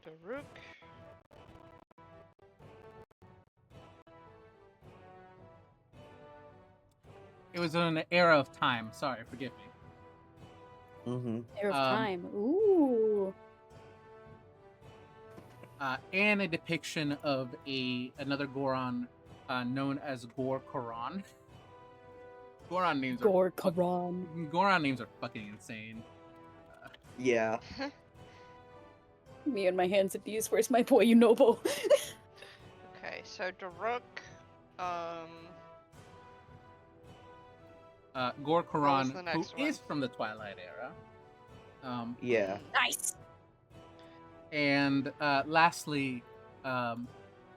C: Daruk.
A: It was an era of time. Sorry, forgive me.
F: Mm-hmm.
B: Air of
A: Um,
B: time. Ooh.
A: And a depiction of another Goron known as Goron. Goron names are Goron names are fucking insane.
F: Yeah.
B: Me and my hands at these. Where's my boy Unobo?
C: Okay, so Daruk,
A: Gor Koran,
C: the
A: who
C: next one?
A: is from the Twilight era.
F: Yeah.
B: Nice.
A: And lastly,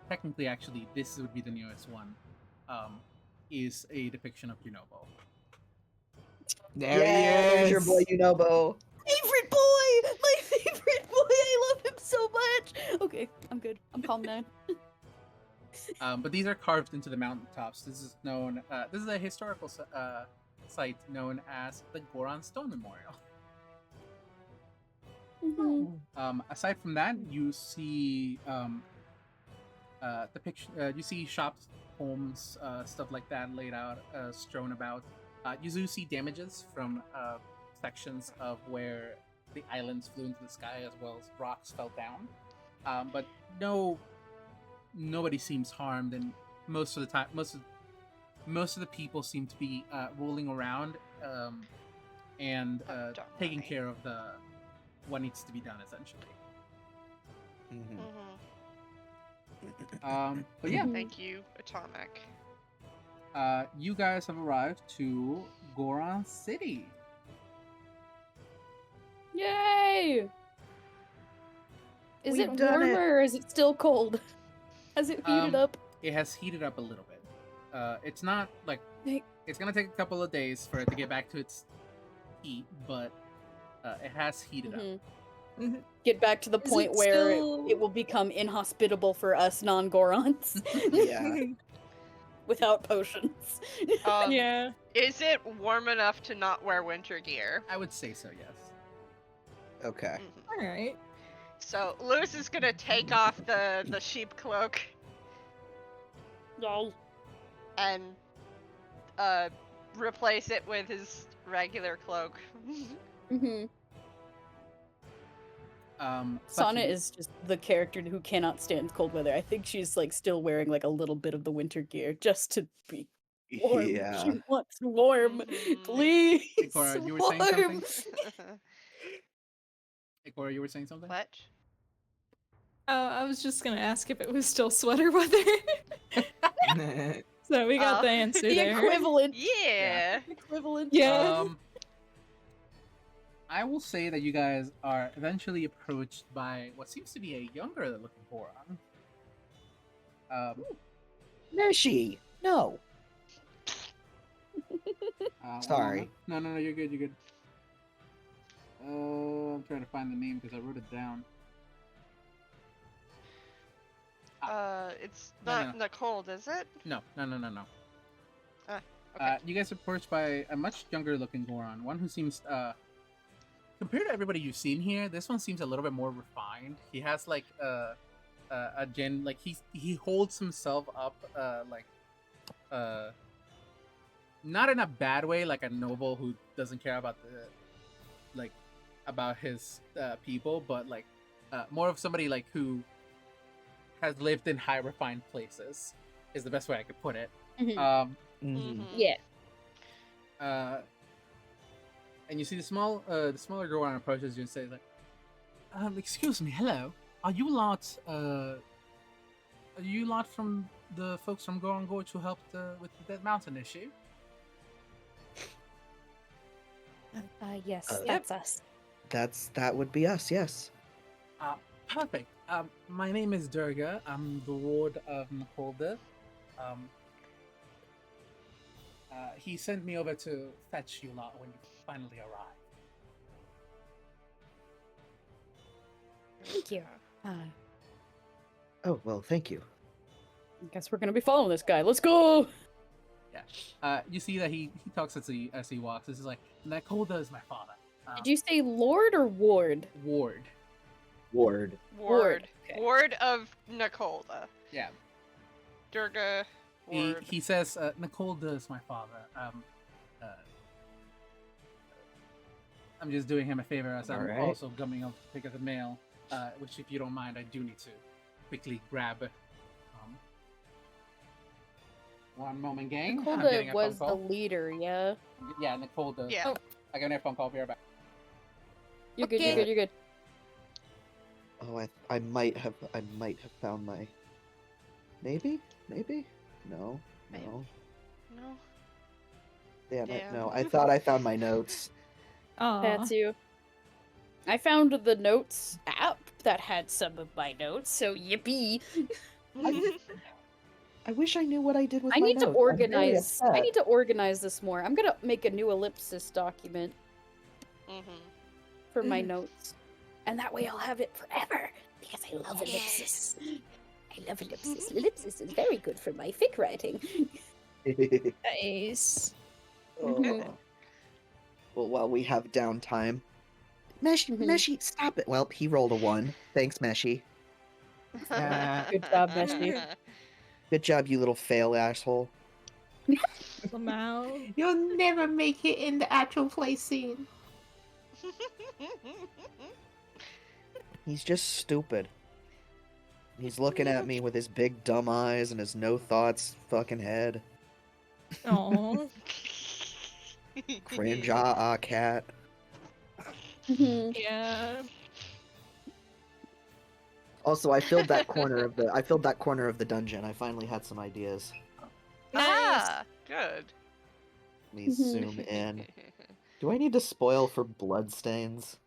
A: technically, actually, this would be the newest one. Is a depiction of Yunobo.
D: There
F: There's
D: he
F: your
D: is.
F: boy Unobo.
B: Favorite boy! My favorite boy! I love him so much! Okay, I'm good. I'm calm now.
A: But these are carved into the mountaintops. This is known. This is a historical site known as the Goron Stone Memorial. Aside from that, you see you see shops, homes, stuff like that laid out, strewn about. You do see damages from sections of where the islands flew into the sky, as well as rocks fell down. But nobody seems harmed, and most of the time, most of the people seem to be rolling around and
C: Don't
A: taking
C: worry.
A: care of what needs to be done, essentially.
F: Mm-hmm.
A: But yeah,
C: Thank you, Atomic.
A: you guys have arrived to Goron City.
B: Yay! Is
F: We've
B: it
F: done it.
B: warmer or is it still cold? Has it heated up?
A: It has heated up a little bit. It's not like
B: Hey.
A: it's gonna take a couple of days for it to get back to its heat, but it has heated up.
B: Mhm. Get back to the
E: Is
B: point
E: it
B: where
E: still-
B: it will become inhospitable for us non-Gorons.
F: Yeah.
B: Without potions.
E: Yeah.
C: Is it warm enough to not wear winter gear?
A: I would say so, yes.
F: Okay.
C: Mhm.
E: All right.
C: So Lewis is gonna take off the sheep cloak
B: Yay.
C: and replace it with his regular cloak.
B: Mm-hmm.
A: Bucky,
B: Sana is just the character who cannot stand cold weather. I think she's like still wearing like a little bit of the winter gear just to be warm.
F: Yeah.
B: She wants warm.
C: Mhm.
B: Please.
A: Ikora, you were saying
B: warm.
A: something? Ikora, you were saying something?
C: What?
E: I was just gonna ask if it was still sweater weather. So we got the answer
B: The
E: there.
B: equivalent.
C: Yeah.
B: Equivalent.
E: Yeah.
A: I will say that you guys are eventually approached by what seems to be a younger looking Goron.
F: Meshi! No.
A: One
F: Sorry.
A: moment. No, you're good, you're good. I'm trying to find the name because I wrote it down.
C: It's
A: No,
C: not
A: no.
C: Nicole, is it?
A: No.
C: Okay.
A: You guys are approached by a much younger looking Goron, one who seems, compared to everybody you've seen here, this one seems a little bit more refined. He has like a gen, like he holds himself up, not in a bad way, like a noble who doesn't care about about his people, but like more of somebody like who has lived in high refined places is the best way I could put it.
B: Mhm.
F: Mhm.
B: Yeah.
A: And you see the smaller Goron approaches you and says like, excuse me, hello, are you lot from the folks from Goron Gorge who helped with the Dead Mountain issue?
B: Yes,
E: Yep.
B: that's us.
F: That would be us, yes.
A: Perfect. My name is Durga. I'm the Lord of Nakolda. He sent me over to fetch you lot when you finally arrive.
B: Thank you.
F: Oh, well, thank you.
B: I guess we're gonna be following this guy. Let's go.
A: You see that he talks as he walks. This is like, Nakolda is my father.
B: Did you say Lord or Ward?
A: Ward?
F: Ward.
C: Ward.
B: Okay.
C: Ward of Nicolda.
A: Yeah.
C: Durga. Ward.
A: He says, Nakolda is my father. I'm just doing him a favor as I'm
F: Alright.
A: also coming up to pick up the mail, which, if you don't mind, I do need to quickly grab. One moment, gang. I'm getting
B: Nicolda
A: a
B: was
A: phone
B: the
A: call.
B: leader, yeah.
A: Yeah, Nakolda.
C: Yeah.
B: Oh.
A: I got a phone call. Be right back.
B: You're good,
C: Okay.
B: you're good, you're good.
F: Oh, I might have found my. Maybe? No.
C: Maybe.
F: No.
C: No.
F: Damn it!
C: Damn.
F: No, I thought I found my notes.
E: Aw.
B: That's you. I found the notes app that had some of my notes, so yippee.
F: I wish I knew what I did with
B: I
F: my
B: need to
F: notes. I'm very
B: organize. I
F: upset.
B: need to organize this more. I'm gonna make a new ellipsis document for my notes, and that way I'll have it forever because I love ellipsis. I love ellipsis. Ellipsis is very good for my fic writing.
E: Nice.
F: Oh. Well, while we have downtime, Meshi, stop it. Well, he rolled a 1. Thanks, Meshi.
B: Good job, Meshi.
F: Good job, you little fail asshole.
E: Lamau.
D: You'll never make it in the actual play scene.
F: He's just stupid. He's looking at me with his big dumb eyes and his no thoughts fucking head.
E: Aw.
F: Cringe, cat.
E: Yeah.
F: Also, I filled that corner of the dungeon. I finally had some ideas.
C: Ah, good.
F: Let me zoom in. Do I need to spoil for bloodstains?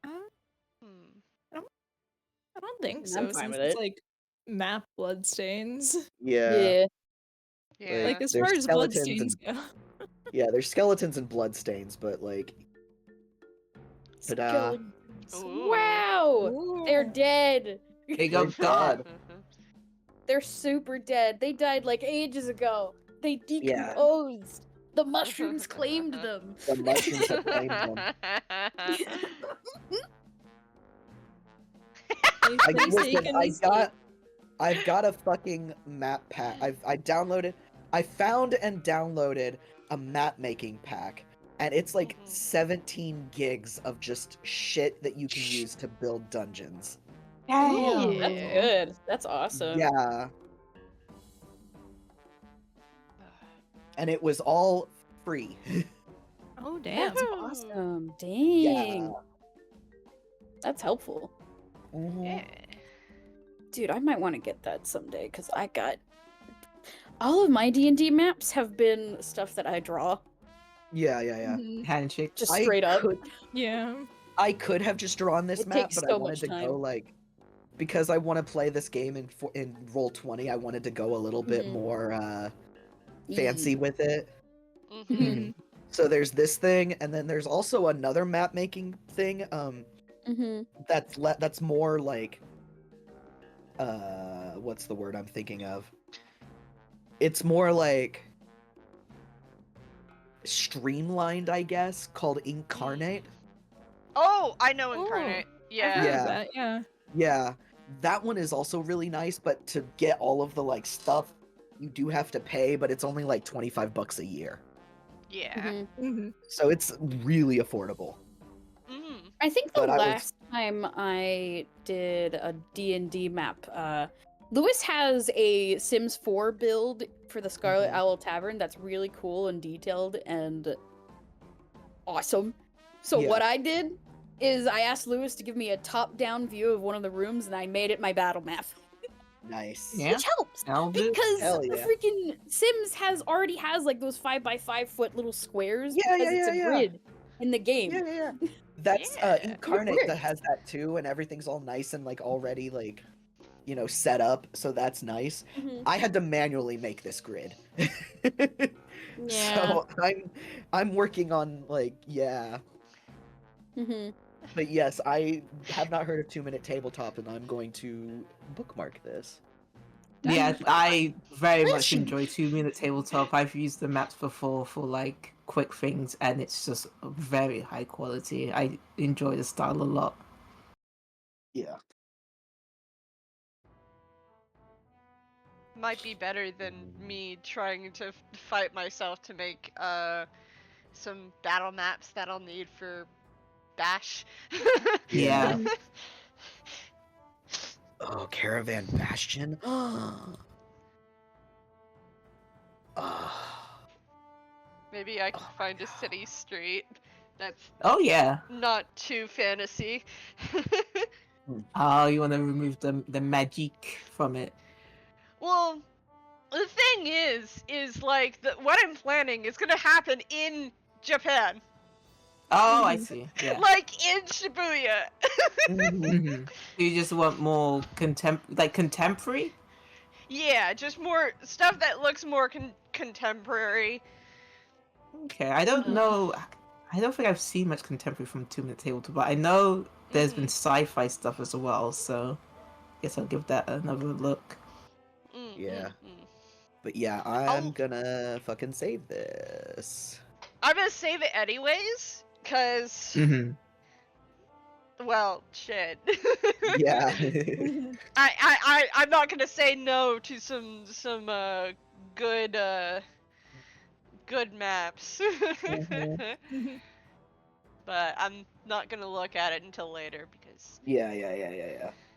E: I don't think
B: I'm
E: so,
B: fine
E: since
B: with
E: it's
B: it.
E: like map bloodstains.
F: Yeah.
C: Yeah.
E: Like as
F: There's
E: far as
F: skeletons
E: bloodstains go.
F: Yeah, there's skeletons and bloodstains, but like, ta-da.
C: Ooh.
B: Wow! They're dead.
D: King of God.
B: They're super dead. They died like ages ago. They
F: Yeah.
B: decomposed. The mushrooms claimed them.
F: The mushrooms have claimed them. I've got a fucking map pack. I found and downloaded a map making pack, and it's like 17 gigs of just shit that you can use to build dungeons.
B: Ooh,
C: Yeah.
B: that's good. That's awesome.
F: Yeah, and it was all free.
E: Oh damn.
B: That's awesome. Dang.
F: Yeah.
B: That's helpful.
F: Mhm.
C: Yeah.
B: Dude, I might want to get that someday because I got All of my D&D maps have been stuff that I draw,
F: Yeah.
E: Mhm.
D: Handshake.
B: just
F: I
B: straight up.
F: could,
E: Yeah.
F: I could have just drawn this
B: It
F: map,
B: takes
F: but I
B: so
F: wanted
B: much
F: to go
B: time.
F: like because I want to play this game in Roll20. I wanted to go a little bit
B: Mhm.
F: more fancy
B: Eee.
F: with it.
C: Mm-hmm.
E: Mhm.
F: So there's this thing, and then there's also another map making thing.
B: Mhm.
F: That's more like what's the word I'm thinking of? It's more like streamlined, I guess, called Incarnate.
C: Oh, I know
E: Oh,
C: Incarnate.
E: I've
C: Yeah.
E: heard
F: Yeah.
E: of that. Yeah.
F: Yeah, that one is also really nice, but to get all of the like stuff, you do have to pay, but it's only like $25 a year.
C: Yeah.
B: Mhm.
E: Mm-hmm.
F: So it's really affordable.
C: Mm.
B: I think the
F: But I was-
B: last time I did a D&D map, Lewis has a Sims 4 build for the Scarlet
F: Mhm.
B: Owl Tavern that's really cool and detailed and awesome. So
F: Yeah.
B: what I did is I asked Lewis to give me a top-down view of one of the rooms, and I made it my battle map,
F: Nice.
D: Yeah.
B: which helps
D: I'll do.
B: because
F: Hell
B: the
F: yeah.
B: freaking Sims already has like those 5x5 foot little squares
F: Yeah,
B: because it's a
F: yeah.
B: grid in the game.
F: Yeah. That's
C: Yeah.
F: Incarnate that
B: works.
F: has that too, and everything's all nice and like already like set up, so that's nice.
B: Mhm.
F: I had to manually make this grid.
B: Yeah.
F: So I'm working on like
B: Mhm.
F: But yes, I have not heard of 2 Minute Tabletop, and I'm going to bookmark this.
D: Yeah, I very much
B: Question.
D: enjoy 2 Minute Tabletop. I've used the maps before for like quick things, and it's just very high quality. I enjoy the style a lot.
F: Yeah.
C: Might be better than me trying to fight myself to make some battle maps that I'll need for Bash.
D: Yeah.
F: Oh, Caravan Bastion.
C: Maybe I can find a city street that's
D: Oh yeah.
C: not too fantasy.
D: Oh, you want to remove the magic from it?
C: Well, the thing is like what I'm planning is gonna happen in Japan,
D: Oh, I see. Yeah.
C: like in Shibuya.
D: Mhm. You just want more contemporary?
C: Yeah, just more stuff that looks more contemporary.
D: Okay, I don't know. I don't think I've seen much contemporary from 2 Minute Tabletop, but I know there's been sci-fi stuff as well, so I guess I'll give that another look.
F: Yeah. But yeah, I'm
C: I'll-
F: gonna fucking save this.
C: I'm gonna save it anyways, cause
D: Mm-hmm.
C: well, shit.
F: Yeah.
C: I'm not gonna say no to some good good maps.
F: Mhm.
C: But I'm not gonna look at it until later because
F: Yeah.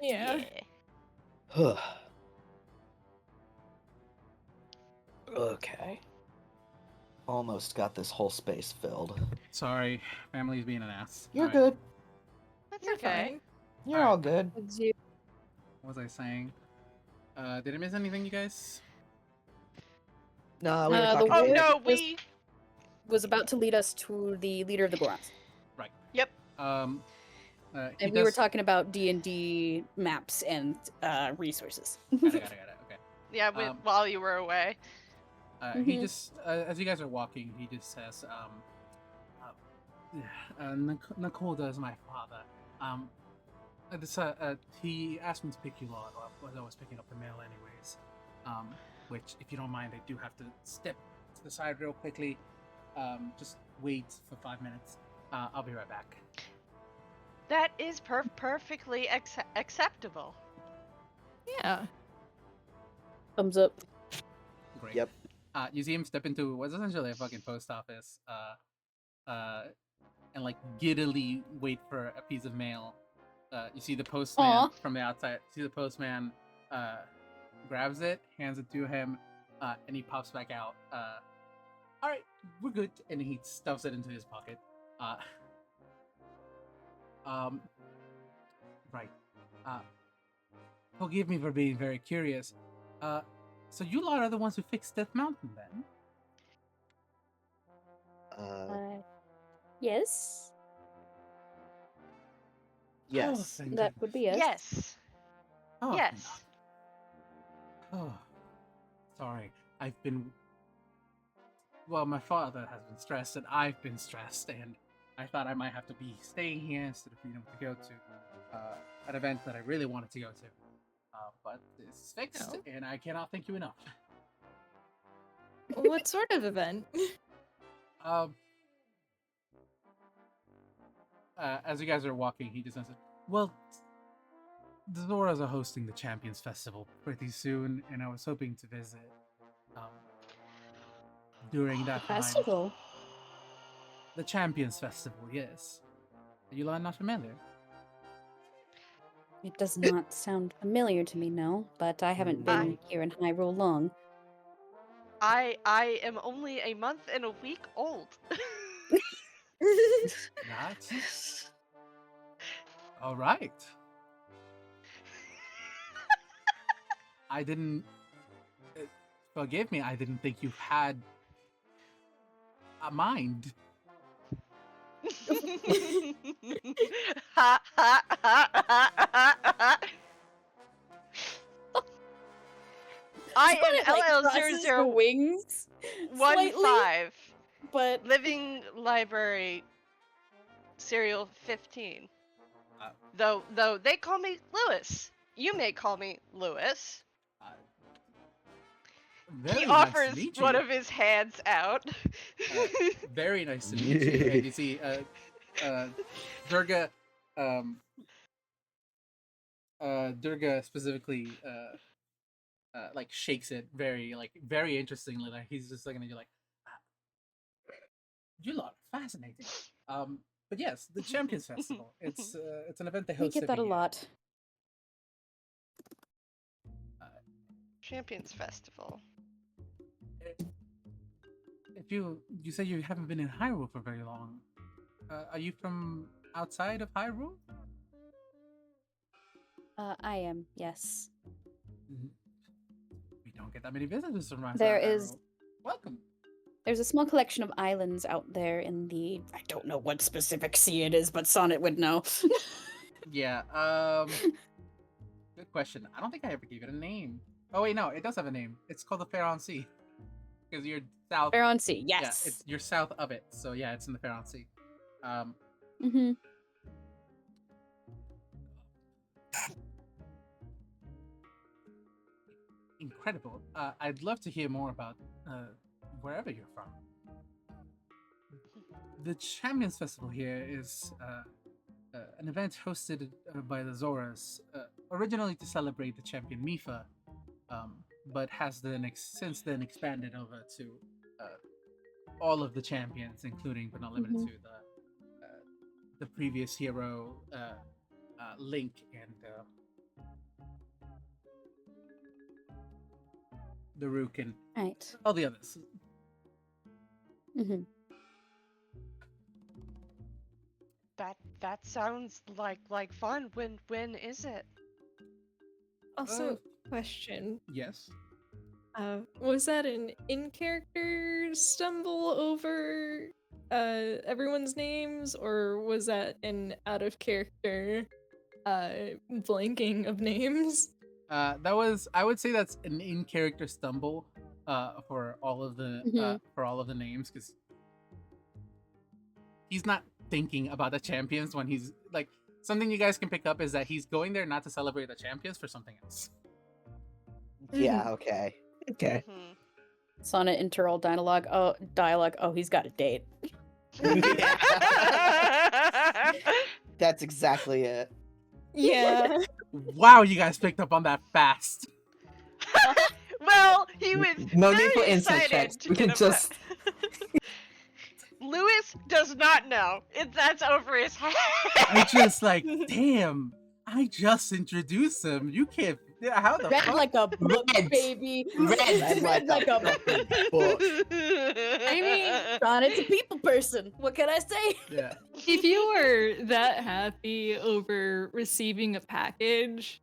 E: Yeah.
F: Okay. Almost got this whole space filled.
A: Sorry, family's being an ass.
F: You're
A: Alright,
F: good.
C: That's
E: You're
C: okay.
E: fine.
F: You're
A: Alright.
F: all good.
A: What was I saying? Did I miss anything, you guys?
F: No, we were
B: The
F: talking.
C: Oh
B: Word
C: no,
B: was-
C: we
B: Was about to lead us to the leader of the Gorons,
A: He
B: and we were
A: does-
B: talking about D&D maps and resources.
A: Got it. Okay.
C: yeah while you were away.
A: He just, as you guys are walking, he just says, Nakolda is my father. He asked me to pick you all up, as I was picking up the mail anyways. Which, if you don't mind, I do have to step to the side real quickly. Just wait for 5 minutes. I'll be right back.
C: That is perfectly acceptable.
E: Yeah.
B: Thumbs up.
A: Great.
F: Yep.
A: You see him step into what's essentially a fucking post office, and like giddily wait for a piece of mail. You see the postman
B: Aw.
A: from the outside. See the postman grabs it, hands it to him, and he pops back out. All right, we're good, and he stuffs it into his pocket. Right. Forgive me for being very curious. So you lot are the ones who fixed Death Mountain, then?
B: Yes,
F: Yes.
A: thank
B: that would be yes.
C: Yes.
A: Oh,
C: Yes.
A: Oh, sorry. I've been. Well, my father has been stressed, and I've been stressed, and I thought I might have to be staying here instead of being able to go to an event that I really wanted to go to. But it's fixed,
E: Oh.
A: and I cannot thank you enough.
E: What sort of event?
A: As you guys are walking, he just says, "Well, the Zoras are hosting the Champions Festival pretty soon, and I was hoping to visit during that time."
B: Festival.
A: The Champions Festival, yes. Are you lot not familiar?
B: It does not sound familiar to me, no, but I haven't been here in Hyrule long.
C: I am only a month and a week old.
A: That's all right. I didn't. Forgive me. I didn't think you had a mind.
C: Ha, ha, ha, ha, ha, ha. I am
B: crosses her
C: LL0015,
B: wings slightly, but
C: Living Library Serial 15. Though they call me Lewis. You may call me Lewis.
A: Very
C: He
A: nice
C: offers
A: to meet
C: one
A: you.
C: of his hands out.
A: Very nice to meet you. And you see, Durga, Durga specifically, like shakes it very interestingly. Like he's just looking at you like, you lot are fascinating. But yes, the Champions Festival. It's an event they
B: we
A: host
B: get that
A: every
B: a
A: year.
B: lot.
C: Champions Festival.
A: If you say you haven't been in Hyrule for very long, are you from outside of Hyrule?
B: I am, yes.
A: We don't get that many visitors from outside
B: There
A: of Hyrule.
B: is-
A: Welcome.
B: There's a small collection of islands out there in the... I don't know what specific sea it is, but Sonnet would know.
A: Yeah. Good question. I don't think I ever gave it a name. Oh wait, no, it does have a name. It's called the Faron Sea. Because you're south.
B: Faron Sea,
A: Yeah,
B: yes.
A: you're south of it, so yeah, it's in the Faron Sea.
B: Mm-hmm.
A: Incredible. I'd love to hear more about wherever you're from. The Champions Festival here is an event hosted by the Zoras, originally to celebrate the champion Mifa, but has then since then expanded over to all of the champions, including but not limited to the previous hero, Link, and Daruk, and
B: Right.
A: all the others.
B: Mm-hmm.
C: That sounds like fun. When is it?
E: Also, question.
A: Yes.
E: Was that an in-character stumble over everyone's names, or was that an out-of-character blanking of names?
A: That was, I would say that's an in-character stumble for all of the names, because he's not thinking about the champions when he's like, something you guys can pick up is that he's going there not to celebrate the champions, for something else.
F: Yeah, okay. Okay.
C: Mhm.
B: Sonnet interroll dialogue. Oh, he's got a date.
F: That's exactly it.
E: Yeah.
A: Wow, you guys picked up on that fast.
C: Well, he was
D: No
C: very
D: need for insight
C: excited
D: checks.
C: to
D: We can
C: get a
D: just-
C: Lewis does not know. That's over his head.
A: I just like, damn, I just introduced him. You can't. Yeah, how the
B: Read
A: fuck?
B: like a book,
D: Red.
B: baby.
D: Red.
B: Read like a book.
C: I
B: mean, Sonnet's a people person. What can I say?
A: Yeah.
E: If you were that happy over receiving a package,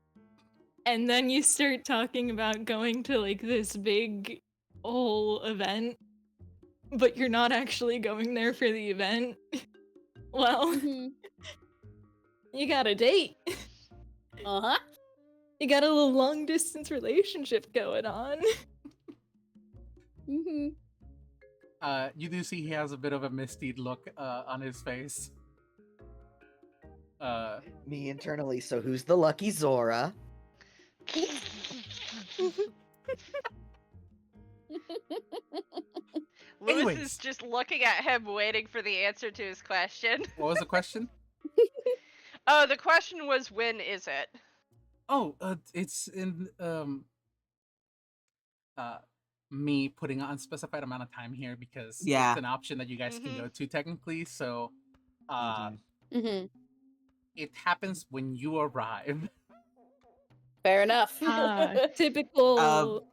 E: And then you start talking about going to like this big whole event, but you're not actually going there for the event. Well,
B: Mhm.
E: you got a date.
B: Uh-huh.
E: You got a little long distance relationship going on.
B: Mhm.
A: You do see he has a bit of a misty look on his face.
F: Me internally, so who's the lucky Zora?
C: Lewis
A: Anyways.
C: is just looking at him, waiting for the answer to his question.
A: What was the question?
C: Oh, the question was, when is it?
A: Oh, it's in me putting an unspecified amount of time here because
D: Yeah.
A: it's an option that you guys can go to technically. So,
B: Mhm.
A: it happens when you arrive.
B: Fair enough.
E: Typical.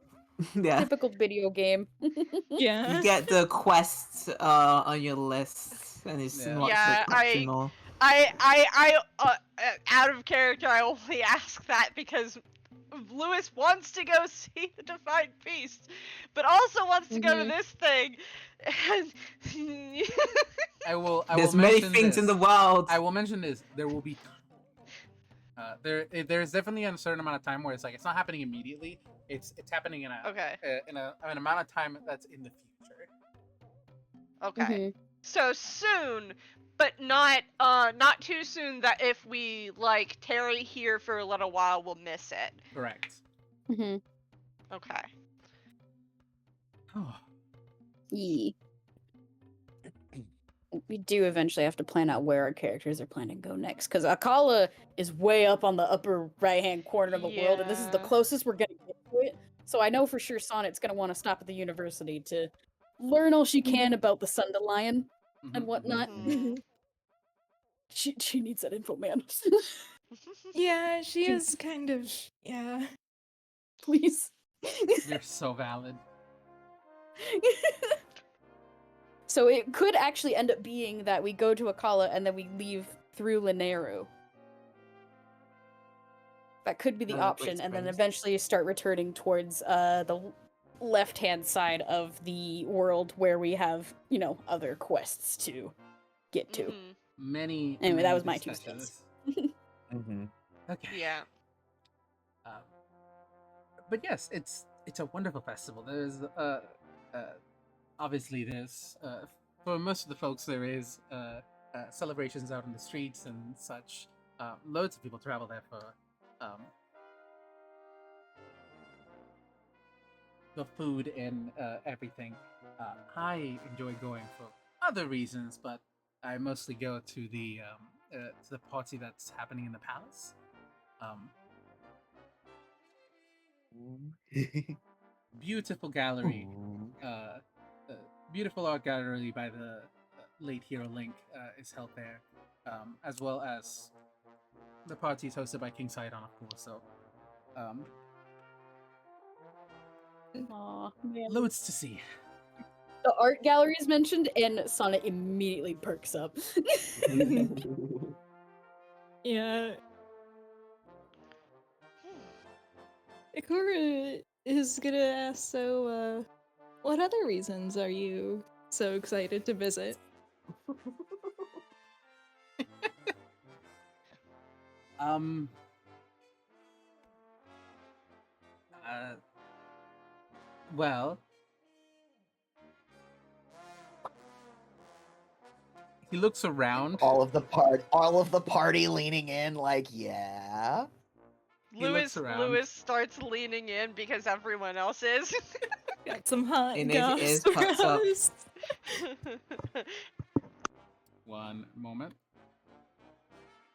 D: Yeah.
B: Typical video game.
E: Yeah.
D: You get the quests on your list, and it's
A: Yeah.
D: not
C: Yeah,
D: so optional.
C: Out of character, I only ask that because Lewis wants to go see the Divine Beast, but also wants to go to this thing. And
A: I will
D: There's many
A: mention
D: things
A: this.
D: in the world.
A: I will mention this. There will be there's definitely a certain amount of time where it's like it's not happening immediately. It's happening in a
C: Okay.
A: in an amount of time that's in the future.
C: Okay. So soon, but not too soon that if we like tarry here for a little while, we'll miss it.
A: Correct.
B: Mhm.
C: Okay.
B: Yee. We do eventually have to plan out where our characters are planning to go next, because Akala is way up on the upper right-hand corner of the world, and this is the
C: Yeah.
B: closest we're gonna get to it. So I know for sure Sonnet's gonna want to stop at the university to learn all she can about the Sundelion and whatnot.
C: Mhm.
B: She needs that info, man.
E: Yeah, she is kind of. Yeah.
B: Please.
A: You're so valid.
B: So it could actually end up being that we go to Akala and then we leave through Lineru. That could be the
D: That
B: option,
D: makes
B: and then
D: sense.
B: eventually start returning towards the left-hand side of the world where we have, other quests to get to.
C: Mhm.
A: Many.
B: Anyway, that
A: many
B: was my 2
A: discussions.
B: cents.
A: Okay.
C: Yeah.
A: But yes, it's a wonderful festival. There's obviously there's for most of the folks there is celebrations out in the streets and such. Loads of people travel there for the food and everything. I enjoy going for other reasons, but I mostly go to the party that's happening in the palace. Beautiful gallery, beautiful art gallery by the late hero Link is held there, as well as the party is hosted by King Sidon, of course. So,
B: Aw, man.
A: loads to see.
B: The art gallery is mentioned, and Sonnet immediately perks up.
E: Yeah. Ikora is gonna ask, so, what other reasons are you so excited to visit?
A: Well, he looks around.
F: all of the party leaning in, like, yeah.
A: He looks around.
C: Lewis starts leaning in because everyone else is.
E: Got some hot
D: And
E: goss
D: his ears
E: for
D: perks up.
E: us.
A: One moment.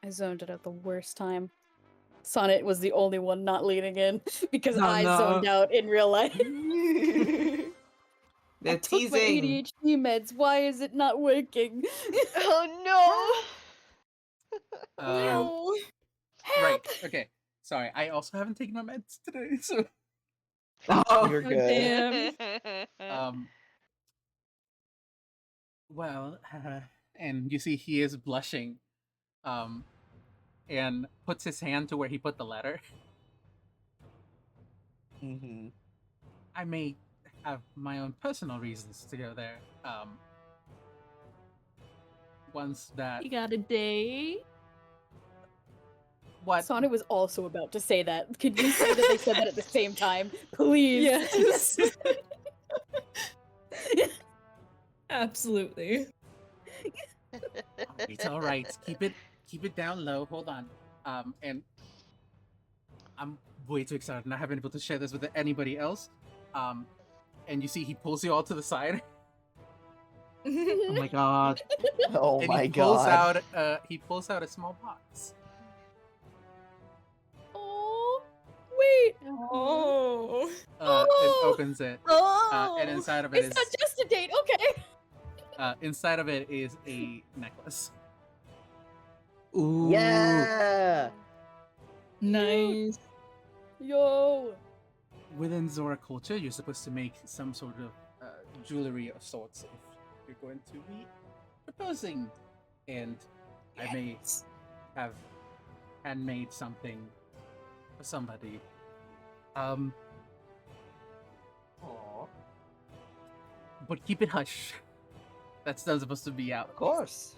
B: I zoned it at the worst time. Sonnet was the only one not leaning in because
D: Oh,
B: I
D: no.
B: zoned out in real life.
D: They're
B: I took my
D: teasing.
B: ADHD meds. Why is it not working?
C: Oh
E: No.
A: Right. Okay. Sorry. I also haven't taken my meds today, so
D: Oh,
F: You're
E: Oh,
F: good.
E: damn.
A: well, and you see he is blushing, and puts his hand to where he put the letter.
F: Mm-hmm.
A: I may have my own personal reasons to go there. Once that
E: You got a date?
A: what
B: Sonnet was also about to say that. Could you say that they said that at the same time? Please.
E: Yes. Absolutely.
A: It's all right. Keep it down low. Hold on. And I'm way too excited, and I haven't been able to share this with anybody else. And you see, he pulls you all to the side.
D: Oh my god.
F: Oh
A: And
F: my
A: he pulls
F: god.
A: out a small box.
B: Oh, wait.
E: Oh.
A: And
B: Oh!
A: opens it.
B: Oh,
A: And inside of it
B: it's not just a date. Okay.
A: inside of it is a necklace.
D: Ooh.
F: Yeah.
E: Nice.
B: Yo.
A: Within Zora culture, you're supposed to make some sort of jewelry of sorts if you're going to be proposing. And I may have handmade something for somebody. Aw. But keep it hush. That's not supposed to be out.
F: Of course.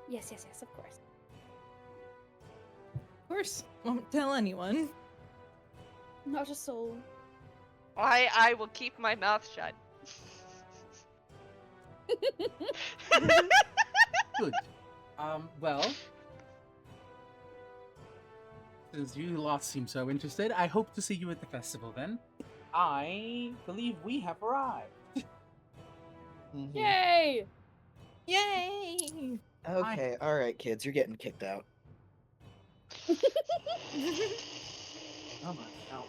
B: Yes, of course.
E: Of course. Won't tell anyone.
B: Not a soul.
C: I will keep my mouth shut.
A: Good. Well, since you lot seem so interested, I hope to see you at the festival then. I believe we have arrived.
F: Mhm.
B: Yay!
E: Yay!
F: Okay, alright, kids, you're getting kicked out.
A: Oh my god.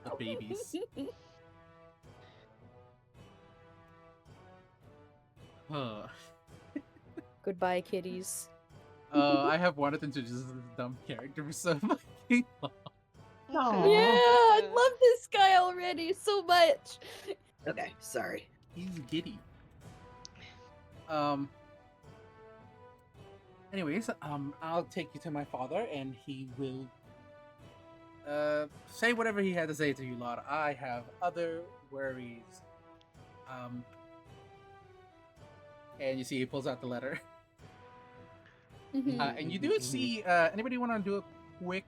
A: The babies.
B: Goodbye, kitties.
A: I have wanted to introduce this dumb character for so fucking long.
F: Aw.
B: Yeah, I love this guy already so much.
F: Okay, sorry.
A: He's giddy. Anyways, I'll take you to my father, and he will say whatever he had to say to you lot. I have other worries. And you see he pulls out the letter.
B: Mhm.
A: And you do see anybody want to do a quick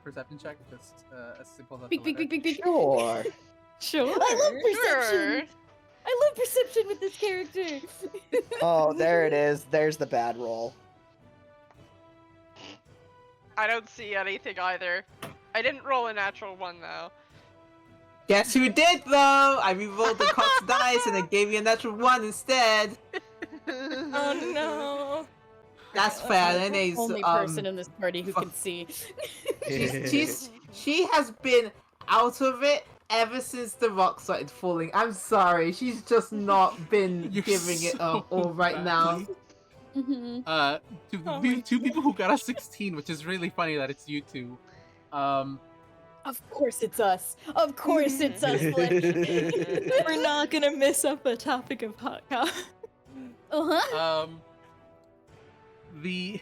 A: perception check just as he pulls out the
B: Beep, beep,
A: letter?
B: beep, beep, beep.
F: Sure.
E: Sure.
B: I love perception.
C: Sure.
B: I love perception with this character.
F: Oh, there it is. There's the bad roll.
C: I don't see anything either. I didn't roll a natural one though.
D: Guess who did though? I rerolled the cock's dice and it gave me a natural one instead.
E: Oh no.
D: That's fair. Renee's
B: Only person in this party who can see.
D: she has been out of it ever since the rock started falling. I'm sorry, she's just not been
A: You're
D: giving it
A: so
D: all right
A: bad.
D: now.
B: Mhm.
A: To
E: Oh
A: the
E: my
A: two people who got a 16, which is really funny that it's you two.
B: Of course it's us. Of course it's us, Fletch.
E: We're not gonna miss up a topic of hot cow.
B: Uh-huh.
A: The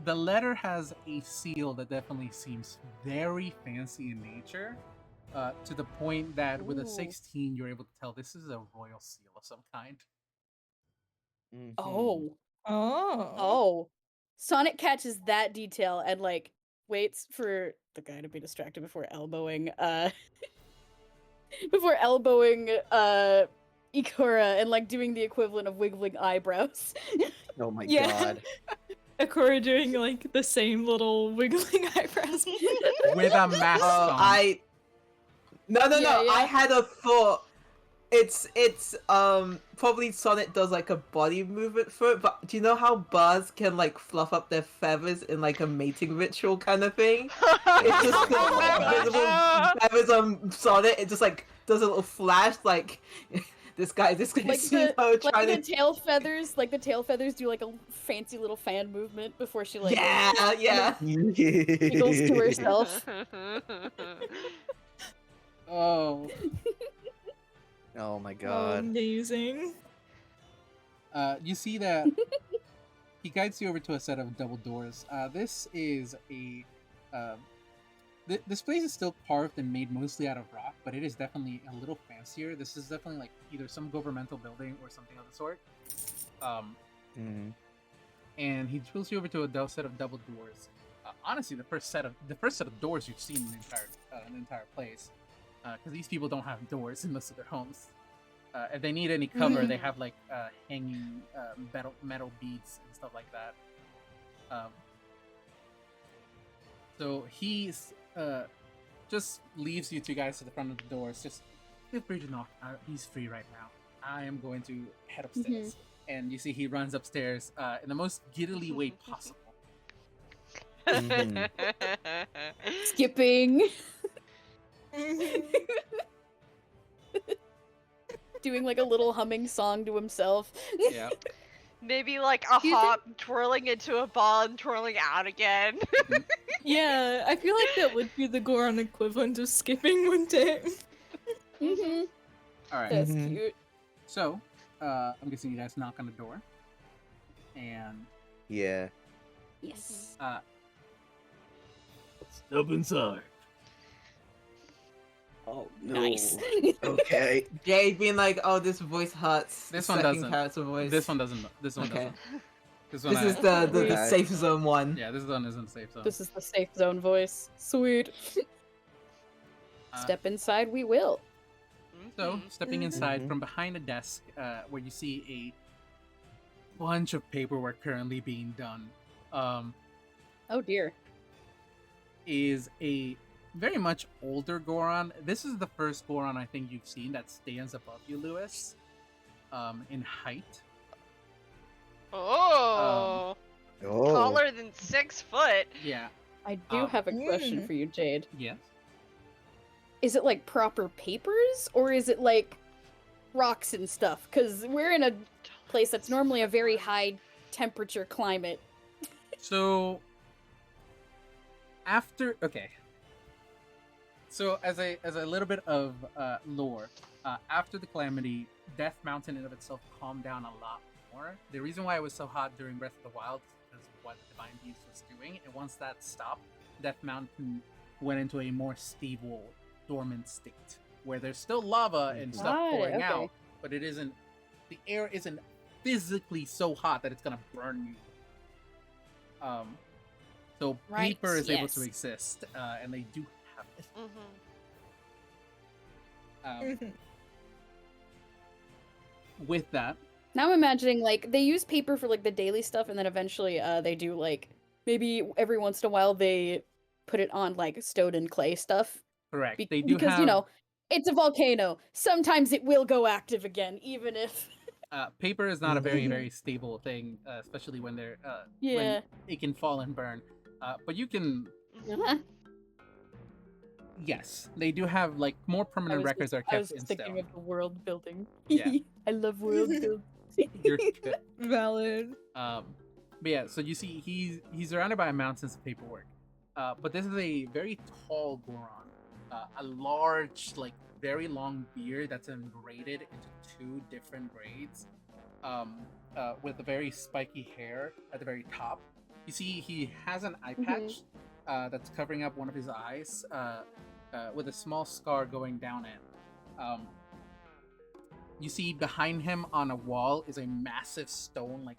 A: letter has a seal that definitely seems very fancy in nature, to the point that with a
B: Ooh.
A: 16 you're able to tell this is a royal seal of some kind.
F: Mhm.
B: Oh.
E: Oh.
B: Oh. Sonic catches that detail and like waits for the guy to be distracted before elbowing Ikura and like doing the equivalent of wiggling eyebrows.
F: Oh my
E: Yeah.
F: god.
E: Akora doing like the same little wiggling eyebrows.
A: With a mask on.
D: No.
B: Yeah, yeah.
D: I had a thought. It's probably Sonic does like a body movement for it, but do you know how birds can like fluff up their feathers in like a mating ritual kind of thing? It's just the visible feathers on Sonic. It just like does a little flash, like this guy,
B: like
D: you know, trying
B: the
D: to.
B: tail feathers, like the tail feathers do like a fancy little fan movement before she like
D: Yeah.
B: giggles to herself.
A: Oh.
F: Oh my
E: Oh,
F: god.
E: amazing.
A: You see that he guides you over to a set of double doors. This is a This place is still carved and made mostly out of rock, but it is definitely a little fancier. This is definitely like either some governmental building or something of the sort. And he pulls you over to a set of double doors. Honestly, the first set of doors you've seen in the entire place, because these people don't have doors in most of their homes. If they need any cover, they have like hanging metal beads and stuff like that. So he's just leaves you two guys to the front of the doors. Just feel free to knock. He's free right now. I am going to head upstairs. And you see he runs upstairs in the most giddily way possible.
B: Skipping. Doing like a little humming song to himself.
A: Yeah.
C: Maybe like a hop twirling into a ball and twirling out again.
E: Yeah, I feel like that would be the Goron equivalent of skipping one day.
B: Mm-hmm.
A: All right.
B: That's cute.
A: So, I'm guessing you guys knock on the door. And
F: Yeah.
B: Yes.
H: Step inside.
F: Oh no.
B: Nice.
F: Okay.
D: Jay being like, "Oh, this voice hurts."
A: This
D: The
A: one
D: second
A: doesn't.
D: character voice.
A: This one doesn't. This one
D: Okay.
A: doesn't.
D: This is the
F: Okay.
D: safe zone one.
A: Yeah, this one isn't safe zone.
B: This is the safe zone voice. Sweet. Step inside, we will.
A: So, stepping inside from behind a desk, where you see a bunch of paperwork currently being done,
B: Oh dear.
A: is a very much older Goron. This is the first Goron I think you've seen that stands above you, Lewis, in height.
C: Oh,
F: Oh.
C: taller than 6 foot.
A: Yeah.
B: I do have a question for you, Jade.
A: Yes.
B: Is it like proper papers or is it like rocks and stuff? Because we're in a place that's normally a very high temperature climate.
A: So So as a little bit of lore, after the calamity, Death Mountain in of itself calmed down a lot more. The reason why it was so hot during Breath of the Wild is because of what the Divine Beast was doing, and once that stopped, Death Mountain went into a more stable, dormant state, where there's still lava and stuff
B: Right,
A: pouring
B: okay.
A: out, but it isn't. The air isn't physically so hot that it's gonna burn you. So
B: Right,
A: paper is able
B: yes.
A: to exist, and they do have it. With that,
B: Now I'm imagining like they use paper for like the daily stuff and then eventually they do like maybe every once in a while they put it on like stone and clay stuff.
A: correct. They do
B: Because
A: have,
B: you know, it's a volcano. Sometimes it will go active again, even if
A: paper is not a very very stable thing, especially when they're
B: Yeah.
A: when it can fall and burn. But you can, yes, they do have like more permanent records are
B: I was
A: kept in
B: thinking
A: stone.
B: of the world building.
A: Yeah.
B: I love world building.
A: You're good.
E: Valid.
A: But yeah, so you see he's surrounded by mountains of paperwork. But this is a very tall Goron, a large, like very long beard that's engraded into 2 different grades, with a very spiky hair at the very top. You see he has an eye patch that's covering up one of his eyes, with a small scar going down it. You see behind him on a wall is a massive stone like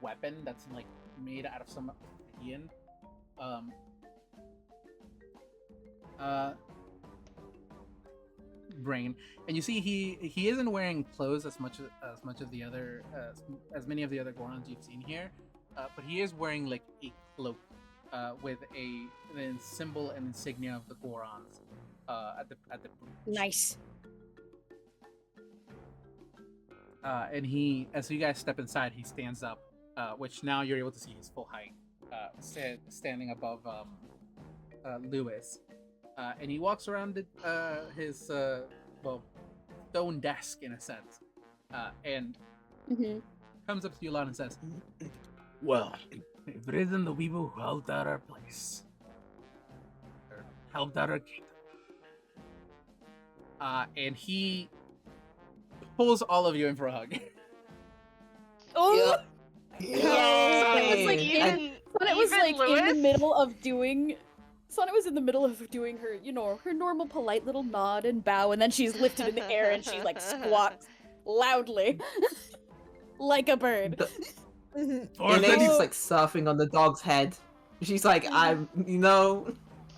A: weapon that's like made out of some obsidian. Brain, and you see he isn't wearing clothes as much of the other as many of the other Gorons you've seen here, but he is wearing like a cloak with a symbol and insignia of the Gorons at the
B: Nice.
A: and he, as you guys step inside, he stands up, which now you're able to see his full height, standing above Lewis, and he walks around his stone desk in a sense, and comes up to you, Lon, and says,
H: Well, if it isn't the people who helped out our place, or helped out our kingdom.
A: And he pulls all of you in for a hug.
B: Oh,
D: Yay!
B: It was like
C: Even,
B: but it was
C: even
B: like in the
C: Lewis?
B: middle of doing Sonnet was in the middle of doing her, her normal polite little nod and bow, and then she's lifted in the air and she like squawks loudly, like a bird.
D: And then she's like surfing on the dog's head. She's like, I'm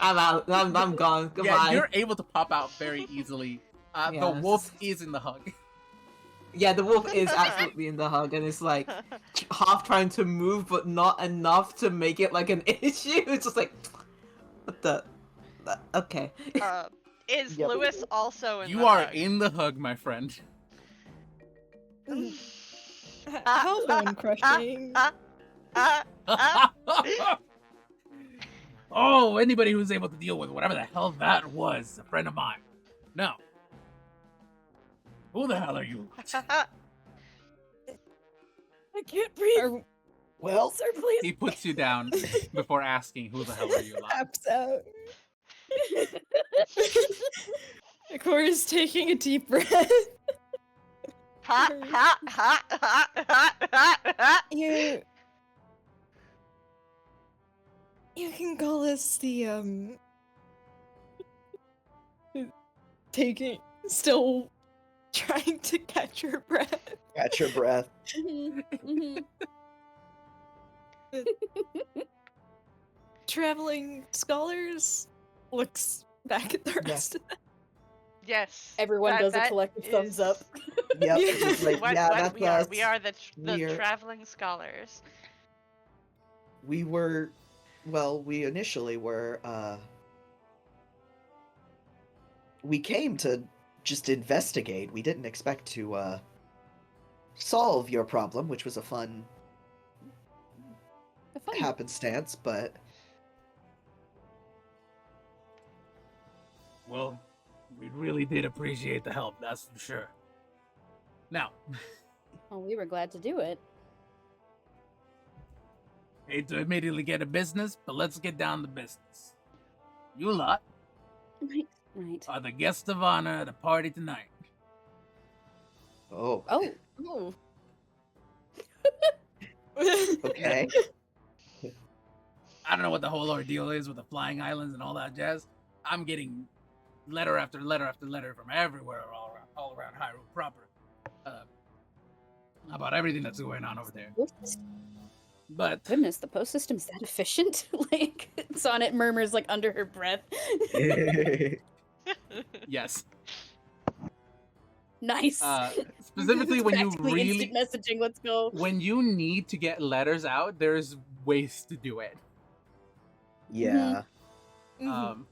D: out. I'm gone. Goodbye.
A: Yeah, you're able to pop out very easily. The
D: Yes.
A: wolf is in the hug.
D: Yeah, the wolf is absolutely in the hug, and it's like half trying to move, but not enough to make it like an issue. It's just like, what the? Okay.
C: Is
F: Yep.
C: Lewis also in
A: You
C: the
A: are
C: hug?
A: in the hug, my friend.
E: How bone crushing.
H: Oh, anybody who's able to deal with whatever the hell that was, a friend of mine. Now, who the hell are you?
B: I can't breathe.
E: Are
F: Well,
B: Sir, please.
A: He puts you down before asking, "Who the hell are you?" Like?
E: taps out. Cora's taking a deep breath. You can call us the still trying to catch your breath.
F: catch your breath.
E: Traveling scholars looks back at the rest of them.
C: Yes.
B: Everyone does a
C: that
B: collective thumbs up.
F: Yep.
E: Yeah.
F: It's like,
C: What,
F: yeah,
C: what
F: that's
C: we are.
F: us.
C: We are the
F: We're-
C: traveling scholars.
F: We were, well, we initially were, we came to just investigate. We didn't expect to, solve your problem, which was a fun happenstance, but
H: Well, we really did appreciate the help, that's for sure. Now,
B: Well, we were glad to do it.
H: hate to immediately get to business, but let's get down to business. You lot
B: Right.
H: are the guests of honor at the party tonight.
F: oh,
B: Oh.
F: okay.
H: I don't know what the whole ordeal is with the flying islands and all that jazz. I'm getting letter after letter after letter from everywhere, all around Hyrule proper, about everything that's going on over there. But
B: Goodness, the post system's that efficient. Like Sonnet murmurs like under her breath.
A: Yes.
B: Nice.
A: Specifically,
B: It's
A: when you
B: practically
A: really,
B: instant messaging. Let's go.
A: when you need to get letters out, there's ways to do it.
F: Yeah.
A: Um,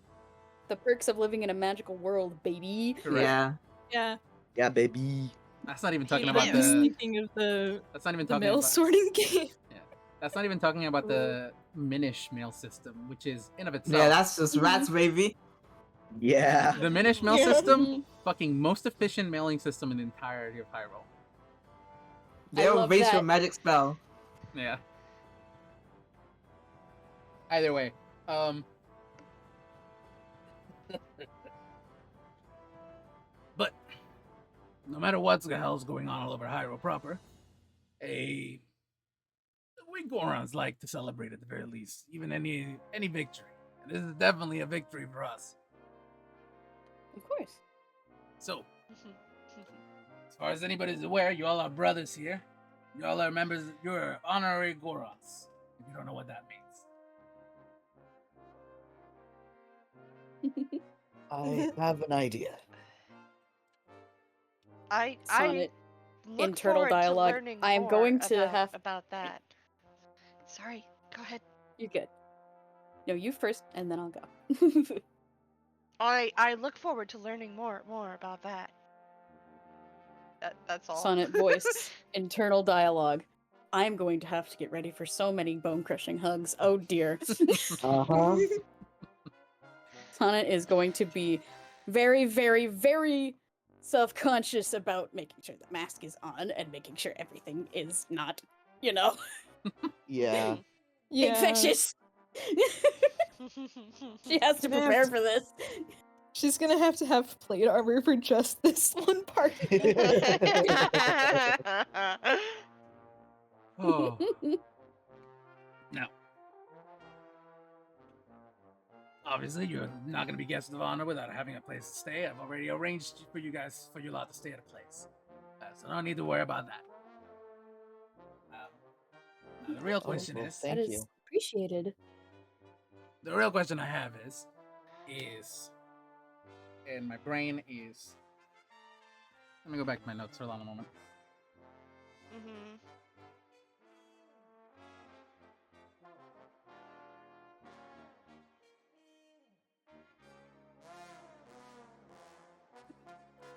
B: The perks of living in a magical world, baby.
A: correct.
D: Yeah.
E: Yeah.
F: Yeah, baby.
A: That's not even talking
C: He
A: about
E: I was
A: the.
E: thinking of the
A: That's not even
E: the
A: talking
E: mail
A: about.
E: sorting game.
A: That's not even talking about the Minish mail system, which is in of itself.
D: Yeah, that's just rats, baby.
F: Yeah.
A: The Minish mail
E: Yeah.
A: system, fucking most efficient mailing system in the entirety of Hyrule.
D: They'll
B: love
D: raise your
B: that.
D: magic spell.
A: Yeah. Either way,
H: But no matter what the hell's going on all over Hyrule proper, we Gorons like to celebrate at the very least, even any victory. And this is definitely a victory for us.
B: Of course.
H: So, as far as anybody's aware, you all are brothers here. You all are members. You're honorary Gorons. If you don't know what that means.
F: I have an idea.
C: I
B: Sonnet,
C: look
B: internal
C: forward to
B: dialogue.
C: learning
B: I am
C: more
B: going to
C: about,
B: have-
C: about that. Sorry, go ahead.
B: You're good. No, you first, and then I'll go.
C: I look forward to learning more about that. That's all.
B: Sonnet voice, internal dialogue. I'm going to have to get ready for so many bone crushing hugs. Oh dear.
F: Uh-huh.
B: Sonnet is going to be very, very, very self-conscious about making sure the mask is on and making sure everything is not,
F: Yeah.
B: infectious. She has to prepare for this.
E: She's gonna have to have plate armor for just this one part.
A: oh,
H: Now, obviously, you're not going to be guests of honor without having a place to stay. I've already arranged for you guys, for your lot to stay at a place. So no need to worry about that. Now the real question
F: well,
H: is,
F: thank
B: That
F: you.
B: is appreciated.
H: the real question I have is,
A: And my brain is. Let me go back to my notes for a long moment.
C: Mm-hmm.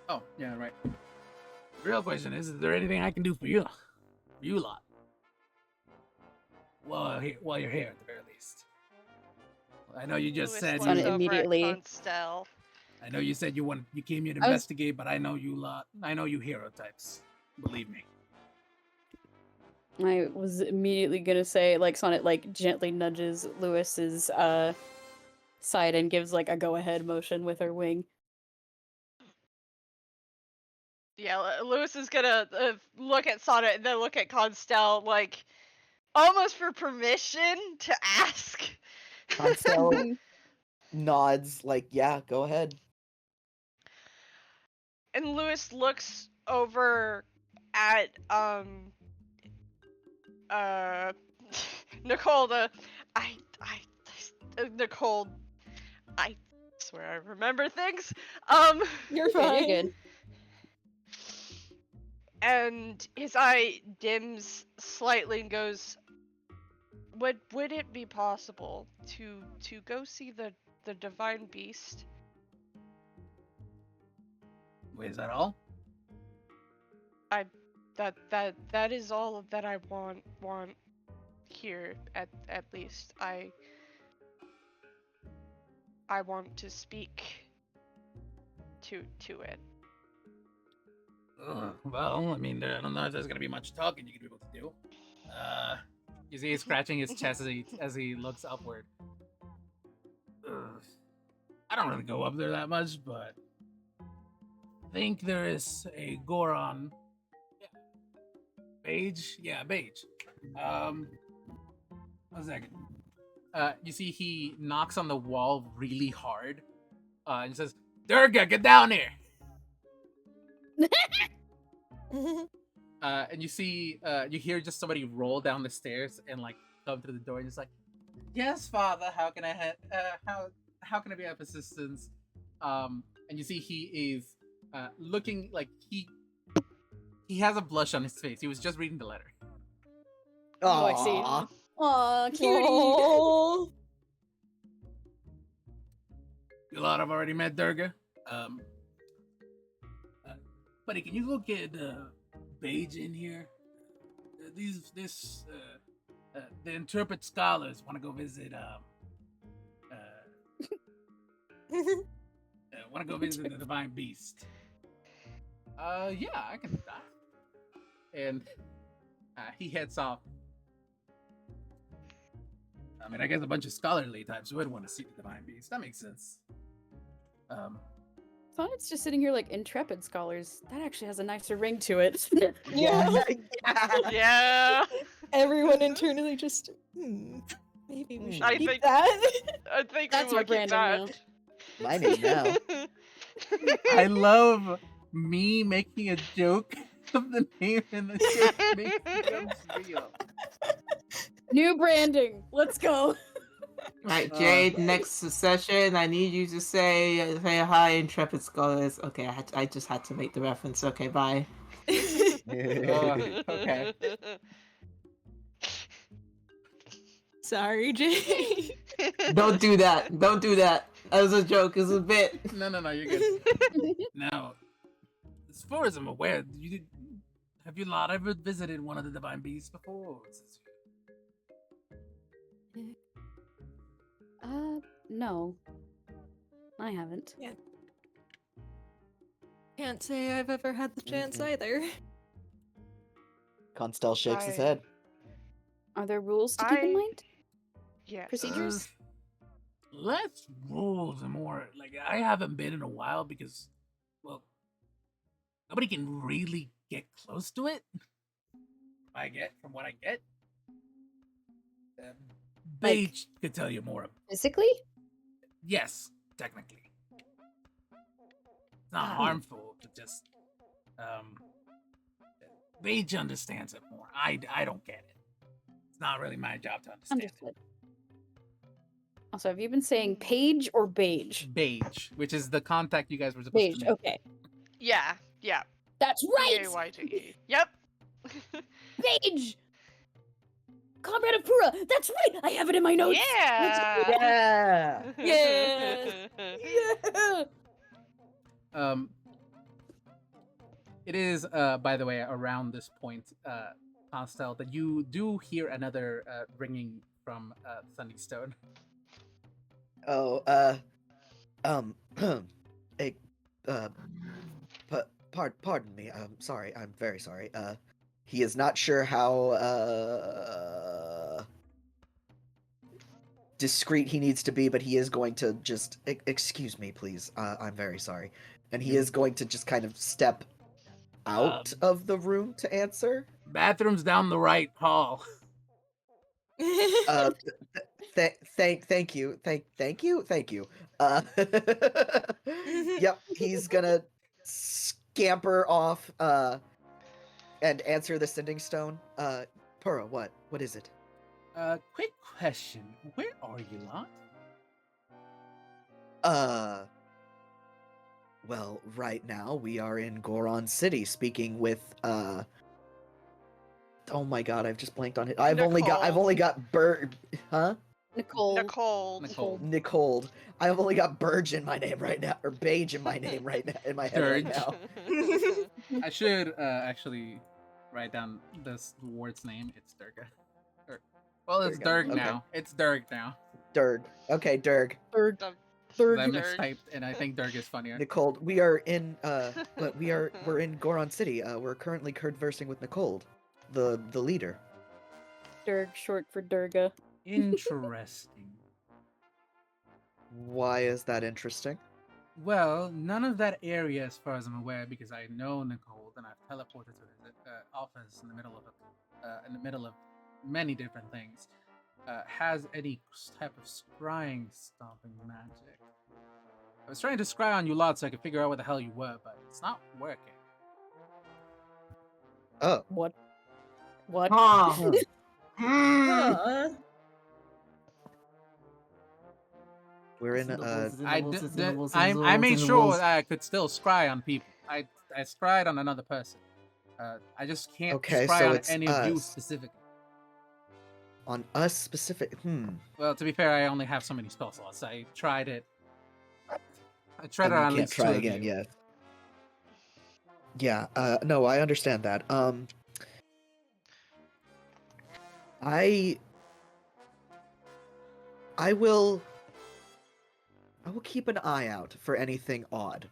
A: Oh, yeah, right.
H: the real question is there anything I can do for you lot? While you're here, at the very least. I know you just
C: Louis
H: said
C: looks
B: Sana
H: you.
C: over at
B: immediately-
C: Constel.
H: I know you said you came here to
B: I was-
H: investigate, but I know you lot. I know you hero types. Believe me.
B: I was immediately gonna say, like, Sonnet, like, gently nudges Lewis's, side and gives, like, a go-ahead motion with her wing.
C: Yeah, Lewis is gonna look at Sonnet and then look at Constel, like, almost for permission to ask.
F: Constel nods, like, yeah, go ahead.
C: And Lewis looks over at Nicole. Nicole, I swear I remember things.
E: You're
B: Good,
E: fine.
B: you're good.
C: And his eye dims slightly and goes, would it be possible to go see the divine beast?
H: Wait, is that all?
C: That is all that I want here at least. I want to speak to it.
H: Well, I mean, I don't know if there's gonna be much talking you can be able to do.
A: You see, he's scratching his chest as he looks upward.
H: I don't really go up there that much, but I think there is a Goron. Beige? Yeah, beige. 1 second.
A: You see, he knocks on the wall really hard, and says, "Durga, get down here!" And you see, you hear just somebody roll down the stairs and like come through the door, and just like, "Yes, father. How can I how can I be of assistance?" And you see he is looking like he has a blush on his face. He was just reading the letter.
B: Oh, I see.
F: Aw.
B: Aw, cutie.
E: Aw.
H: You lot have already met Durga. Buddy, can you go get Beige in here? The interpret scholars want to go visit. Want to go visit the divine beast.
A: Yeah, I can do that. And he heads off.
H: I mean, I guess a bunch of scholarly types would want to see the divine beast. That makes sense.
B: Sonnet's just sitting here like intrepid scholars. That actually has a nicer ring to it.
E: Yeah.
C: Yeah,
E: Everyone internally just, maybe we should
C: I
E: keep
C: think-
E: that.
C: I think
B: That's
C: we
B: our
C: will keep
B: branding
C: that.
F: My name now.
A: I love me making a joke of the name and the joke becomes real.
B: New branding. Let's go.
D: Right, Jade. Next session, I need you to say hi, intrepid scholars. Okay, I just had to make the reference. Okay, bye.
A: Okay.
E: Sorry, Jay.
D: Don't do that. Don't do that. That was a joke. It was a bit.
A: No, you're good.
H: Now, as far as I'm aware, have you lot ever visited one of the divine beasts before? Or is this-
B: No. I haven't.
E: Can't say I've ever had the chance either.
F: Constel shakes his
C: I-
F: head.
B: Are there rules to keep in
C: I-
B: mind?
C: Yes.
B: Procedures?
H: Less rules and more like I haven't been in a while because, well, nobody can really get close to it. From what I get, Beige could tell you more.
B: Physically?
H: Yes, technically. It's not
B: Ah.
H: harmful, but just Paige understands it more. I don't get it. It's not really my job to understand
B: Understood. Also, have you been saying page or beige?
H: it. Beige, which is the contact you guys were supposed
B: Beige,
H: to make.
B: okay.
C: Yeah, yeah.
B: That's right!
C: B-A-Y-G-E. Yep.
B: Beige! Comrade of Pura! That's right! I have it in my notes!
C: Yeah.
F: Yeah.
B: Yeah! Yeah!
A: It is, by the way, around this point, Constel, that you do hear another ringing from Sunnystone.
F: Oh, hey, pardon me. I'm sorry. I'm very sorry. He is not sure how discreet he needs to be, but he is going to just excuse me, please. I'm very sorry, and he is going to just kind of step out of the room to answer.
H: Bathroom's down the right hall.
F: Thank you. Yep, he's gonna scamper off and answer the sending stone. Pura, what is it?
H: Quick question. Where are you lot?
F: Well, right now we are in Goron City speaking with oh my god, I've just blanked on it. I've only got Bird, huh?
B: Nicole.
F: Nicole. I've only got Burge in my name right now, or Beige in my name right now, in my head right
A: Dirge.
F: now.
A: I should actually write down this ward's name. It's Durga. Well, it's
F: Durga,
A: Durg
F: okay.
A: now. It's Durg now.
F: Durg. Okay, Durg.
B: Third.
C: The-
B: Third.
A: I
C: Durg.
A: mistyped, and I think Durg is funnier.
F: Nicole, we are in we're in Goron City. We're currently conversing with Nicole, the leader.
B: Durg, short for Durga.
H: Interesting.
F: Why is that interesting?
A: Well, none of that area, as far as I'm aware, because I know Nicole, and I've teleported to his office in the middle of many different things, has any type of scrying stopping magic. I was trying to scry on you lot so I could figure out where the hell you were, but it's not working.
F: Oh.
B: What? What?
D: Huh.
E: Aw.
F: We're in
A: I made sure that I could still scry on people. I scryed on another person. I just can't
F: Okay,
A: scry
F: so
A: on
F: it's
A: any of you
F: us.
A: specifically.
F: on us specific.
A: Well, to be fair, I only have so many spell slots. I tried it. I tried it
F: And
A: on
F: you
A: at
F: can't
A: least
F: try
A: two of
F: again,
A: you.
F: yeah. No, I understand that. I will keep an eye out for anything odd.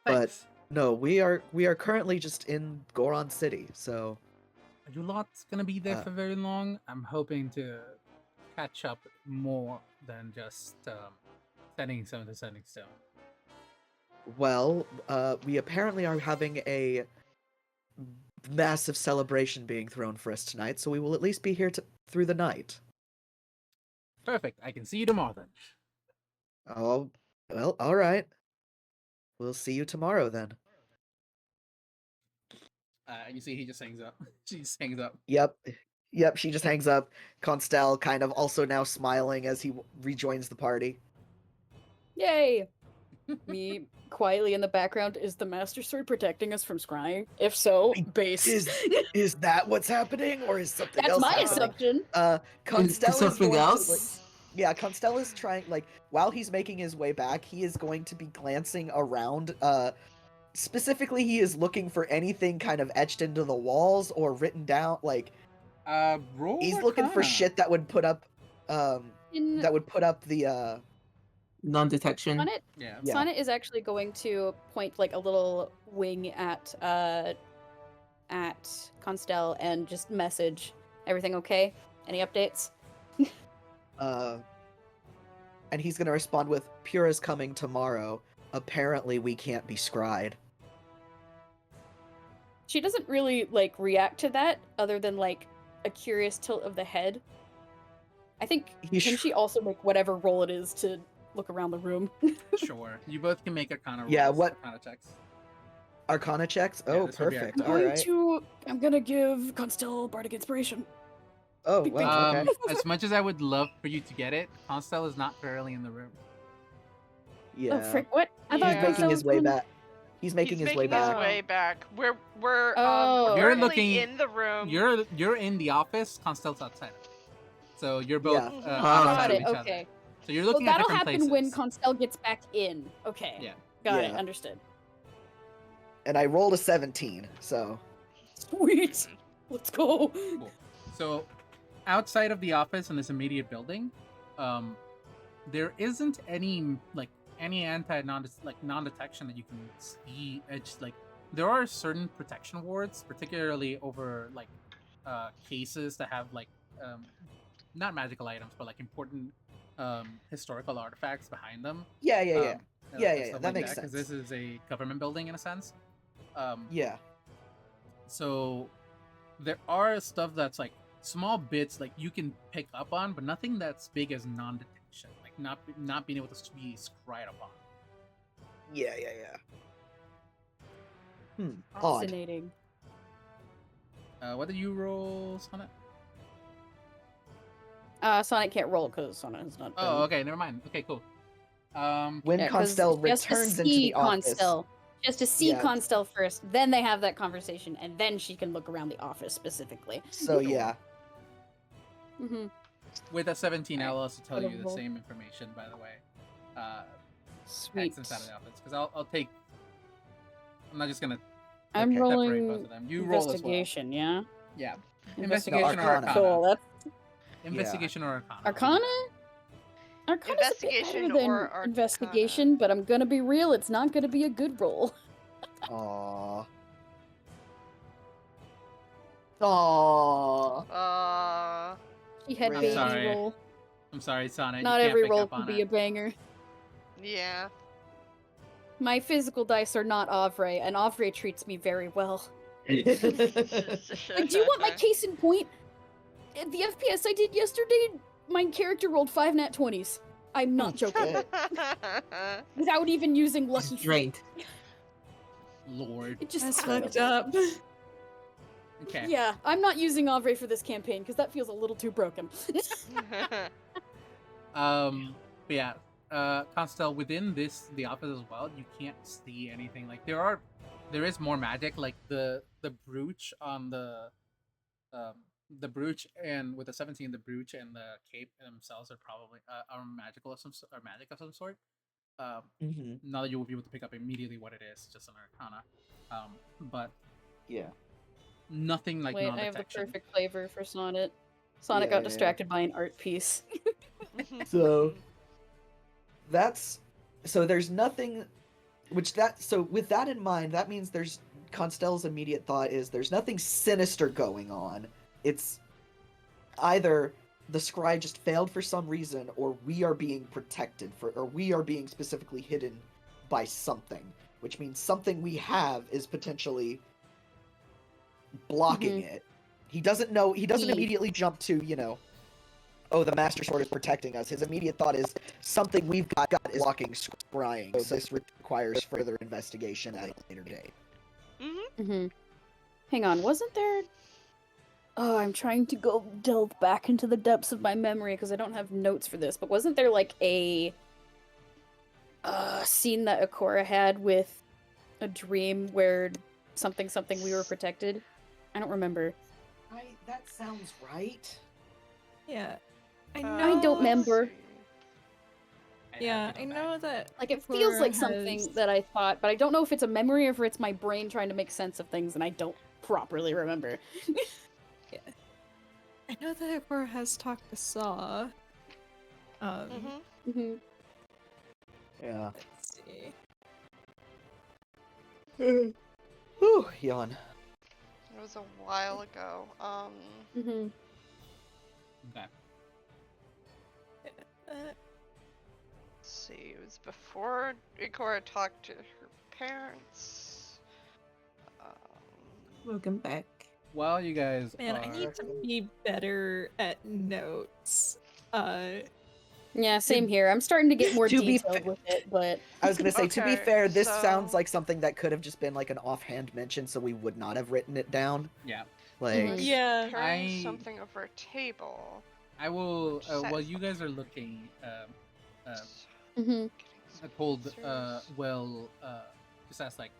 F: But
A: Thanks.
F: no, we are currently just in Goron City, so
A: Are you lot gonna be there
F: Uh,
A: for very long? I'm hoping to catch up more than just sending some of the sending stone.
F: well, we apparently are having a massive celebration being thrown for us tonight, so we will at least be here through the night.
A: Perfect. I can see you tomorrow then.
F: Oh, well, all right. We'll see you tomorrow then.
A: You see, he just hangs up. She just hangs up.
F: Yep, she just hangs up. Constel kind of also now smiling as he rejoins the party.
B: Yay! Me quietly in the background. Is the Master Sword protecting us from scrying? If so, base.
F: Is that what's happening, or is something
B: That's
F: else
B: my
F: happening?
B: assumption.
F: Constel is
D: something
F: going
D: else?
F: to, like, yeah, Constel is trying, like, while he's making his way back, he is going to be glancing around. Specifically, he is looking for anything kind of etched into the walls or written down. Like,
A: Roll
F: he's looking for
A: Arcana.
F: shit that would put up,
B: In
F: the
D: Non-detection.
B: Sonnet,
A: Yeah.
F: Yeah.
B: Sonnet is actually going to point like a little wing at Constel and just message, everything okay? Any updates?
F: And he's gonna respond with, Pura's coming tomorrow. Apparently we can't be scryed.
B: She doesn't really like react to that other than like a curious tilt of the head. I think
F: He
B: can
F: sh-
B: she also make whatever roll it is to look around the room?
A: Sure. You both can make Arcana rolls.
F: Yeah, what-
A: Arcana checks.
F: Arcana checks?
A: Yeah,
F: Oh,
A: this would be
F: perfect.
A: Arcana.
F: All right.
B: I'm gonna give Constel Bardic Inspiration.
F: Oh,
B: Big
F: wow.
B: bang.
F: Okay.
A: As much as I would love for you to get it, Constel is not currently in the room.
F: Yeah.
B: Oh frick! What? I
F: He's
B: thought
C: Yeah.
F: making
B: Constel
F: his
B: was
F: way
B: going-
F: back. He's making his way back.
C: way back. We're
B: Oh.
A: You're
C: currently
A: looking-
C: in the room.
A: You're in the office. Constel's outside. So you're both
F: Yeah.
C: Mhm.
A: outside
B: Got
A: of
B: it.
A: each
B: Okay.
A: other. So you're
B: Well,
A: looking at
B: that'll
A: different
B: happen when
A: places.
B: Constel gets back in. Okay.
A: Yeah.
B: Got it.
F: Yeah.
B: Understood.
F: And I rolled a 17, so.
B: Sweet. Let's go.
A: Cool. So, outside of the office in this immediate building, there isn't any non-detection that you can see. It's like there are certain protection wards, particularly over cases that have not magical items, but important historical artifacts behind them.
F: Yeah.
A: and
F: Yeah,
A: stuff
F: that makes
A: because
F: sense.
A: this is a government building in a sense.
F: Yeah.
A: So there are stuff that's small bits you can pick up on, but nothing that's big as non-detection, not being able to be scryed upon.
F: Yeah. Odd.
B: Fascinating.
A: What did you roll, Sonnet?
B: Sonic can't roll because Sonic is not.
A: Oh, okay, never mind. Okay, cool.
F: When
B: Yeah, 'cause
F: Constel
B: she has to
F: returns into
B: see
F: the office.
B: Constel. She has to see
F: Yeah.
B: Constel first, then they have that conversation, and then she can look around the office specifically.
F: So yeah.
B: Mm-hmm.
A: With a 17, I'll also tell you the
B: Wonderful.
A: same information, by the way.
B: Sweet.
A: Accents out of the office, because I'll take. I'm not just gonna
B: I'm
F: Okay.
A: separate
B: rolling
A: both of them. You roll as well.
B: investigation, yeah?
A: Yeah.
F: No,
A: Investigation or
F: Arcana.
A: Arcana.
B: Cool. That's
A: Investigation or Arcana.
B: Arcana? Arcana's a bit
C: Investigation
B: better than
C: or Arcana.
B: investigation, but I'm gonna be real, it's not gonna be a good roll.
F: Aww. Aww.
B: She had
C: I'm
B: baby
A: sorry.
B: roll.
A: I'm sorry, Sonic.
B: Not
A: you can't
B: every
A: pick
B: roll
A: up
B: can
A: on
B: be a
A: it.
B: banger.
C: Yeah.
B: My physical dice are not Avre, and Avre treats me very well. Like, do you want my case in point? At the FPS I did yesterday, my character rolled 5 nat 20s. I'm not joking. Without even using lucky feet.
D: Strength.
A: Lord.
B: It just
E: That's
B: happened.
E: fucked up.
A: Okay.
B: Yeah, I'm not using Avre for this campaign because that feels a little too broken.
A: But yeah, Constel, within the office as well, you can't see anything. There is more magic, like the brooch on the brooch, and with the 17, the brooch and the cape themselves are probably are magical of magic of some sort.
F: Mm-hmm.
A: Not that you will be able to pick up immediately what it is, just an Arcana. But
F: Yeah.
A: nothing like
B: Wait, I have the
A: non-detection.
B: perfect flavor for Sonnet. Sonnet
F: Yeah,
B: got
F: yeah.
B: distracted by an art piece.
F: So there's nothing so with that in mind, that means there's Constel's immediate thought is there's nothing sinister going on. It's either the scry just failed for some reason, or we are being protected or we are being specifically hidden by something, which means something we have is potentially blocking it. He doesn't immediately jump to, oh, the Master Sword is protecting us. His immediate thought is something we've got is blocking scrying. So this requires further investigation at a later date.
B: Mm-hmm. Hang on, wasn't there... Oh, I'm trying to go delve back into the depths of my memory because I don't have notes for this, but wasn't there a scene that Akora had with a dream where something we were protected? I don't remember.
F: That sounds right.
E: Yeah. I
C: Uh,
E: know.
B: I don't remember.
E: Yeah, I know that.
B: It feels
E: Akora
B: like something
E: has-
B: that I thought, but I don't know if it's a memory or if it's my brain trying to make sense of things and I don't properly remember.
E: I know that Akora has talked to Saw.
B: Mm-hmm.
F: Yeah.
E: Let's see.
F: Whew, yawn.
C: It was a while ago.
B: Mm-hmm.
A: Okay.
C: Let's see. It was before Ikora talked to her parents.
D: Welcome back.
A: While you guys
E: Man,
A: are...
E: I need to be better at notes.
B: Yeah, same here. I'm starting to get more
F: To be
B: detailed
F: fa-
B: with it, but
F: I was gonna say, to be
C: Okay,
F: fair, this sounds
C: so-
F: like something that could have just been like an offhand mention, so we would not have written it down.
A: Yeah.
F: Like,
B: Mhm.
E: Yeah.
C: Carrying
A: I-
C: something over a table.
A: I will.
C: Which
A: While
C: says
A: you guys are looking,
B: hmm
A: I told just ask like,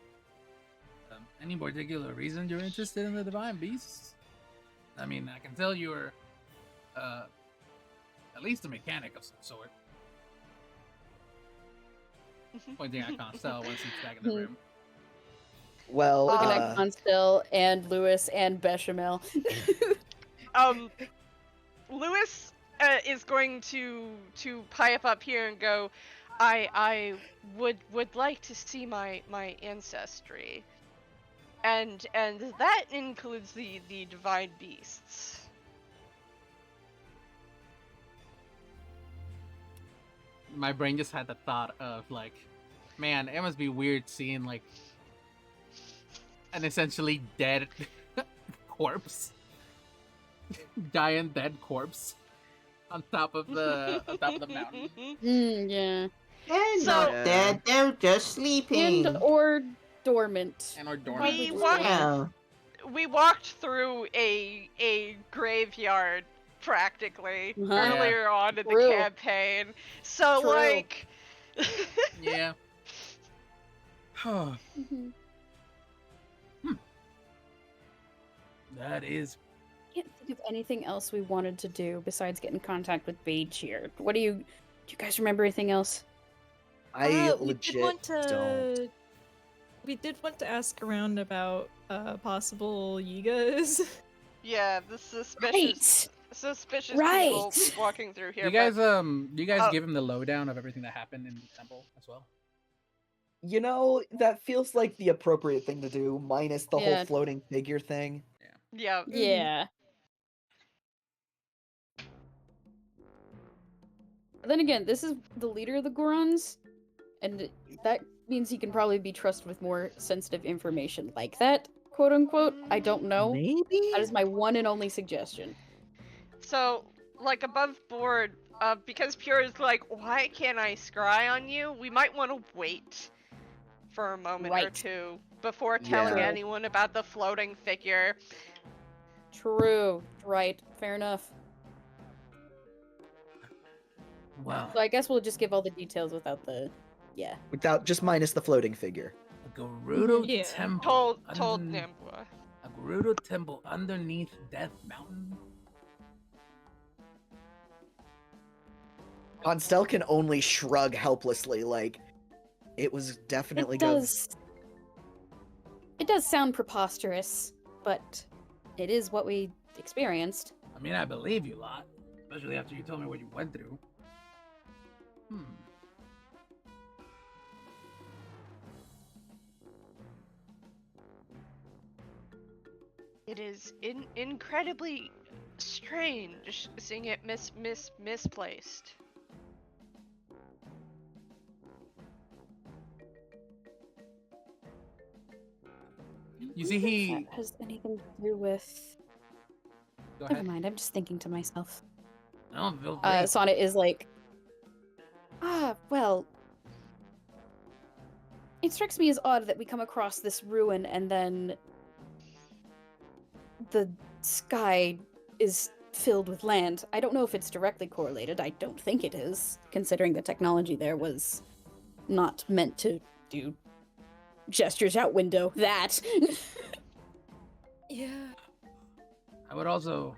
A: any particular reason you're interested in the divine beasts? I mean, I can tell you're, at least a mechanic of some sort. Pointing at Constell once he's back in the room.
F: well,
B: looking
C: Uh,
B: at Constell and Lewis and Bechamel.
C: Lewis is going to pipe up here and go, I would like to see my ancestry, and that includes the divine beasts.
A: My brain just had the thought of like, man, it must be weird seeing like an essentially dead corpse, giant dead corpse, on top of the mountain.
B: Yeah.
D: They're
C: So-
D: not
F: Yeah.
D: dead. They're just sleeping.
B: And or dormant.
A: And our
B: Probably
C: We
B: just
C: walked-
B: dormant.
D: Yeah.
C: We walked through a graveyard practically
B: Uh-huh.
C: earlier on in the
B: True.
C: campaign. So
B: True.
C: like
A: Yeah.
B: Mhm.
A: That is.
B: Can't think of anything else we wanted to do besides get in contact with Beige here. What do you guys remember anything else?
F: I
E: we
F: legit
E: did want to.
F: don't.
E: We did want to ask around about possible Yigas.
C: yeah, the suspicious people
B: Right.
C: walking through here.
A: You guys,
C: but-
A: you guys
C: Oh.
A: give him the lowdown of everything that happened in the temple as well.
F: You know, that feels like the appropriate thing to do, minus the
B: Yeah.
F: whole floating figure thing.
C: yeah.
B: Yeah. But then again, this is the leader of the Gorons, and that means he can probably be trusted with more sensitive information like that, quote unquote. I don't know.
F: Maybe?
B: That is my one and only suggestion.
C: So, like above board, because Pure is like, why can't I scry on you? We might want to wait for a moment or
B: Right.
C: two before telling
F: Yeah.
C: anyone about the floating figure.
B: True. Right. Fair enough.
H: Wow.
B: So I guess we'll just give all the details without the. Yeah.
F: Without just minus the floating figure.
H: A Gerudo
E: Yeah.
H: temple.
C: Told
H: undern-
C: Nambua.
H: A Gerudo temple underneath Death Mountain.
F: Constel can only shrug helplessly, like, it was definitely
B: It
F: good.
B: does. It does sound preposterous, but it is what we experienced.
H: I mean, I believe you, lot. Especially after you told me what you went through.
C: It is incredibly strange seeing it misplaced.
A: You see,
B: If
A: he.
B: that has anything to do with.
A: Go
B: Never
A: ahead.
B: mind. I'm just thinking to myself.
H: No, feel free.
B: Sonnet is like, well, it strikes me as odd that we come across this ruin and then the sky is filled with land. I don't know if it's directly correlated. I don't think it is, considering the technology there was not meant to do gestures out window. That.
E: Yeah.
H: I would also.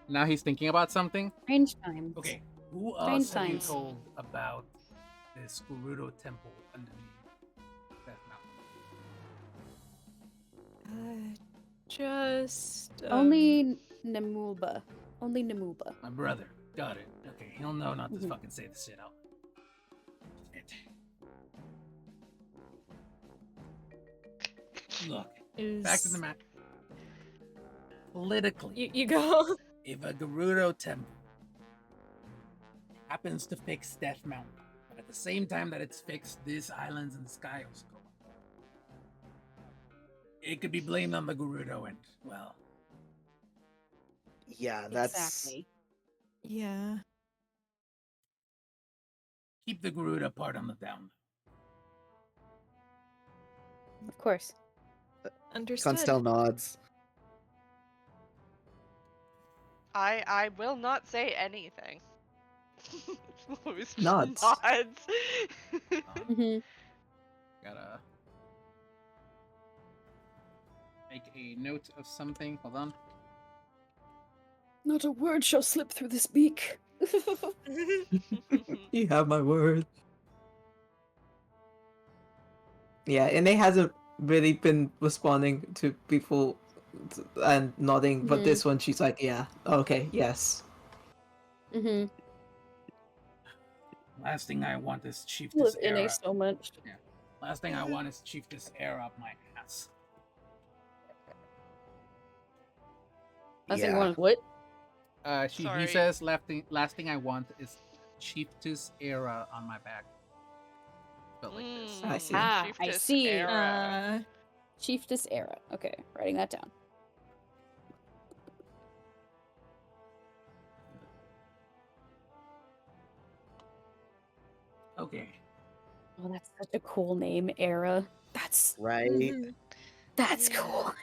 A: Now he's thinking about something.
B: Strange times.
H: Okay, who
B: Strange
H: else have you
B: times.
H: told about this Gerudo temple underneath Death Mountain?
E: Just
B: Only Nemulba. Only Nemulba.
H: My brother. Got it. Okay, he'll know not to
B: Mhm.
H: fucking say this shit out. Shit. Look,
E: is
H: back to the map. Politically,
E: You go.
H: if a Gerudo temple happens to fix Death Mountain, but at the same time that it's fixed this islands and Skyosco, it could be blamed on the Gerudo, and well,
F: Yeah, that's
B: Exactly.
E: Yeah.
H: keep the Gerudo part on the down.
B: Of course.
E: Understood.
F: Constel nods.
C: I will not say anything. Louis
D: Nods.
C: nods.
B: hmm
A: Gotta make a note of something. Hold on.
B: Not a word shall slip through this beak.
D: You have my word. Yeah, and it hasn't really been responding to people and nodding, but
B: Mhm.
D: this one she's like, yeah, okay, yes.
B: hmm
H: Last thing I want is Chief
B: Love
H: this
B: NA
H: era.
B: so much.
H: Last thing I want is Chief this era up my ass.
B: Last thing
F: Yeah.
B: you want is what?
A: He
C: Sorry.
A: says last thing I want is Chieftus era on my back. But like this.
D: I see.
B: Ah, I
C: Chiefess
B: see.
C: era.
B: Chiefess era. Okay, writing that down.
H: Okay.
B: Oh, that's such a cool name, era. That's
F: Right?
B: that's
C: Yeah.
B: cool.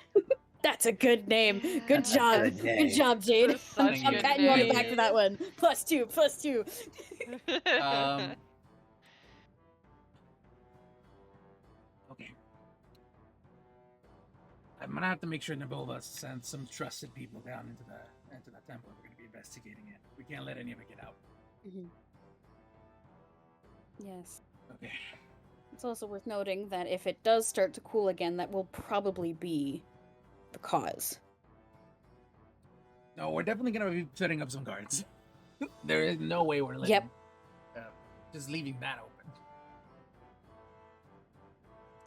B: That's a good name. Good
F: That's a
B: job.
F: good
B: Good
F: name.
B: job, Jade.
C: That's such
A: Thank
B: I'm
A: you.
B: patting you on the
A: Thank
B: back
A: you.
B: for that one. +2, +2.
H: Okay. I'm gonna have to make sure Nabova sends some trusted people down into the temple. We're gonna be investigating it. We can't let any of it get out.
B: Yes.
H: Okay.
B: It's also worth noting that if it does start to cool again, that will probably be the cause.
H: No, we're definitely gonna be setting up some guards. There is no way we're letting,
B: Yep.
H: just leaving that open.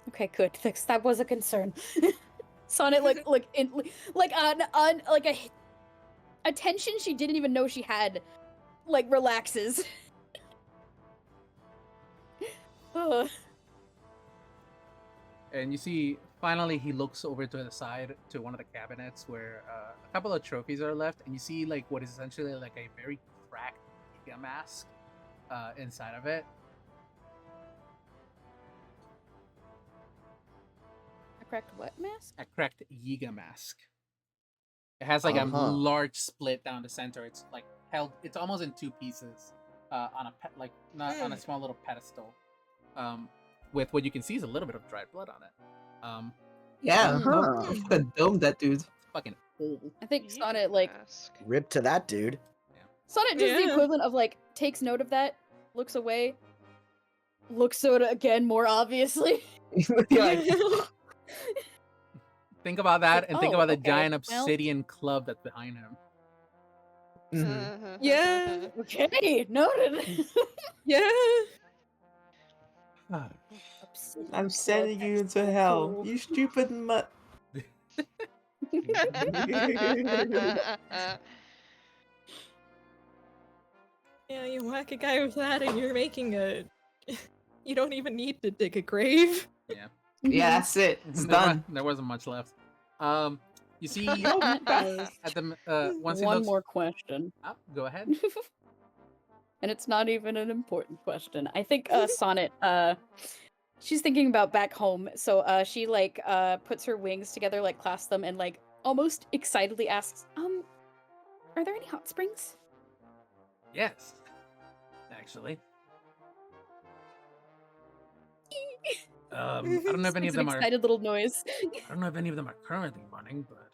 B: Okay, good. That was a concern. Sonnet like a tension she didn't even know she had relaxes. Ugh.
A: And you see, finally, he looks over to the side to one of the cabinets where a couple of trophies are left, and you see what is essentially like a very cracked Giga mask inside of it.
B: A cracked what mask?
A: A cracked Yiga mask. It has like a
F: Uh-huh.
A: large split down the center. It's like held. It's almost in two pieces on a not on a small little pedestal. With what you can see is a little bit of dried blood on it.
D: Yeah,
F: Uh-huh.
D: fucking dome that dude.
A: It's fucking old.
B: I think Sonnet
C: Mask.
F: Rip to that dude.
B: Sonnet does the
E: Yeah.
B: equivalent of takes note of that, looks away, looks at it again more obviously.
D: You're like,
A: Think about that, and think
B: Oh,
A: about the
B: okay,
A: giant
B: well-
A: obsidian club that's behind him.
D: mhm.
E: Yeah.
B: Okay, noted.
E: Yeah.
D: I'm sending you into hell,
B: Cool.
D: you stupid mutt.
E: Yeah, you whack a guy with that and you're making a... You don't even need to dig a grave.
A: Yeah,
D: Yeah, that's it. It's done.
A: There wasn't much left. You see,
B: That does.
A: at the once he
B: One
A: looks,
B: more question.
A: oh, go ahead.
B: And it's not even an important question. I think Sonnet she's thinking about back home, so she puts her wings together, clasps them, and almost excitedly asks, are there any hot springs?
H: Yes, actually.
A: I don't know if any
B: It's
A: of
B: an
A: them are.
B: excited little noise.
H: I don't know if any of them are currently running, but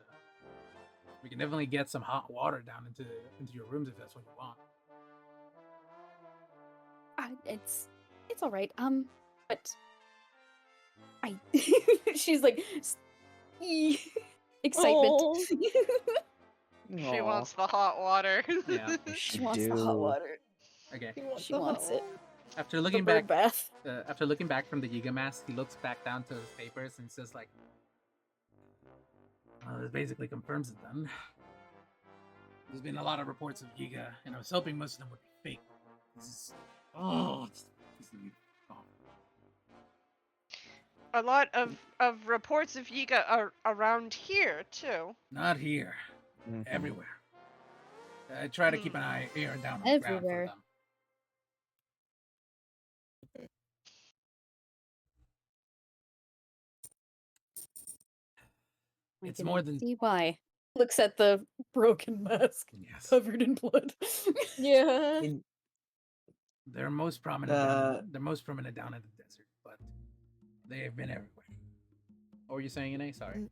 H: we can definitely get some hot water down into your rooms if that's what you want.
B: It's all right. But she's excitement.
E: Aw.
C: She wants the hot water.
A: Yeah.
B: She wants the hot water.
A: Okay.
B: She wants it.
A: After
B: The
A: looking
B: bird
A: back,
B: bath.
A: after looking back from the Yiga mask, he looks back down to his papers and says,
H: Well, this basically confirms it then. There's been a lot of reports of Giga, and I was hoping most of them would be fake. This is... Oh,
C: a lot of reports of Yiga are around here too.
H: Not here.
F: Mhm.
H: Everywhere. I try to keep an ear down on the ground for
B: Everywhere.
H: them.
B: I
H: It's
B: can
H: more than
B: see why. Looks at the broken mask
H: yes.
B: covered in blood.
E: Yeah.
D: In,
H: They're most prominent they're most prominent down in the desert, but they have been everywhere. What were you saying, Ine? Sorry.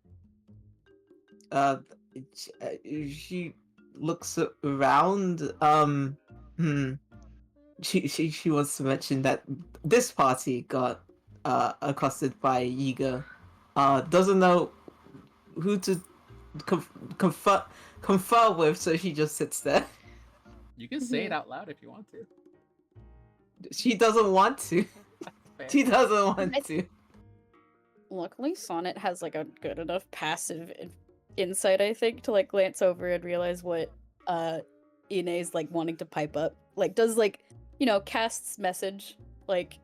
D: uh, she looks around. Hmm. She wants to mention that this party got accosted by Yiga. Doesn't know who to confer with, so she just sits there.
H: You can say it out loud if you want to.
D: She doesn't want to.
H: Fair.
D: She doesn't want to.
B: Luckily, Sonnet has like a good enough passive insight, I think, to like glance over and realize what Ine's like wanting to pipe up. Like, does like, you know, casts message, like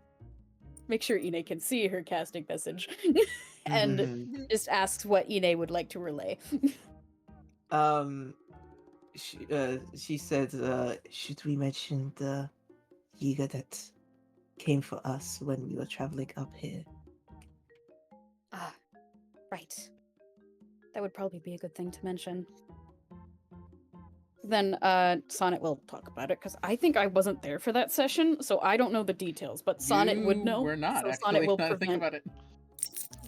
B: make sure Ine can see her casting message, and
D: Mhm.
B: just asks what Ine would like to relay.
D: She said, should we mention the Yiga that came for us when we were traveling up here?
B: Ah, right. That would probably be a good thing to mention. Then Sonnet will talk about it, because I think I wasn't there for that session, so I don't know the details, but Sonnet would know.
A: We're not,
B: so
A: actually.
B: Sonnet will
A: Now that I think
B: prevent.
A: about it.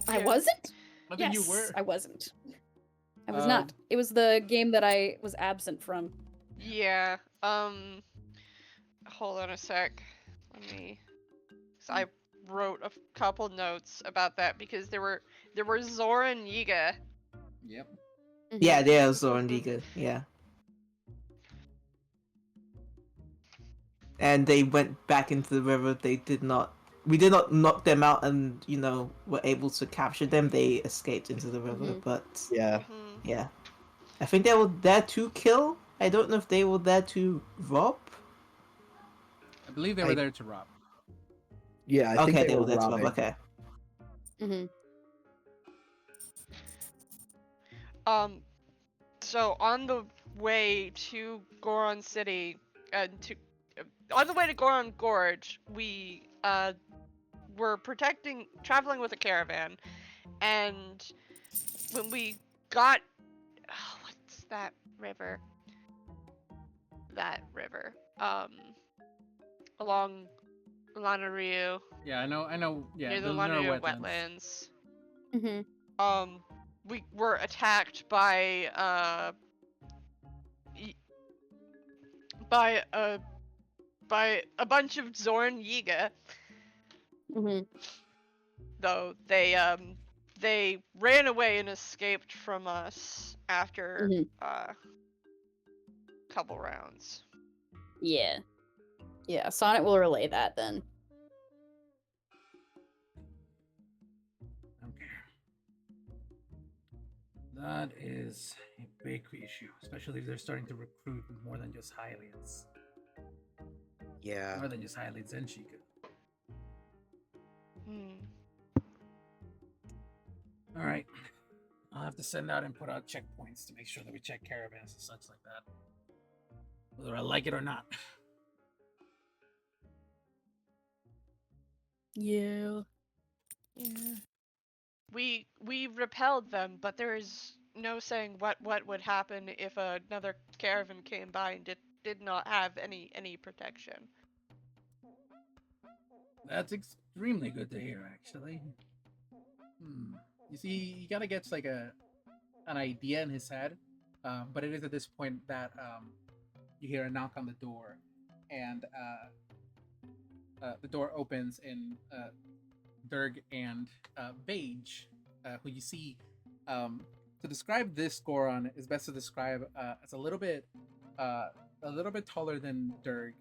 B: I
C: Yeah.
B: wasn't?
A: I think
B: Yes,
A: you were.
B: I wasn't. I was not. It was the game that I was absent from.
C: Yeah. Hold on a sec. Let me. 'Cause I wrote a couple notes about that because there were Zora and Yiga.
A: Yep.
D: Yeah, there's Zoran Yiga, yeah. And they went back into the river. We did not knock them out and, were able to capture them. They escaped into the river, but
F: Yeah.
C: Mhm.
D: yeah. I think they were there to kill. I don't know if they were there to rob.
A: I believe they were
F: I-
A: there to rob.
F: Yeah, I think
D: Okay,
F: they were
D: there to rob,
F: robbing.
D: okay.
B: Mm-hmm.
C: So on the way to Goron City, on the way to Goron Gorge, we were traveling with a caravan, and when we got, what's that river? Along Lanariu,
A: Yeah, I know. Yeah,
C: near the
A: the Lure
C: Lanariu
A: wetlands.
C: wetlands.
B: Mm-hmm.
C: We were attacked by by a bunch of Zorn Yiga.
B: Mm-hmm.
C: Though they ran away and escaped from us after
B: Mhm.
C: a couple rounds.
B: Yeah. Yeah, Sonnet will relay that then.
H: Okay. That is a big issue, especially if they're starting to recruit more than just Hylians.
F: Yeah.
H: More than just Hylians and Sheikah. Alright. I'll have to send out and put out checkpoints to make sure that we check caravans and such like that. Whether I like it or not.
B: Yeah.
E: Yeah.
C: We repelled them, but there is no saying what would happen if another caravan came by and did not have any protection.
H: That's extremely good to hear, actually.
A: You see, he kind of gets like an idea in his head, but it is at this point that you hear a knock on the door, and the door opens, and Durg and Vage, who you see. To describe this Goron is best to describe as a little bit taller than Durg,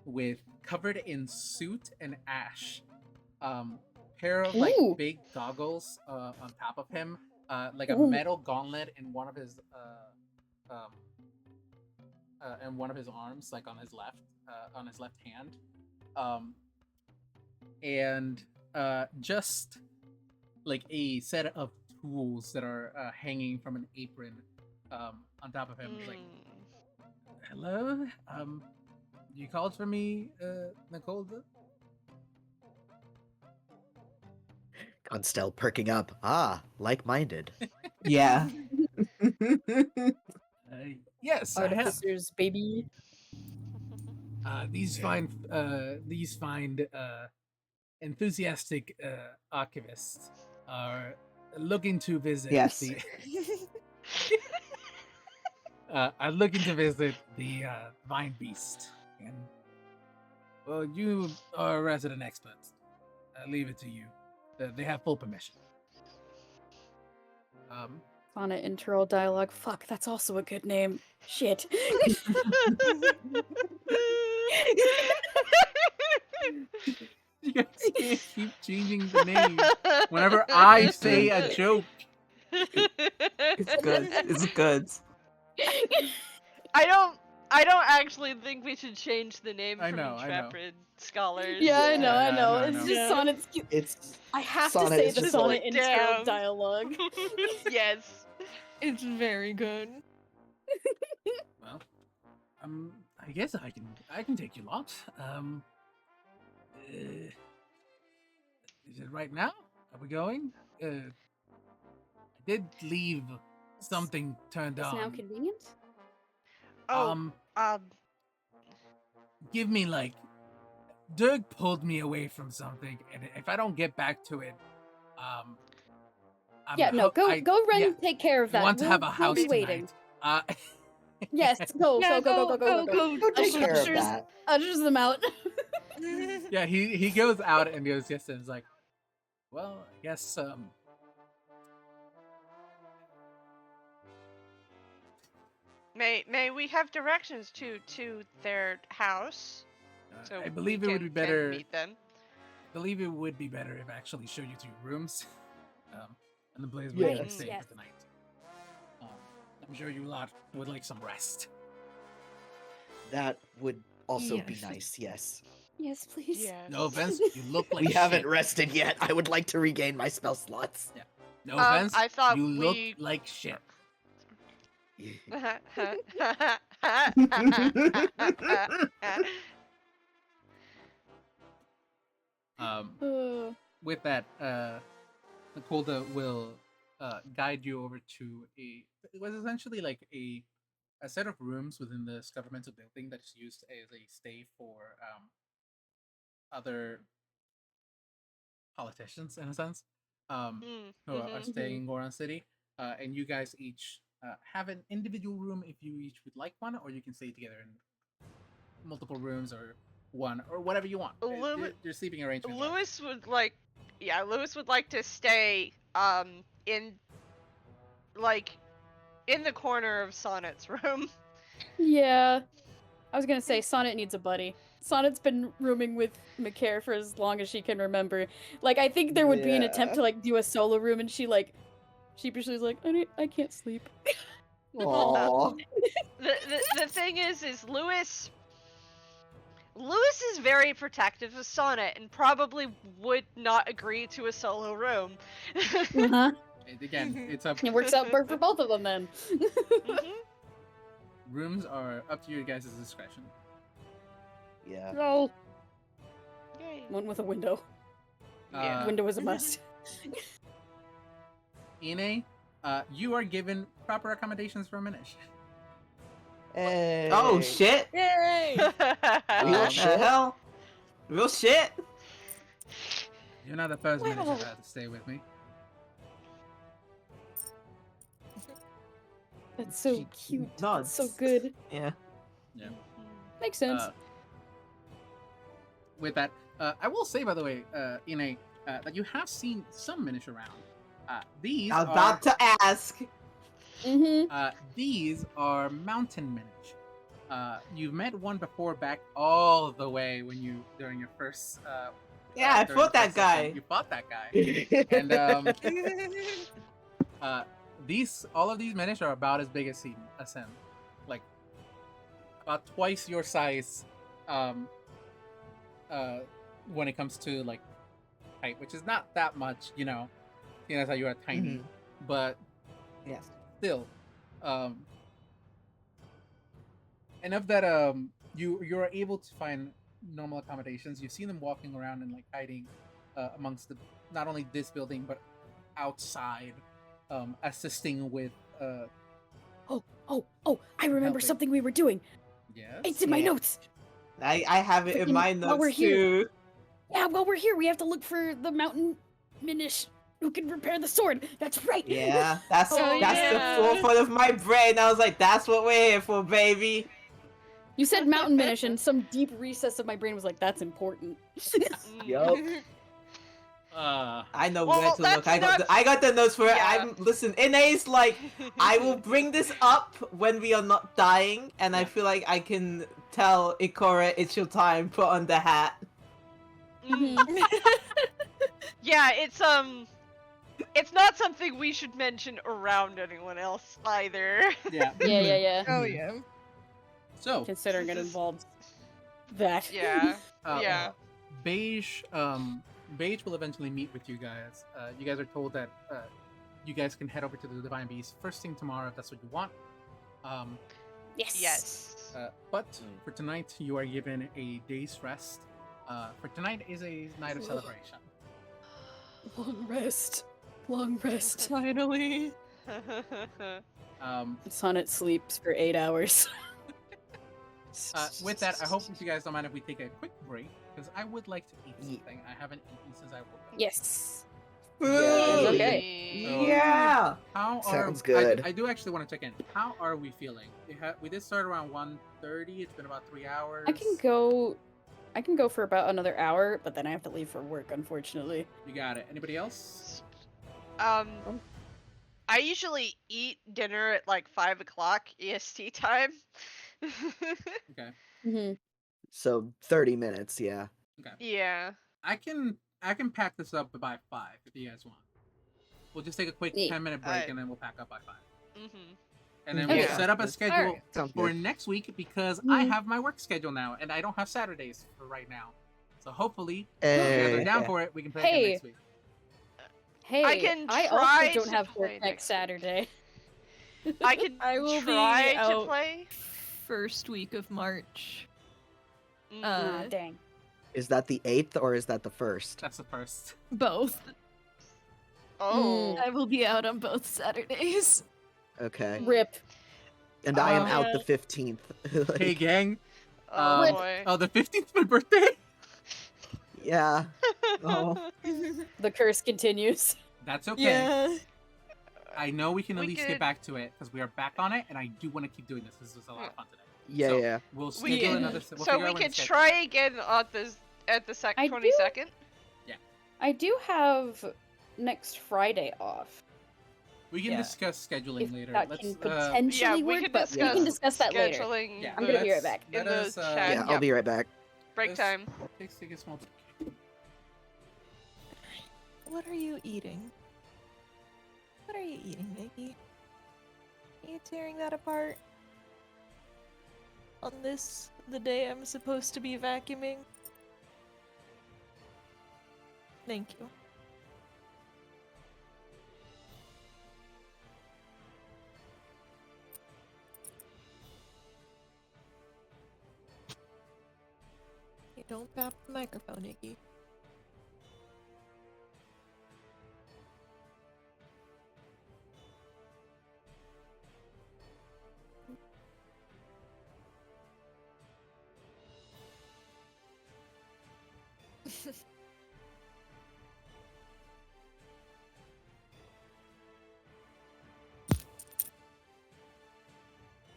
A: with covered in soot and ash. Pair of like
B: Ooh.
A: big goggles on top of him, like a
B: Ooh.
A: metal gauntlet in one of his in one of his arms, like on his left hand, and just like a set of tools that are hanging from an apron on top of him. He's like, "Hello, you called for me, Nicole?"
F: Constel perking up. Ah, like-minded.
D: Yeah.
A: Yes, I have.
B: Artificers, baby.
A: These fine enthusiastic archivists are looking to visit
D: Yes.
A: the are looking to visit the Vine Beast. And well, you are a resident expert. I leave it to you. They have full permission.
B: Sonnet internal dialogue. Fuck, that's also a good name. Shit.
A: You guys can't keep changing the name whenever I say a joke.
D: It's good. It's good.
C: I don't actually think we should change the name
A: I
C: from
A: know.
C: Intrepid Scholars.
B: Yeah, I know, I
A: Yeah,
B: know.
A: I
B: It's
A: know.
B: just Sonnet's cute.
F: It's
B: I have
F: Sonnet
B: to say
F: is
B: the
F: just
B: Sonnet
C: like,
B: internal
C: damn.
B: dialogue.
C: Yes.
E: It's very good.
A: Well, I guess I can take you lot. Is it right now? Are we going? I did leave something turned
B: It's
A: on.
B: now convenient?
C: Oh,
A: Give me like Dirk pulled me away from something, and if I don't get back to it,
B: Yeah, no, go run
A: yeah,
B: and take care of
A: I
B: that.
A: want to have a
B: We'll
A: house
B: be waiting.
A: tonight.
B: Yes, go.
F: Go take care of
B: Ushers-
F: that.
B: Ushers them out.
A: Yeah, he goes out and goes just and is like, well, I guess
C: may we have directions to their house? So
A: I believe
C: we
A: it would be
C: can
A: better.
C: meet them.
A: I believe it would be better if I actually showed you to your rooms, and the place
F: Yeah.
A: where you can stay
B: Yes.
A: for the night. I'm sure you lot would like some rest.
F: That would also be
E: Yes.
F: nice, yes.
B: Yes, please.
C: Yes.
A: No offense, you look like
F: We haven't
A: shit.
F: rested yet. I would like to regain my spell slots.
A: No offense,
C: I thought
A: you look
C: we-
A: like shit. With that, Nicolda will guide you over to it was essentially like a set of rooms within this governmental building that's used as a stay for other politicians in a sense, who are staying in Goron City. And you guys each have an individual room if you each would like one, or you can stay together in multiple rooms or one or whatever you want. Your sleeping arrangements.
C: Lewis would like to stay in the corner of Sonnet's room.
B: Yeah. I was gonna say Sonnet needs a buddy. Sonnet's been rooming with Mikair for as long as she can remember. Like, I think there would be an attempt to like do a solo room, and she like sheepishly is like, I can't sleep.
F: Aww.
C: The thing is Lewis is very protective of Sonnet and probably would not agree to a solo room.
B: Uh-huh.
A: Again, it's up.
B: It works out for both of them then.
A: Rooms are up to your guys' discretion.
F: Yeah.
B: No.
C: Yay.
B: One with a window.
C: Yeah.
B: Window is a must.
A: Ine, you are given proper accommodations for Minish.
F: Hey.
D: Oh shit!
E: Yay!
F: Real
D: What
F: shit?
D: the hell? Real shit?
A: You're not the first Minish
B: Wow.
A: I've had to stay with me.
B: That's so cute.
D: No,
B: That's so
D: it's-
B: good.
D: Yeah.
B: Makes sense.
A: With that, I will say, by the way, Ine, that you have seen some Minish around. These
D: I was
A: are
D: about to ask.
A: these are mountain Minish. You've met one before back all the way when you during your first.
D: Yeah, I
A: during
D: fought
A: the
D: that
A: first session,
D: guy.
A: You fought that guy, and all of these Minish are about as big as him, like about twice your size. When it comes to like height, which is not that much, seeing as how you are tiny, but
D: Yes.
A: still, um, enough that you are able to find normal accommodations. You've seen them walking around and like hiding amongst the not only this building but outside, assisting with
B: Oh! I remember
A: helping.
B: something we were doing.
A: yes.
B: It's in my
D: Yeah.
B: notes.
D: I have it in
B: Freaking-
D: my
B: while we're
D: notes
B: here.
D: too.
B: Yeah, while we're here, we have to look for the mountain minish who can repair the sword. That's right.
D: Yeah, that's
C: Oh,
D: that's
C: yeah.
D: the forefront of my brain. I was like, that's what we're here for, baby.
B: You said mountain minish, and some deep recess of my brain was like, "That's important."
F: Yup.
D: I know
C: Well,
D: where to look.
C: that's
D: I got the notes for it.
C: Yeah.
D: I'm listen. Inae's like, I will bring this up when we are not dying, and I
A: Yeah.
D: feel like I can tell Ikora it's your time. Put on the hat.
C: Mm. Yeah, it's not something we should mention around anyone else either.
A: Yeah.
B: Yeah.
E: Oh yeah.
A: So
B: Considering it
C: This is-
B: involves that.
C: Yeah.
A: uh,
C: Yeah.
A: Beige will eventually meet with you guys. You guys are told that you guys can head over to the Divine Beast first thing tomorrow if that's what you want.
B: Yes.
C: Yes.
A: But for tonight, you are given a day's rest. For tonight is a night of celebration.
B: Long rest. Long rest.
E: Finally.
B: Sonnet sleeps for 8 hours.
A: With that, I hope if you guys don't mind if we take a quick break, because I would like to eat
F: Ye-
A: something. I haven't eaten since I woke up.
B: Yes.
D: Food.
B: okay.
A: So-
D: Yeah.
A: How
F: Sounds
A: are
F: good.
A: I do actually want to check in. How are we feeling? We did start around 1:30. It's been about 3 hours.
B: I can go for about another hour, but then I have to leave for work, unfortunately.
A: You got it. Anybody else?
C: I usually eat dinner at like 5 o'clock EST time.
A: Okay.
B: Mm-hmm.
F: So 30 minutes, yeah.
C: Yeah.
A: I can pack this up by 5 if you guys want. We'll just take a quick
B: Neat.
A: 10-minute break and then we'll pack up by 5.
C: Mm-hmm.
A: And then
B: Okay.
A: we'll set up a
F: That's-
A: schedule
B: Alright.
F: Sounds
A: for
F: good.
A: next week because I
B: Mhm.
A: have my work schedule now and I don't have Saturdays for right now. So hopefully, if you guys are down for it, we can play again
B: Hey.
A: next week.
B: Hey,
C: I can
B: I
C: try
B: also don't
C: to
B: have
C: play
B: work
C: next
B: next Saturday.
C: I can
E: I will
C: try
E: be
C: to
E: out
C: play.
E: first week of March.
C: Mhm.
B: Ah, dang.
F: Is that the 8th or is that the 1st?
A: That's the first.
E: Both.
C: Oh.
E: I will be out on both Saturdays.
F: Okay.
B: Rip.
F: And I am
A: Um,
F: out the 15th. Like,
A: Hey, gang.
C: Oh
A: Um,
C: boy.
A: Oh, the 15th is my birthday?
F: yeah.
D: Oh.
B: The curse continues.
A: That's okay.
E: Yeah.
A: I know we can at
C: We
A: least
C: could-
A: get back to it because we are back on it and I do want to keep doing this. This was a lot of fun today.
F: Yeah,
A: So,
F: yeah.
A: We'll
C: We
A: schedule
C: can-
A: another. We'll
C: so
A: figure
C: we
A: out when
C: could
A: to schedule.
C: try again at the
B: I
C: 22nd.
B: I do have next Friday off.
A: We can
E: Yeah.
A: discuss scheduling
B: If
A: later.
B: that
A: Let's.
B: can
C: Yeah,
B: potentially
C: we
B: work,
C: can
B: but we can discuss that later.
C: scheduling
A: Yeah,
B: I'm gonna be right
C: the
B: back.
C: in
A: Let
C: the
A: us,
C: chat.
F: Yeah, I'll be right back.
C: Break
A: let's
C: time.
A: Take a small break.
E: What are you eating? What are you eating, Nikki? Are you tearing that apart? On the day I'm supposed to be vacuuming? Thank you. Hey, don't tap the microphone, Nikki.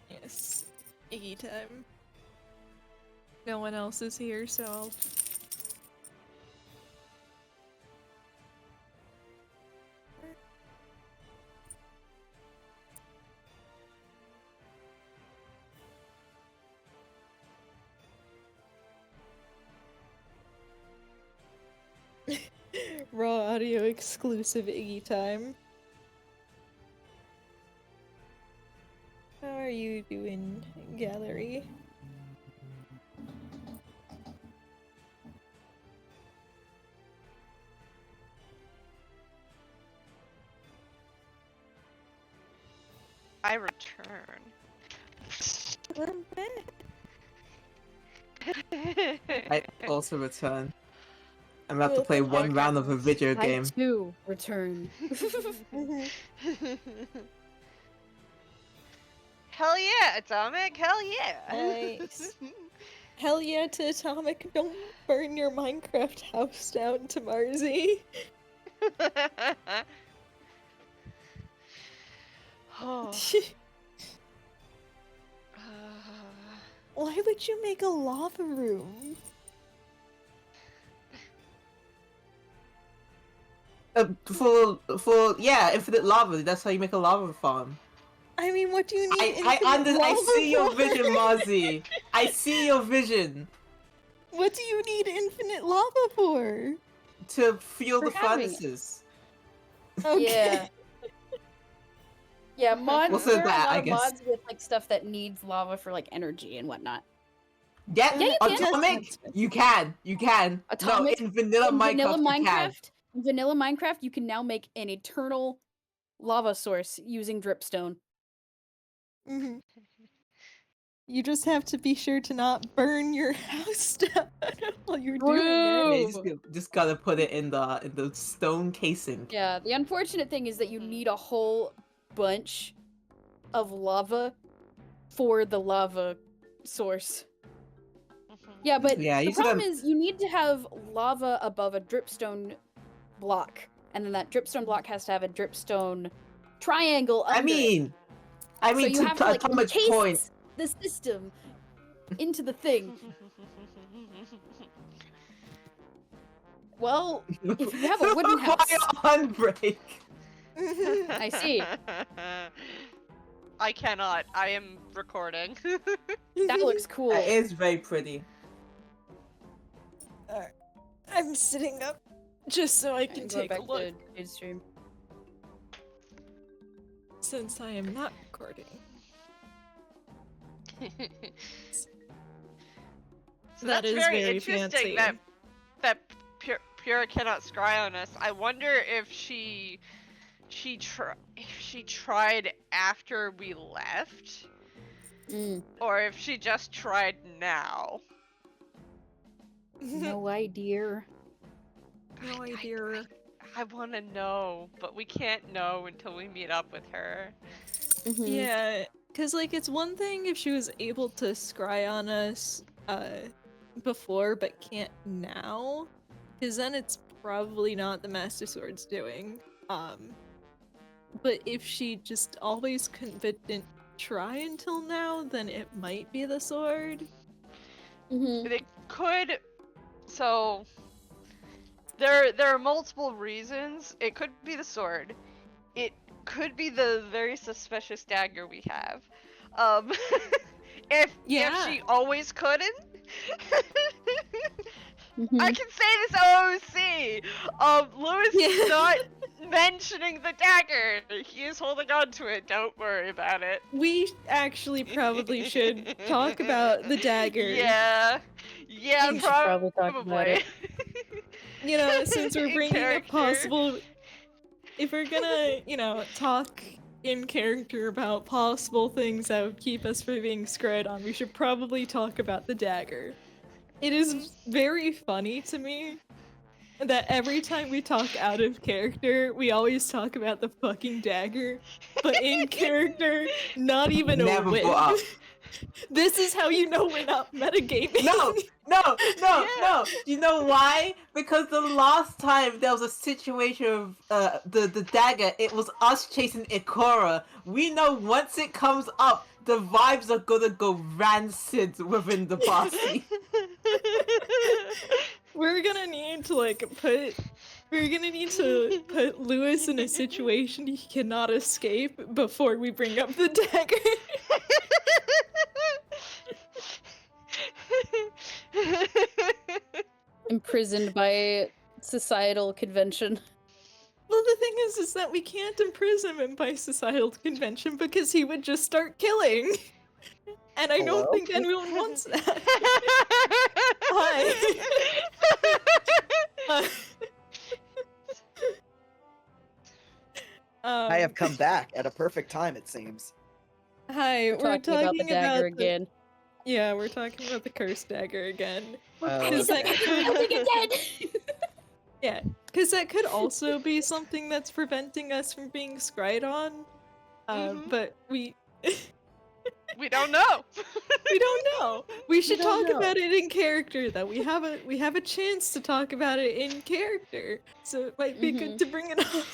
E: Yes, Iggy time. No one else is here, so I'll... Raw audio exclusive Iggy time. How are you doing, gallery?
C: I return.
D: I also return. I'm about to
E: Well,
D: play
E: then
D: one round of a video
B: I
D: game.
B: too return.
C: Hell yeah, Atomic! Hell yeah!
E: Nice. Hell yeah to Atomic, don't burn your Minecraft house down to Marzi.
C: Oh.
E: Why would you make a lava room?
D: For yeah, infinite lava. That's how you make a lava farm.
E: I mean, what do you need
D: I see your
E: for?
D: vision, Marzi. I see your vision.
E: What do you need infinite lava for?
D: To fuel
B: For
D: the
B: having it.
D: furnaces.
E: Okay.
B: Yeah, mods.
D: We'll say
B: There are
D: that,
B: a lot
D: I
B: of
D: guess.
B: mods with like stuff that needs lava for like energy and whatnot.
D: Yeah,
B: Yeah, you can.
D: Atomic. You can.
B: Atomic,
D: No, in vanilla
B: in vanilla
D: Minecraft, you can.
B: vanilla Minecraft, you can now make an eternal lava source using dripstone.
E: hmm You just have to be sure to not burn your house down while you're doing
D: Yeah,
E: it.
D: you just gotta put it in the stone casing.
B: Yeah, the unfortunate thing is that you need a whole bunch of lava for the lava source. Yeah, but
D: Yeah,
B: the
D: you
B: problem
D: gotta-
B: is you need to have lava above a dripstone block, and then that dripstone block has to have a dripstone triangle under
D: I mean,
B: it. So you
D: to
B: have to like
D: Atomic's
B: encase
D: point.
B: the system into the thing. Well, if you have a wooden house,
D: on break.
B: I see.
C: I cannot. I am recording.
B: That looks cool.
D: It is very pretty.
E: Alright. I'm sitting up just so I can
B: Go
E: take
B: back
E: a look.
B: to Jade's stream.
E: Since I am not recording.
C: So
E: That
C: that's
E: is
C: very
E: very
C: interesting
E: fancy.
C: that Pura cannot scry on us. I wonder if she tried after we left,
B: Mm,
C: or if she just tried now.
B: no idea.
E: No idea.
C: I want to know, but we can't know until we meet up with her.
B: Mhm.
E: Yeah, because, like, it's one thing if she was able to scry on us, before, but can't now, because then it's probably not the Master Sword's doing. But if she just always couldn't, but didn't try until now, then it might be the sword.
B: Mhm.
C: It could. So there are multiple reasons. It could be the sword. It could be the very suspicious dagger we have. If she always couldn't.
B: Mhm.
C: I can say this OOC. Lewis is not mentioning the dagger. He is holding on to it. Don't worry about it.
E: We actually probably should talk about the dagger.
C: Yeah. Yeah,
B: We should probably talk about it.
E: You know, since we're
C: In
E: bringing a
C: character.
E: possible... If we're gonna, you know, talk in character about possible things that would keep us from being screwed on, we should probably talk about the dagger. It is very funny to me that every time we talk out of character, we always talk about the fucking dagger, but in character, not even
D: Never
E: a whiff.
D: brought up.
E: This is how you know we're not metagaming.
D: No. You know why? Because the last time there was a situation of the dagger, it was us chasing Ikora. We know once it comes up, the vibes are gonna go rancid within the party.
E: We're gonna need to put Lewis in a situation he cannot escape before we bring up the dagger.
B: Imprisoned by societal convention.
E: Well, the thing is that we can't imprison him by societal convention because he would just start killing. And I don't think anyone wants that. Hi.
F: I have come back at a perfect time, it seems.
E: Hi, we're
B: Talking about the dagger again.
E: Yeah, we're talking about the cursed dagger again.
B: We're
F: Oh,
B: back into
E: that could-
B: building again.
E: Yeah, because that could also be something that's preventing us from being scryed on.
C: Mhm.
E: But we
C: We don't know.
E: we don't know. We should
F: don't
E: talk
F: know.
E: about it in character. That we have a chance to talk about it in character. So it might be good to bring it up.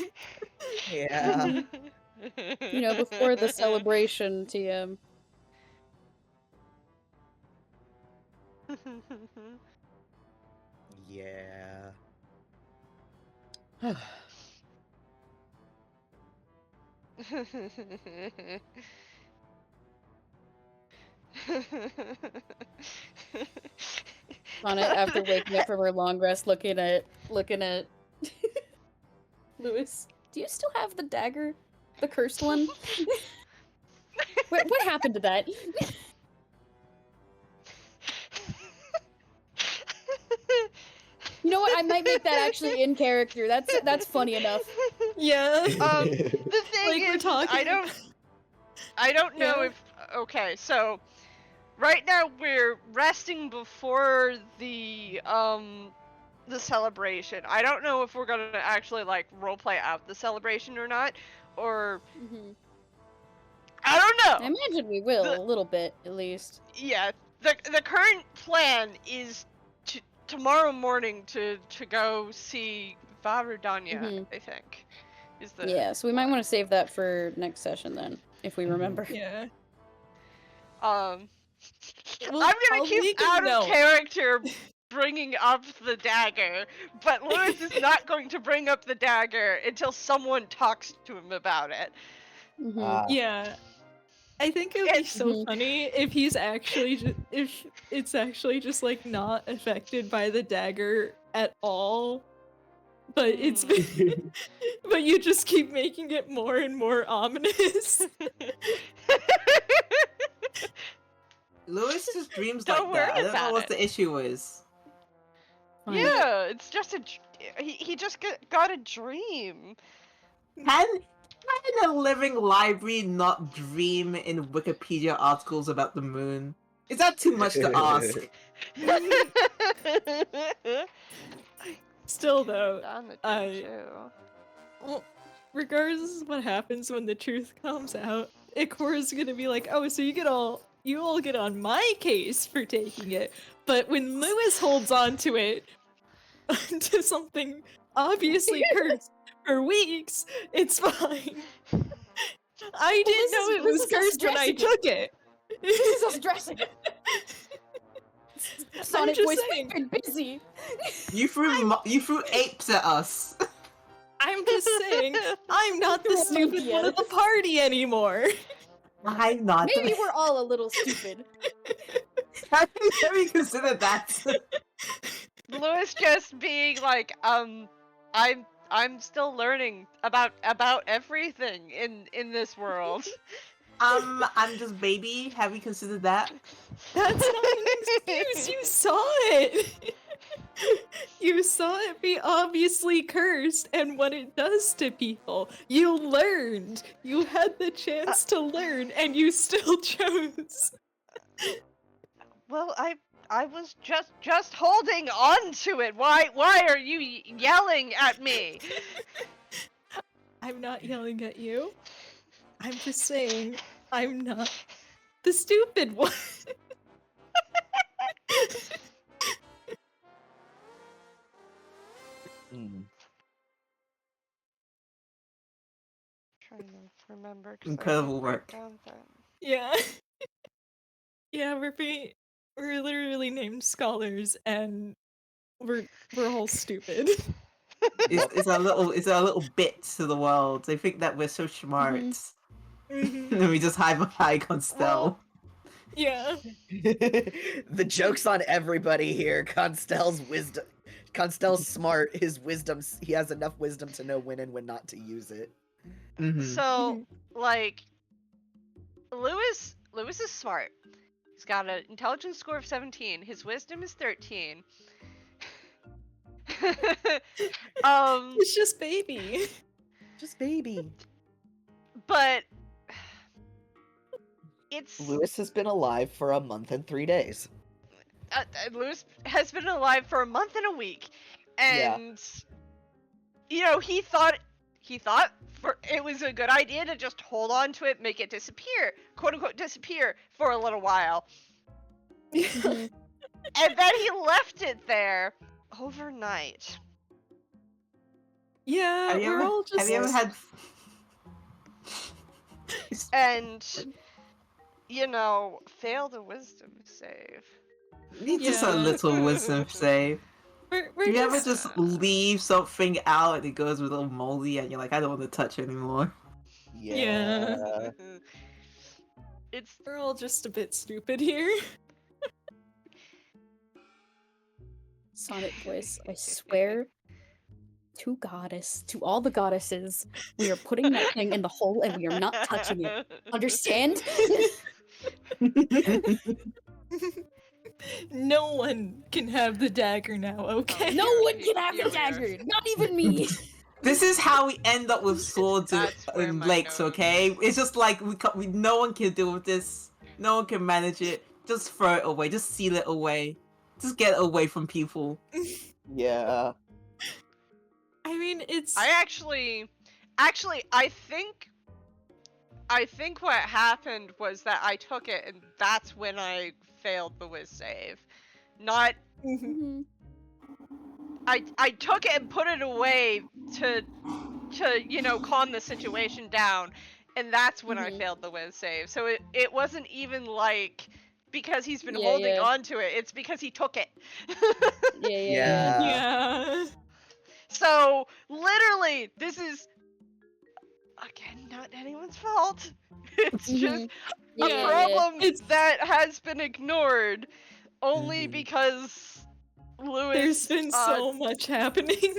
F: Yeah.
B: You know, before the celebration, TM.
F: Yeah.
B: On it after waking up from her long rest, looking at Lewis. Do you still have the dagger, the cursed one? What happened to that? You know what? I might make that actually in character. That's funny enough.
E: Yeah.
C: The thing
E: Like, we're
C: is,
E: talking-
C: I don't know
E: Yeah.
C: if. Okay, so right now we're resting before the celebration. I don't know if we're gonna actually like roleplay out the celebration or not, or I don't
B: I
C: know.
B: imagine we will a little bit, at least.
C: Yeah, the current plan is tomorrow morning to go see Varudanya. I think is the
B: Yeah, so we might want to save that for next session then, if we remember.
E: Yeah.
C: Well,
E: Well,
C: I'm gonna
E: I'll
C: keep
E: make a
C: out of
E: note.
C: character bringing up the dagger, but Lewis is not going to bring up the dagger until someone talks to him about it.
E: Yeah. I think it would be so funny if he's actually if it's actually just like not affected by the dagger at all. But it's but you just keep making it more and more ominous.
D: Lewis just dreams
C: Don't
D: like that. I
C: worry
D: don't know
C: about
D: what
C: it.
D: the issue is.
C: Yeah, it's just he just got a dream.
D: Can a living library not dream in Wikipedia articles about the moon? Is that too much to ask?
E: Still though,
C: On the dream too.
E: well, regardless of what happens when the truth comes out, Ikora's gonna be like, "Oh, so you all get on my case for taking it." But when Lewis holds on to it, to something obviously cursed for weeks, it's fine. I didn't know it was cursed when I took it.
B: This is us dressing. Sonic
E: just
B: Boy's
E: saying.
B: been busy.
D: You threw apes at us.
E: I'm just saying, I'm not the
B: You're
E: stupid one at the
B: oblivious.
E: party anymore.
D: I'm not.
B: Maybe we're all a little stupid.
D: Have you considered that?
C: Lewis just being like, I'm still learning about everything in this world.
D: I'm just baby. Have you considered that?
E: That's not an excuse. You saw it. You saw it be obviously cursed and what it does to people. You learned. You had the chance to learn and you still chose.
C: Well, I was just holding on to it. Why are you yelling at me?
E: I'm not yelling at you. I'm just saying I'm not the stupid one.
C: Trying to remember.
D: Incredible work.
E: Yeah. Yeah, we're literally named scholars and we're all stupid.
D: It's a little bit to the world. They think that we're so smart.
E: Mhm.
D: And we just hide behind Constel.
C: Well,
E: Yeah.
F: The joke's on everybody here. Constel's smart. His wisdom. He has enough wisdom to know when and when not to use it.
C: So, like, Lewis is smart. He's got an intelligence score of 17. His wisdom is 13.
E: It's just baby.
F: Just baby.
C: But it's
F: Lewis has been alive for a month and 3 days.
C: Lewis has been alive for a month and a week,
F: Yeah.
C: and you know, he thought for it was a good idea to just hold on to it, make it disappear, quote unquote disappear for a little while.
B: Mhm.
C: And then he left it there overnight.
E: Yeah,
D: Have you
E: we're
D: ever,
E: all just.
D: have you ever had?
C: And you know, failed a wisdom save.
D: Just a
E: Yeah.
D: little wisdom save.
E: We're
D: Do you ever
E: just.
D: just leave something out and it goes a little moldy and you're like, I don't want to touch it anymore?
E: Yeah.
C: It's
E: We're all just a bit stupid here.
B: Sonnet voice, I swear to goddess, to all the goddesses, we are putting that thing in the hole and we are not touching it. Understand?
E: No one can have the dagger now, okay?
B: No one can have the
C: Here we are.
B: dagger, not even me.
D: This is how we end up with swords
C: That's where
D: in
C: my
D: lakes,
C: nose-
D: okay? It's just like no one can deal with this. No one can manage it. Just throw it away. Just seal it away. Just get it away from people.
F: Yeah.
E: I mean, it's.
C: I actually I think what happened was that I took it and that's when I failed the whiz save. Not
B: Mhm.
C: I took it and put it away to you know, calm the situation down, and that's when I
B: Mhm.
C: failed the whiz save. So it wasn't even like because he's been
B: Yeah,
C: holding
B: yeah.
C: on to it, it's because he took it.
B: Yeah.
E: Yeah.
C: So literally this is again not anyone's fault. It's just
B: Mhm. Yeah,
C: a
B: yeah, yeah.
C: problem
E: It's-
C: that has been ignored only
D: Mhm.
C: because Lewis.
E: There's been so much happening.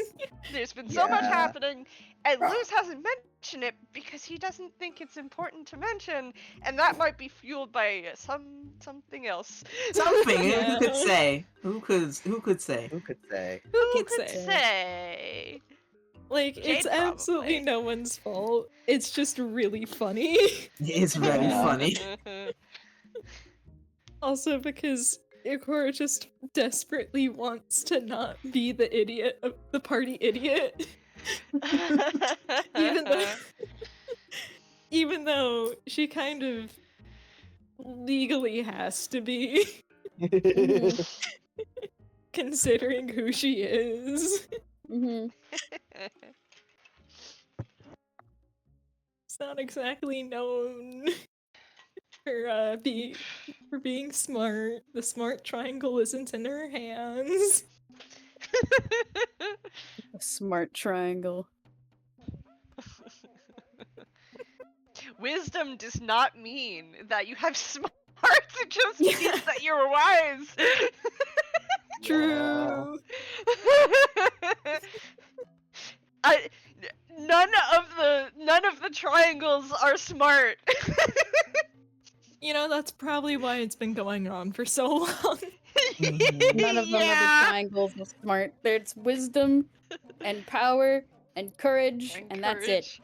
C: There's been so much
D: Yeah.
C: happening, and Lewis hasn't mentioned it because he doesn't think it's important to mention, and that might be fueled by something else.
D: Something. Who
E: Yeah.
D: could say? Who could say?
F: Who could say?
E: Who
C: Who
E: could
C: could
E: say?
C: say?
E: Like, it's
C: Jade
E: absolutely
C: probably.
E: no one's fault. It's just really funny.
D: It's very
F: Yeah.
D: funny.
E: Also, because Ikora just desperately wants to not be the idiot of the party idiot. even though even though she kind of legally has to be,
B: Mhm.
E: considering who she is.
B: Mhm.
E: It's not exactly known for being smart. The smart triangle isn't in her hands.
B: A smart triangle.
C: Wisdom does not mean that you have smarts, it just means that you're wise.
E: True.
C: None of the triangles are smart.
E: You know, that's probably why it's been going on for so long.
B: None of them are the triangles of smart. There's wisdom and power and courage, and that's it.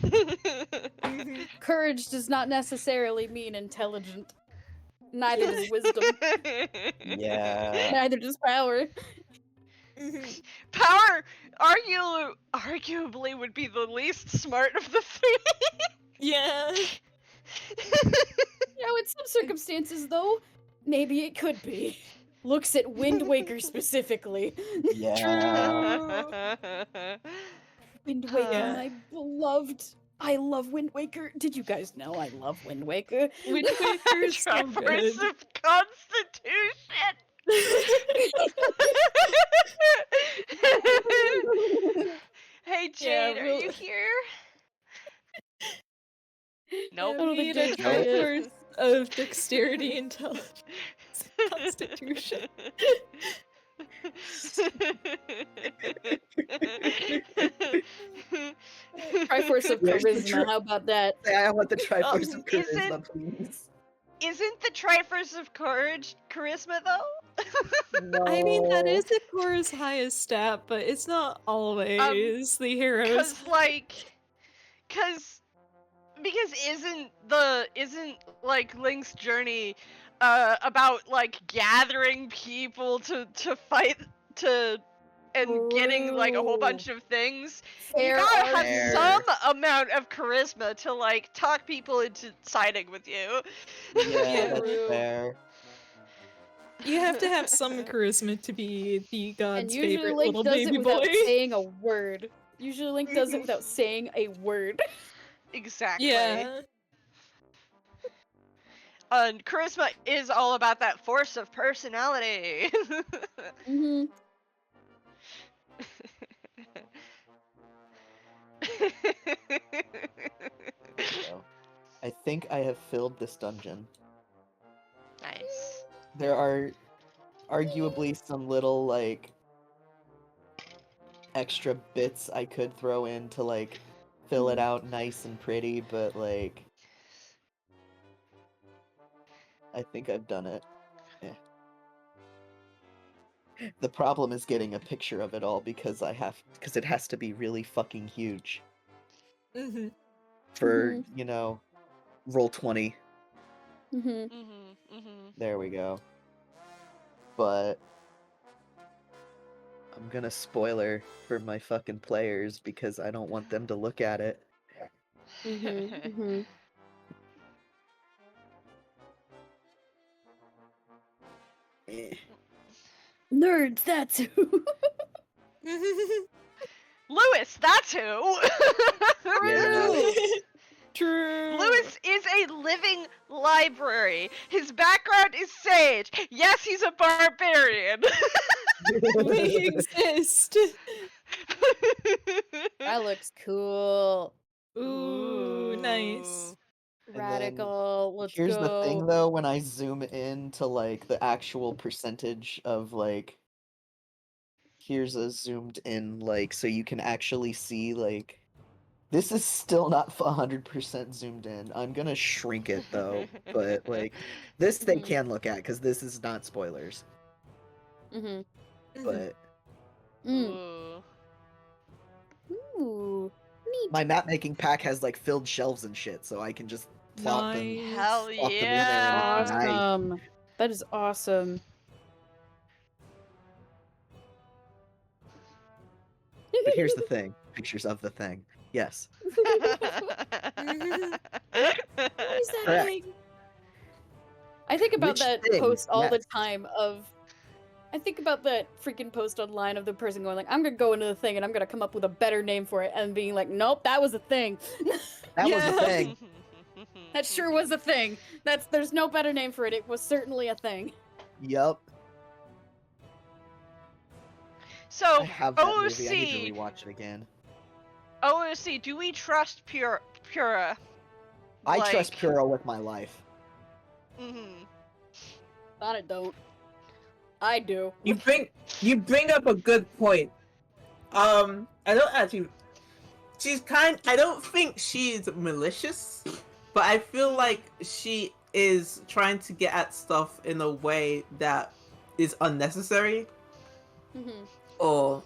E: Mhm.
B: Courage does not necessarily mean intelligent. Neither does wisdom.
F: Yeah.
B: Neither does power.
E: Mhm.
C: Power, arguably, would be the least smart of the three.
E: Yeah.
B: You know, in some circumstances, though, maybe it could be. Looks at Wind Waker specifically.
F: Yeah.
E: True.
B: Wind Waker,
E: Yeah.
B: my beloved. I love Wind Waker. Did you guys know I love Wind Waker?
E: Wind Waker is so
C: Triforce
E: good.
C: of Constitution. Hey Jade, are you here? Nope.
E: I need a Triforce of Dexterity, Intelligence, Constitution.
B: Triforce of
F: Where's the
B: Charisma, how about that?
F: I want the Triforce of
C: is
F: Charisma, please.
C: Isn't the Triforce of Courage charisma though?
F: No.
E: I mean, that is Ikora's highest stat, but it's not always the hero's.
C: Cause isn't like Link's journey about like gathering people to fight to and getting like a whole
B: True.
C: bunch of things? You
B: Fair
C: gotta have
B: argument.
C: some amount of charisma to like talk people into siding with you.
F: Yeah, that's
B: True.
F: fair.
E: You have to have some charisma to be the
B: And
E: god's
B: usually
E: favorite
B: Link
E: little
B: does
E: baby
B: it without
E: boy.
B: saying a word. Usually Link does it without saying a word.
C: Exactly.
E: Yeah.
C: And charisma is all about that force of personality.
B: Mm-hmm.
F: So, I think I have filled this dungeon.
C: Nice.
F: There are arguably some little like extra bits I could throw in to like fill it out nice and pretty, but like I think I've done it. Yeah. The problem is getting a picture of it all because it has to be really fucking huge
E: Mm-hmm.
F: for, roll 20.
B: Mm-hmm.
C: Mm-hmm. Mm-hmm.
F: There we go. But I'm gonna spoiler for my fucking players because I don't want them to look at it.
B: Mm-hmm. Mm-hmm.
F: Eh.
B: Nerds, that's who.
C: Lewis, that's who.
F: Yeah.
E: True.
C: Lewis is a living library. His background is sage. Yes, he's a barbarian.
E: We exist.
B: That looks cool.
E: Ooh, nice.
F: then
B: Radical. Let's
F: Here's
B: go.
F: the thing though, when I zoom in to like the actual percentage of like here's a zoomed in like so you can actually see like this is still not 100% zoomed in. I'm gonna shrink it though, but like this they
B: Mhm.
F: can look at because this is not spoilers.
B: Mm-hmm.
F: But
B: Mm.
C: Ooh.
B: Ooh. Neat.
F: my map making pack has like filled shelves and shit, so I can just plop them.
E: Nice.
C: Hell
F: Walk them in there
C: yeah.
F: and nice.
B: Awesome. That is awesome.
F: But here's the thing: pictures of the thing. Yes.
B: What is that
F: Correct.
B: thing? I think about
F: Which
B: that
F: thing?
B: post all the
F: Yes.
B: time I think about that freaking post online of the person going like, I'm gonna go into the thing and I'm gonna come up with a better name for it, and being like, nope, that was a thing.
F: That was
E: Yeah.
F: the thing.
B: That sure was a thing. There's no better name for it. It was certainly a thing.
F: Yup.
C: So,
F: I have that
C: OOC,
F: movie. I need to rewatch it again.
C: OOC, do we trust Pura?
F: I trust
C: Like-
F: Puro with my life.
C: Mm-hmm.
B: Thought it don't. I do.
D: You bring up a good point. I don't actually. I don't think she's malicious, but I feel like she is trying to get at stuff in a way that is unnecessary
B: Mm-hmm.
D: or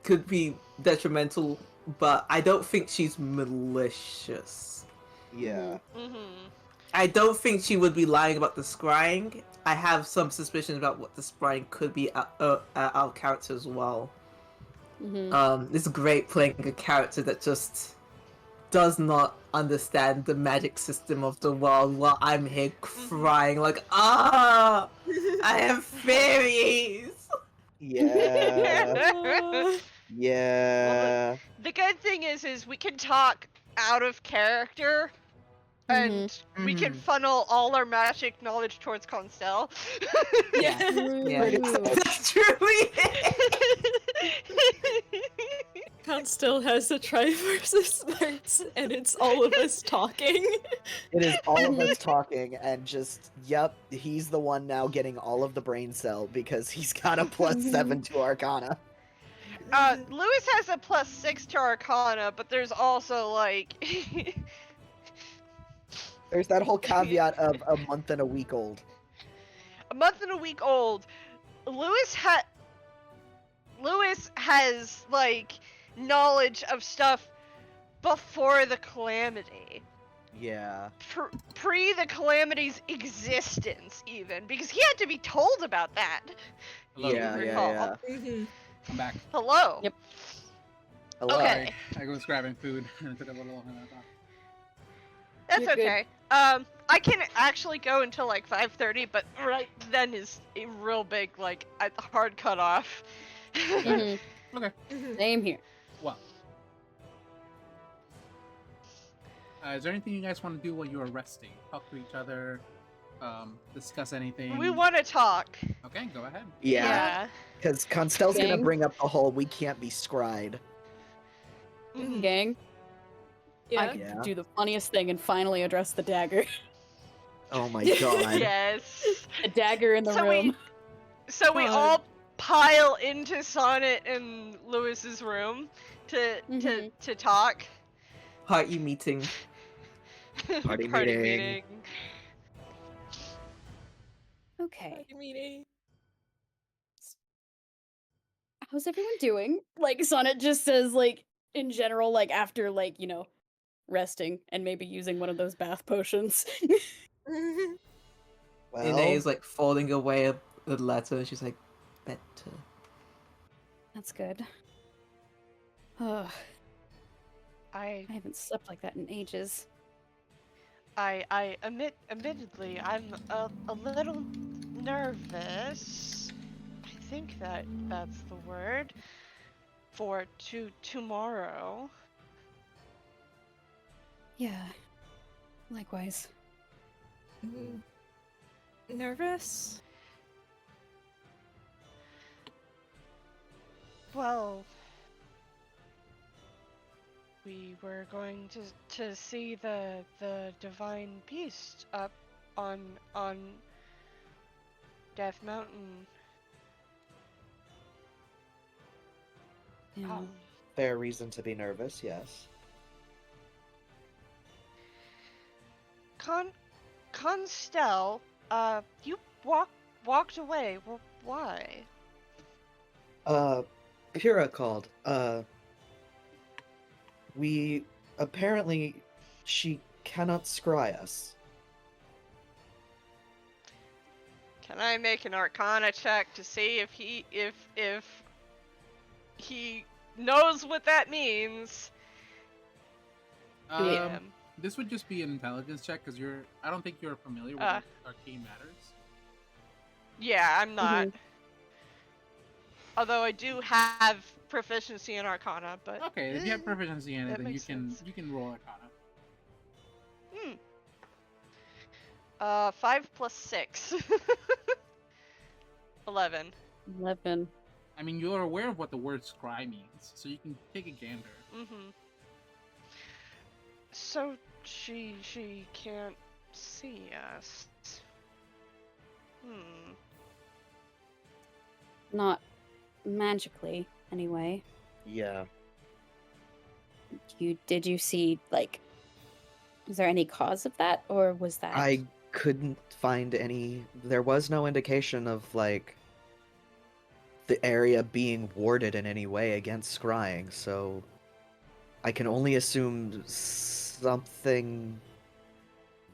D: could be detrimental. But I don't think she's malicious.
F: Yeah.
C: Mm-hmm.
D: I don't think she would be lying about the scrying. I have some suspicions about what the scrying could be out of character as well.
B: Mm-hmm.
D: It's great playing a character that just does not understand the magic system of the world while I'm here crying like, I have fairies!
F: Yeah. Yeah.
C: The good thing is we can talk out of character, and we can
D: Mhm.
C: funnel all our magic knowledge towards Constel.
E: Yeah.
D: Yeah, that's truly
E: Count still has the Triforce of Smarts, and it's all of us talking.
F: It is all of us talking, and just, yep, he's the one now getting all of the brain cell because he's got a +7 to Arcana.
C: Lewis has a +6 to Arcana, but there's also like
F: There's that whole caveat of a month and a week old.
C: a month and a week old. Lewis has like knowledge of stuff before the calamity.
F: Yeah.
C: pre the calamity's existence, even, because he had to be told about that.
H: Hello.
C: You
F: Yeah,
C: recall.
F: yeah.
E: Mhm.
H: I'm back.
C: Hello.
B: Yep.
F: Hello.
C: Okay.
H: Sorry, I was grabbing food and it took a little longer than I thought.
C: That's
B: You're good.
C: okay. I can actually go until like 5:30, but right then is a real big like a hard cutoff.
B: Mhm.
H: Okay.
E: Mhm.
B: Same here.
H: Well. Is there anything you guys want to do while you're resting? Talk to each other, discuss anything?
C: We want to talk.
H: Okay, go ahead.
F: Yeah. Because Constel's gonna
B: Gang.
F: bring up the whole we can't be scryed.
C: Mhm.
B: Gang, I
E: Yeah.
B: could
F: Yeah.
B: do the funniest thing and finally address the dagger.
F: Oh my god.
C: Yes.
B: The dagger in the
C: So
B: room.
C: we all pile into Sonnet and Lewis's room to
B: Mhm.
C: to talk.
D: Party meeting.
F: Party
C: Party
F: meeting.
C: meeting.
B: Okay.
E: Party meeting.
B: How's everyone doing? Like Sonnet just says, like, in general, like after like, resting and maybe using one of those bath potions.
E: Mhm.
F: Well,
D: Ine is like folding away the letter. She's like, better.
B: That's good. Ugh,
C: I
B: I haven't slept like that in ages.
C: admittedly, I'm a little nervous. I think that's the word for tomorrow.
B: Yeah. Likewise.
E: Mhm. Nervous?
C: Well, we were going to see the divine beast up on Death Mountain.
B: Yeah.
F: fair reason to be nervous, yes.
C: Constel, you walked away. Well, why?
F: Pyrrha called. We apparently she cannot scry us.
C: Can I make an Arcana check to see if he knows what that means?
B: Yeah.
H: This would just be an intelligence check because I don't think you're familiar with
C: Uh.
H: arcane matters.
C: Yeah, I'm not.
B: Mhm.
C: Although I do have proficiency in Arcana, but
H: Okay, if you have proficiency in it,
C: that
H: then you
C: makes sense.
H: can roll Arcana.
C: 5 plus 6. 11.
B: 11.
H: I mean, you're aware of what the word scry means, so you can take a gander.
C: Mm-hmm. So she can't see us.
B: Not magically, anyway.
F: Yeah.
B: Did you see, like, is there any cause of that, or was that?
F: I couldn't find any. There was no indication of like the area being warded in any way against scrying, so I can only assume something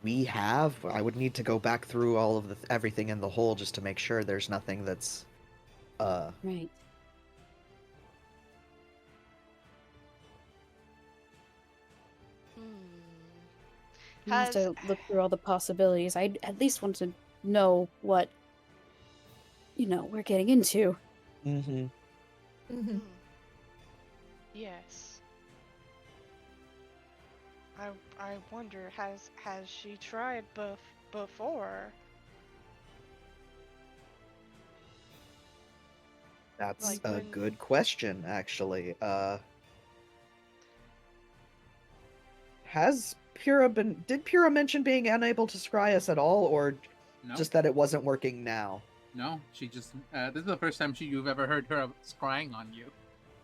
F: we have. I would need to go back through all of everything in the hole just to make sure there's nothing that's
B: Right. You have to look through all the possibilities. I at least want to know what, we're getting into.
F: Mm-hmm.
E: Mhm.
C: Yes. I wonder, has she tried before?
F: That's
C: Like
F: a
C: when-
F: good question, actually. Has Pyrrha been? Did Pyrrha mention being unable to scry us at all, or
H: No,
F: just that it wasn't working now?
H: no. She just this is the first time you've ever heard her scrying on you,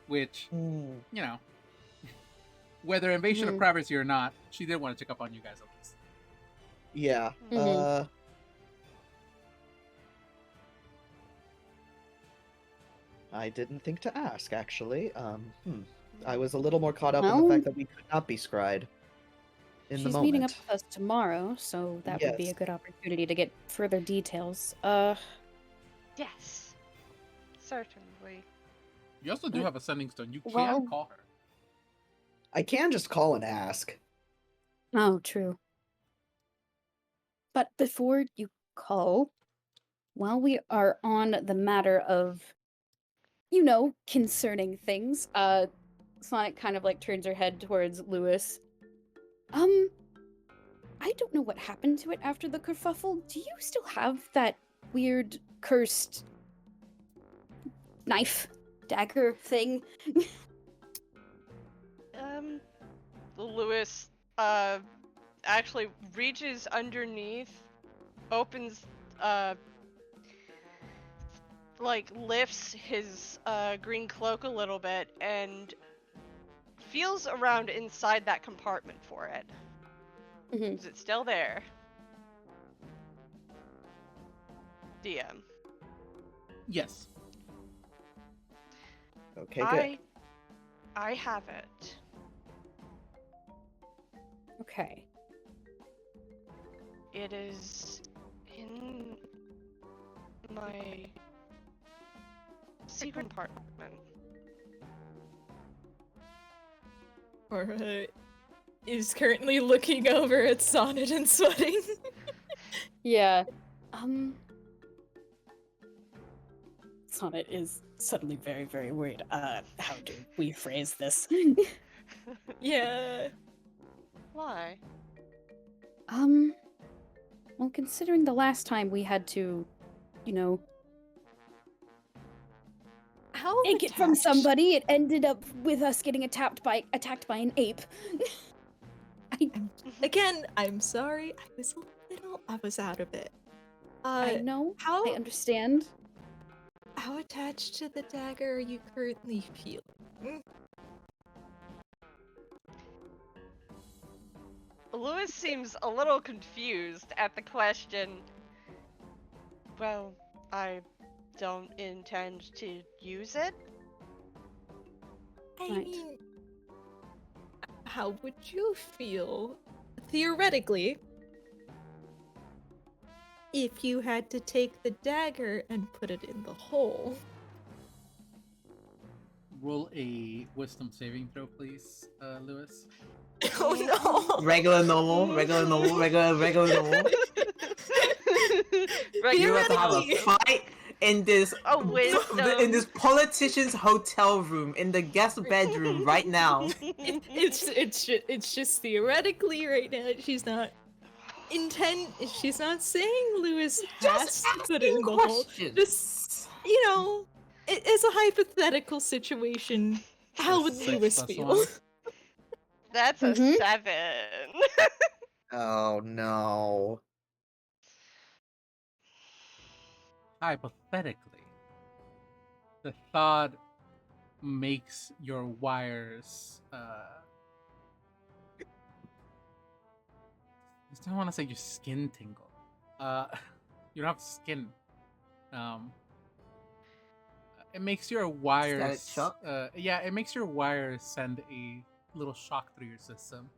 H: which
F: Mm.
H: whether invasion of
B: Mhm.
H: privacy or not, she did want to check up on you guys at least.
F: Yeah.
B: Mhm.
F: I didn't think to ask, actually. I was a little more caught up in the
B: Well-
F: fact that we could not be scryed. in the
B: She's meeting up
F: moment.
B: with us tomorrow, so that would be a
F: Yes.
B: good opportunity to get further details.
C: Yes. Certainly.
A: You also do have a sending stone. You can
B: Well-
A: call her.
F: I can just call and ask.
B: Oh, true. But before you call, while we are on the matter of, concerning things, Sonic kind of like turns her head towards Lewis. I don't know what happened to it after the kerfuffle. Do you still have that weird cursed knife, dagger thing?
C: Lewis, actually reaches underneath, opens, lifts his, green cloak a little bit, and feels around inside that compartment for it.
B: Mhm.
C: Is it still there? DM.
A: Yes.
F: Okay, good.
C: I have it.
B: Okay.
C: It is in my secret compartment.
E: Or is currently looking over at Sonnet and sweating.
B: Yeah. Sonnet is suddenly very, very worried. How do we phrase this?
E: Yeah.
C: Why?
B: Well, considering the last time we had to,
E: How
B: take it from
E: attached-
B: somebody, it ended up with us getting attacked by an ape.
E: Again, I'm sorry. I was out of it.
B: I know.
E: how
B: I understand.
E: how attached to the dagger are you currently feeling?
C: Lewis seems a little confused at the question. Well, I don't intend to use it.
E: I
B: Right.
E: mean, how would you feel, theoretically, if you had to take the dagger and put it in the hole?
A: Roll a wisdom saving throw, please, Lewis.
E: Oh no!
D: Regular normal, regular normal, regular normal. You're about to have a
E: Theoretically.
D: fight in this
C: wisdom.
D: in this politician's hotel room in the guest bedroom right now.
E: It's just theoretically right now. She's not saying Lewis has to put it in the hole. Just it's a hypothetical situation. How would
A: 6
E: Lewis
A: plus
E: feel?
A: 1.
C: That's a
B: Mhm.
C: 7.
F: Oh no.
A: Hypothetically, the thought makes your wires. I just don't want to say your skin tingle. You don't have skin. It makes your wires.
D: shock?
A: Yeah, it makes your wires send a little shock through your system.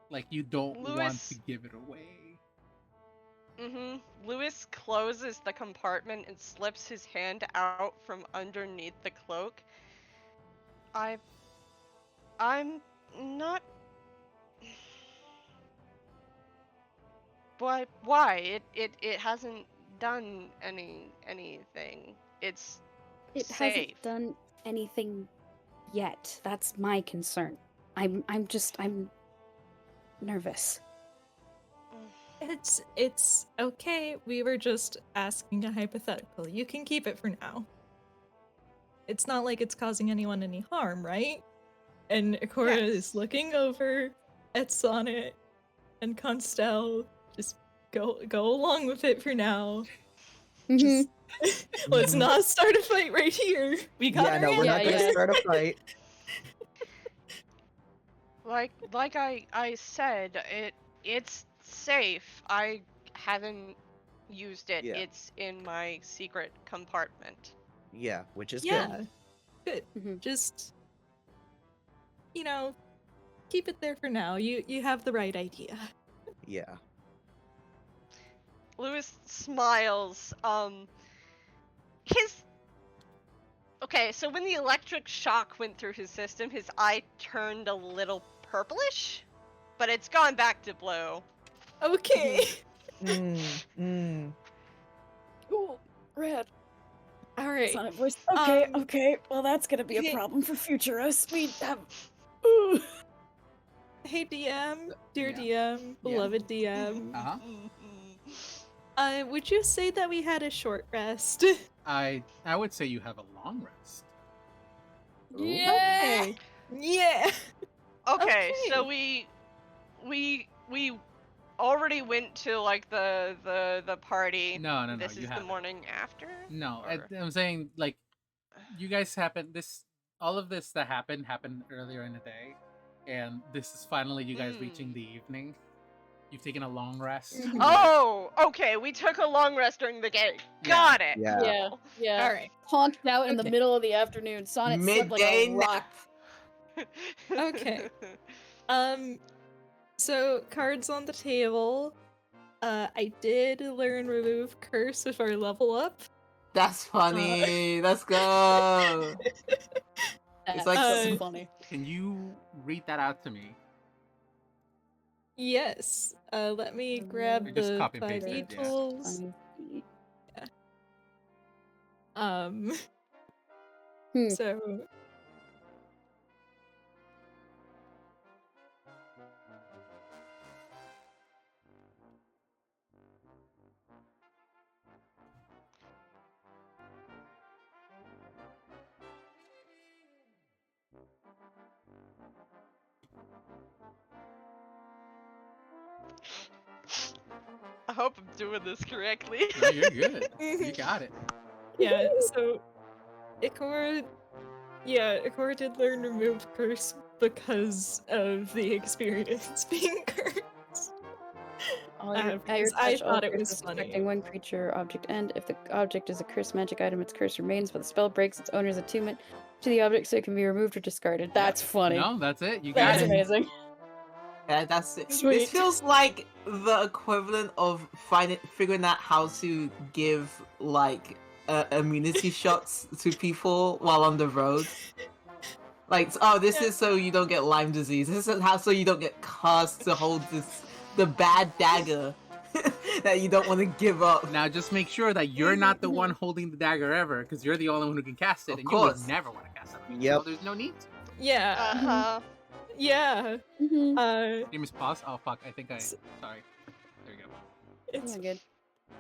A: Like you don't want
C: Lewis-
A: to give it away.
C: Lewis closes the compartment and slips his hand out from underneath the cloak. I'm not. Why? It hasn't done anything. It's
B: It
C: safe.
B: hasn't done anything yet. That's my concern. I'm nervous.
E: It's okay. We were just asking a hypothetical. You can keep it for now. It's not like it's causing anyone any harm, right? And Ikora is looking over at Sonnet and Constel. Just go along with it for now.
B: Mhm.
E: Just let's not start a fight right here. We got our
F: we're not
B: Yeah,
F: gonna
B: yeah.
F: start a fight.
C: Like I said, it's safe. I haven't used it.
F: Yeah.
C: It's in my secret compartment.
F: Yeah, which is
E: Yeah. Good.
B: Mhm.
E: Just keep it there for now. You have the right idea.
F: Yeah.
C: Lewis smiles. His Okay, so when the electric shock went through his system, his eye turned a little purplish, but it's gone back to blue.
E: Okay.
B: Cool. Red.
E: All right.
B: Sonic voice. Okay,
E: Um,
B: okay. Well, that's gonna be a
E: hey-
B: problem for future us. We have. Ooh.
E: Hey DM, dear
A: Yeah.
E: DM, beloved DM.
A: Uh-huh.
E: Would you say that we had a short rest?
A: I would say you have a long rest.
B: Yeah.
E: Okay. Yeah.
C: Okay, so
E: Okay.
C: we already went to like the party.
A: No,
C: This
A: you
C: is the
A: haven't.
C: morning after.
A: No,
C: Or-
A: I'm saying like you guys happened all of this that happened earlier in the day, and this is finally you guys reaching the evening. You've taken a long rest.
B: Mhm.
C: Oh, okay. We took a long rest during the game.
A: Yeah.
C: Got it.
F: Yeah.
B: Yeah. Yeah.
E: All right.
B: Honked out in the
E: Okay.
B: middle of the afternoon. Sonic slept like
D: Midday
B: a rock.
E: Okay. So cards on the table. I did learn remove curse with our level up.
D: That's funny. Let's go.
B: That's
D: like
B: so
E: some-
B: funny.
A: Can you read that out to me?
E: Yes. Let me grab
A: Or just
E: the
A: copy and paste
E: 5e
A: it, yeah.
E: tools.
B: Hmm.
E: So
C: I hope I'm doing this correctly.
A: No, you're good. You got it.
E: yeah, so Ikora did learn remove curse because of the experience being cursed. Because I thought it was funny.
B: Affecting one creature or object end. If the object is a cursed magic item, its curse remains, but the spell breaks its owner's attunement to the object, so it can be removed or discarded. That's funny.
A: No, that's it. You got
B: That's
A: it.
B: amazing.
D: Yeah, that's it.
B: Sweet.
D: This feels like the equivalent of figuring out how to give like immunity shots to people while on the road. Like, oh, this is so you don't get Lyme disease. This is how so you don't get cursed to hold the bad dagger that you don't want to give up.
A: Now just make sure that you're not the one holding the dagger ever, because you're the only one who can cast it,
D: Of
A: and
D: course.
A: you would never want to cast it.
F: Yep.
A: So there's no need to.
E: Yeah.
C: Uh-huh.
E: Yeah.
B: Mhm.
A: Name is pause. Oh fuck! I think I.
E: S-
A: Sorry. There you go.
E: It's
B: Yeah, good.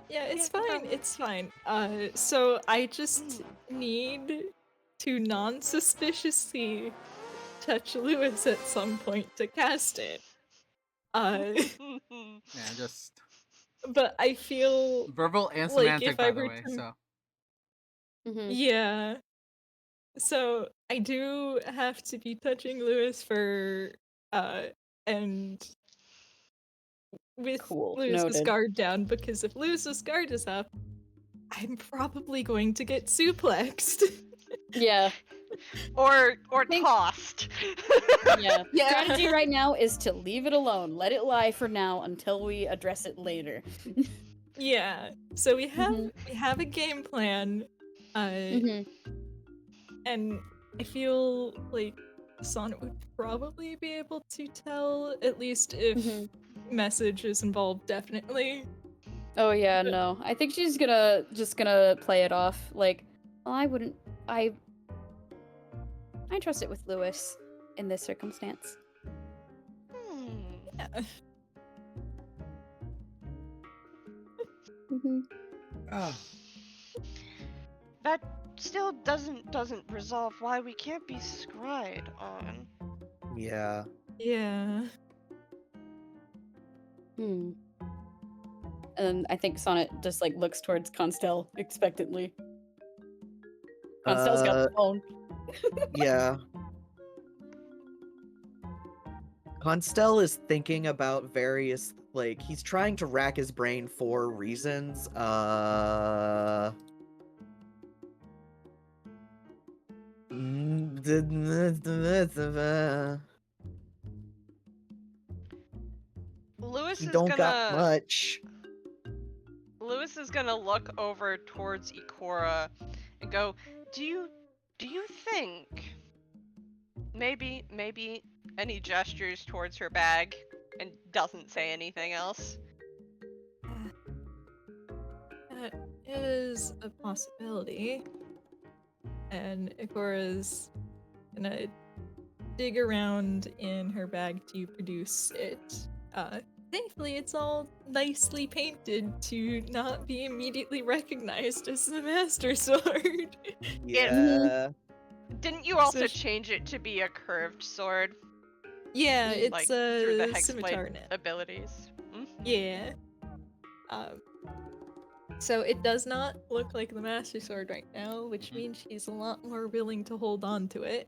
E: Yeah, it's
C: Yeah, no
E: fine.
C: problem.
E: It's fine. So I just need to non-suspiciously touch Lewis at some point to cast it.
A: Yeah, just
E: But I feel
A: verbal and
E: like
A: semantic,
E: if
A: by
E: I
A: the
E: were
A: way.
E: to-
A: So
E: yeah. So I do have to be touching Lewis for and with
B: Cool,
E: Lewis's
B: noted.
E: guard down, because if Lewis's guard is up, I'm probably going to get suplexed.
B: Yeah.
C: or
B: think-
C: tossed.
B: Yeah.
E: Yeah.
B: Strategy right now is to leave it alone. Let it lie for now until we address it later.
E: Yeah. So we have
B: Mhm.
E: we have a game plan,
B: Mhm.
E: and I feel like Sonic would probably be able to tell, at least if
B: Mhm.
E: message is involved. Definitely.
B: Oh yeah,
E: But-
B: no. I think she's gonna play it off like, well, I trust it with Lewis in this circumstance.
E: Yeah.
B: Mhm.
C: That still doesn't resolve why we can't be scryed on.
F: Yeah.
E: Yeah.
B: Hmm. And I think Sonnet just like looks towards Constel expectantly. Constel's got the phone.
F: Yeah. Constel is thinking about various, like, he's trying to rack his brain for reasons.
C: Lewis
F: He
C: is
F: don't got
C: gonna
F: much.
C: Lewis is gonna look over towards Ikora and go, Do you think maybe and he gestures towards her bag and doesn't say anything else.
E: That is a possibility. And Ikora's gonna dig around in her bag to produce it. Thankfully, it's all nicely painted to not be immediately recognized as the Master Sword.
F: Yeah.
C: Didn't you also
E: So
C: change it to be a curved sword?
E: yeah, it's
C: Like
E: a
C: through the
E: scimitar
C: hexblade
E: now.
C: abilities.
E: Yeah. So it does not look like the Master Sword right now, which means she's a lot more willing to hold on to it.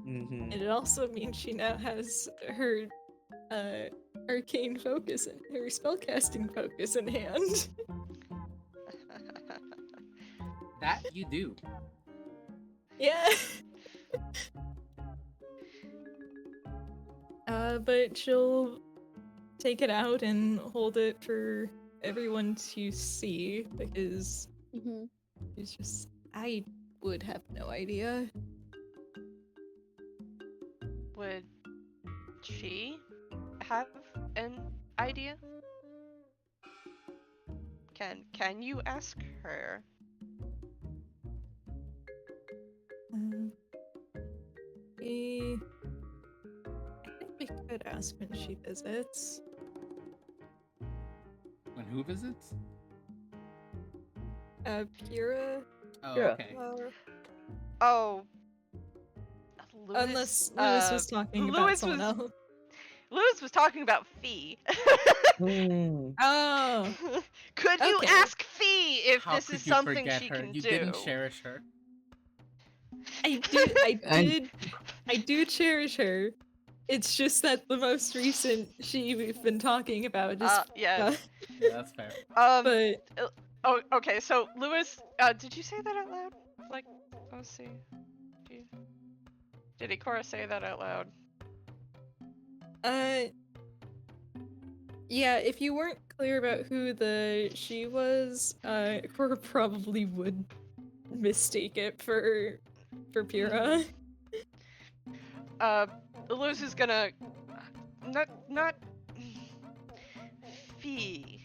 F: Mm-hmm.
E: And it also means she now has her arcane focus and her spellcasting focus in hand.
A: That you do.
E: Yeah. But she'll take it out and hold it for everyone to see because
B: Mm-hmm.
E: it's just I would have no idea.
C: Would she have an idea? Can you ask her?
E: We I think we could ask when she visits.
A: When who visits?
E: Pura.
A: Oh,
F: Yeah.
A: okay.
C: Oh, Lewis,
E: Unless Lewis was talking about
C: Lewis
E: someone
C: was
E: else.
C: Lewis was talking about Fee.
F: Mm.
E: Oh,
C: Could you
E: okay.
C: ask Fee if
A: How
C: this
A: could
C: is
A: you
C: something
A: forget
C: she
A: her?
C: can
A: You
C: do?
A: didn't cherish her.
F: And-
E: I do cherish her. It's just that the most recent she we've been talking about is
C: Yeah.
A: Yeah, that's fair.
E: but
C: Oh, okay. So Lewis, did you say that out loud? Like, let's see. Did Ikora say that out loud?
E: yeah, if you weren't clear about who the she was, Cora probably would mistake it for Pura.
C: Lewis is gonna not Fee.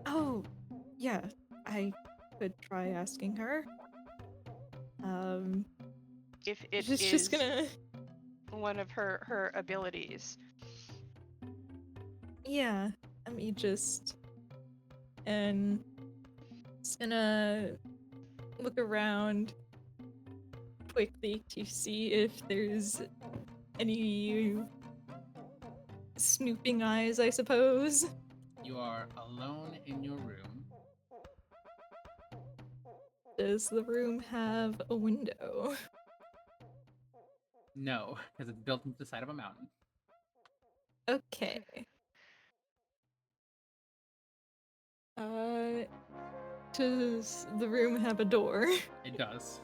E: Oh, yeah, I could try asking her.
C: If it
E: She's
C: is
E: just gonna
C: one of her abilities.
E: yeah, let me just and just gonna look around quickly to see if there's any snooping eyes, I suppose.
A: You are alone in your room.
E: Does the room have a window?
A: No, because it's built into the side of a mountain.
E: Okay. Does the room have a door?
A: It does.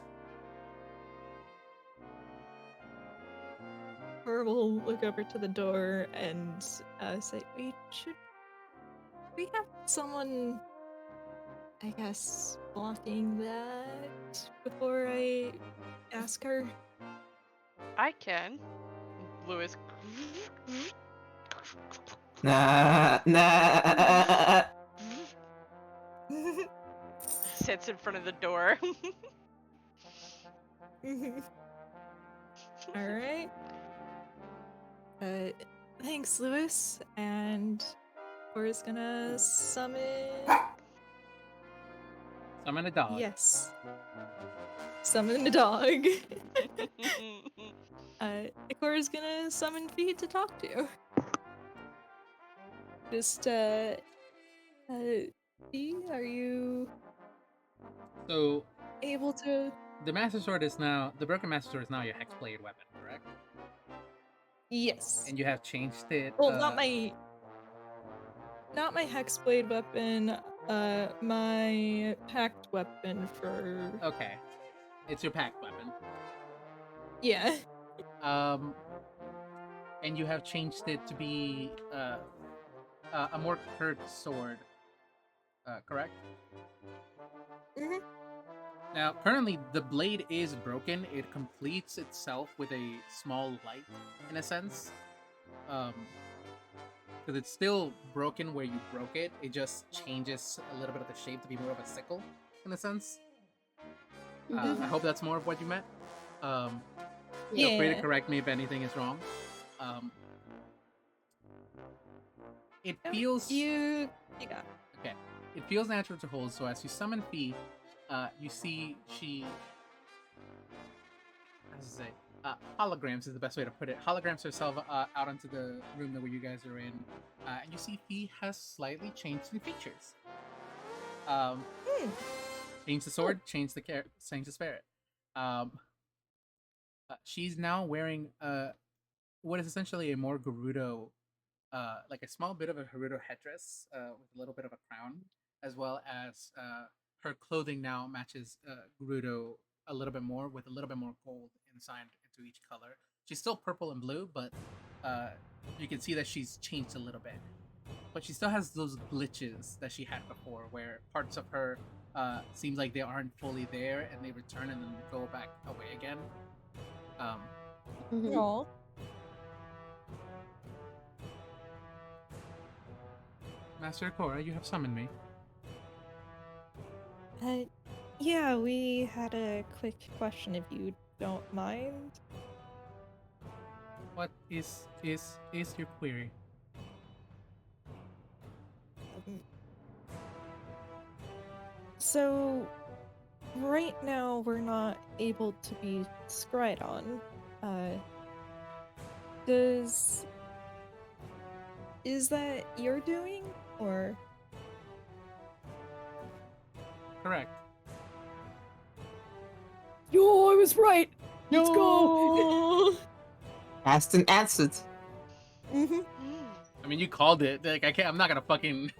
E: Or we'll look over to the door and say, wait, should we have someone, I guess, blocking that before I ask her?
C: I can. Lewis.
D: Nah.
C: Sits in front of the door.
E: Alright. Thanks, Lewis. And Cora's gonna summon.
A: Summon a dog.
E: Yes. Summon a dog. Ikora's gonna summon Fee to talk to. Just, Fee, are you
A: So
E: able to?
A: the broken master sword is now your hexblade weapon, correct?
E: Yes.
A: And you have changed it.
E: Well, not my hexblade weapon, my pact weapon for...
A: Okay, it's your pact weapon.
E: Yeah.
A: And you have changed it to be a more curved sword. Correct?
E: Mhm.
A: Now, currently, the blade is broken. It completes itself with a small light, in a sense. Because it's still broken where you broke it. It just changes a little bit of the shape to be more of a sickle, in a sense. I hope that's more of what you meant. Feel free to
E: Yeah.
A: correct me if anything is wrong. It
E: No,
A: feels
E: you got
A: okay. It feels natural to hold. So as you summon Fee, you see she. How does it say? Holograms is the best way to put it. Holograms herself out into the room that where you guys are in, and you see Fee has slightly changed in features. Change the sword, change the spirit. She's now wearing what is essentially a more Gerudo, like a small bit of a Gerudo headdress with a little bit of a crown, as well as her clothing now matches Gerudo a little bit more with a little bit more gold inside into each color. She's still purple and blue, but you can see that she's changed a little bit. But she still has those glitches that she had before, where parts of her seems like they aren't fully there, and they return and then go back away again.
E: Aw.
A: Master Cora, you have summoned me.
E: Yeah, we had a quick question if you don't mind.
A: What is your query?
E: Um, So, right now we're not able to be scryed on. Is that your doing, or?
A: Correct.
B: Yo, I was right. Let's go.
D: Asked and answered.
E: Mm-hmm.
A: I mean, you called it. Like, I can't. I'm not gonna fucking.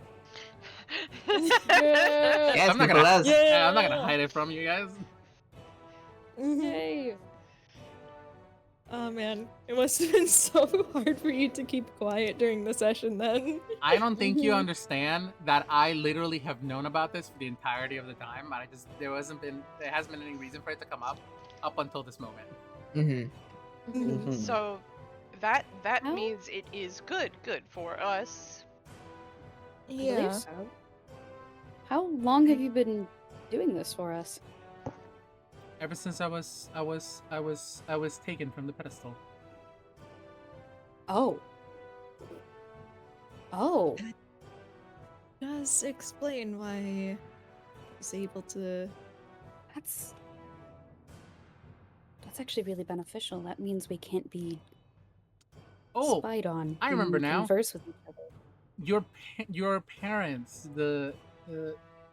B: Yeah.
D: Yes,
A: I'm not gonna.
D: Nicholas.
A: Yeah, I'm not gonna hide it from you guys.
E: Mm-hmm.
B: Yay.
E: Oh man, it must have been so hard for you to keep quiet during the session then.
A: I don't think you understand that I literally have known about this for the entirety of the time. I just there hasn't been any reason for it to come up until this moment.
D: Mm-hmm. Mm-hmm.
C: So that
B: How?
C: means it is good for us.
B: I believe
E: Yeah.
B: so. How long have you been doing this for us?
A: Ever since I was taken from the pedestal.
B: Oh. Oh.
E: Does explain why I was able to.
B: That's actually really beneficial. That means we can't be
A: Oh,
B: spied on.
A: I
B: We
A: remember
B: can
A: now.
B: Converse with each other.
A: Your parents, the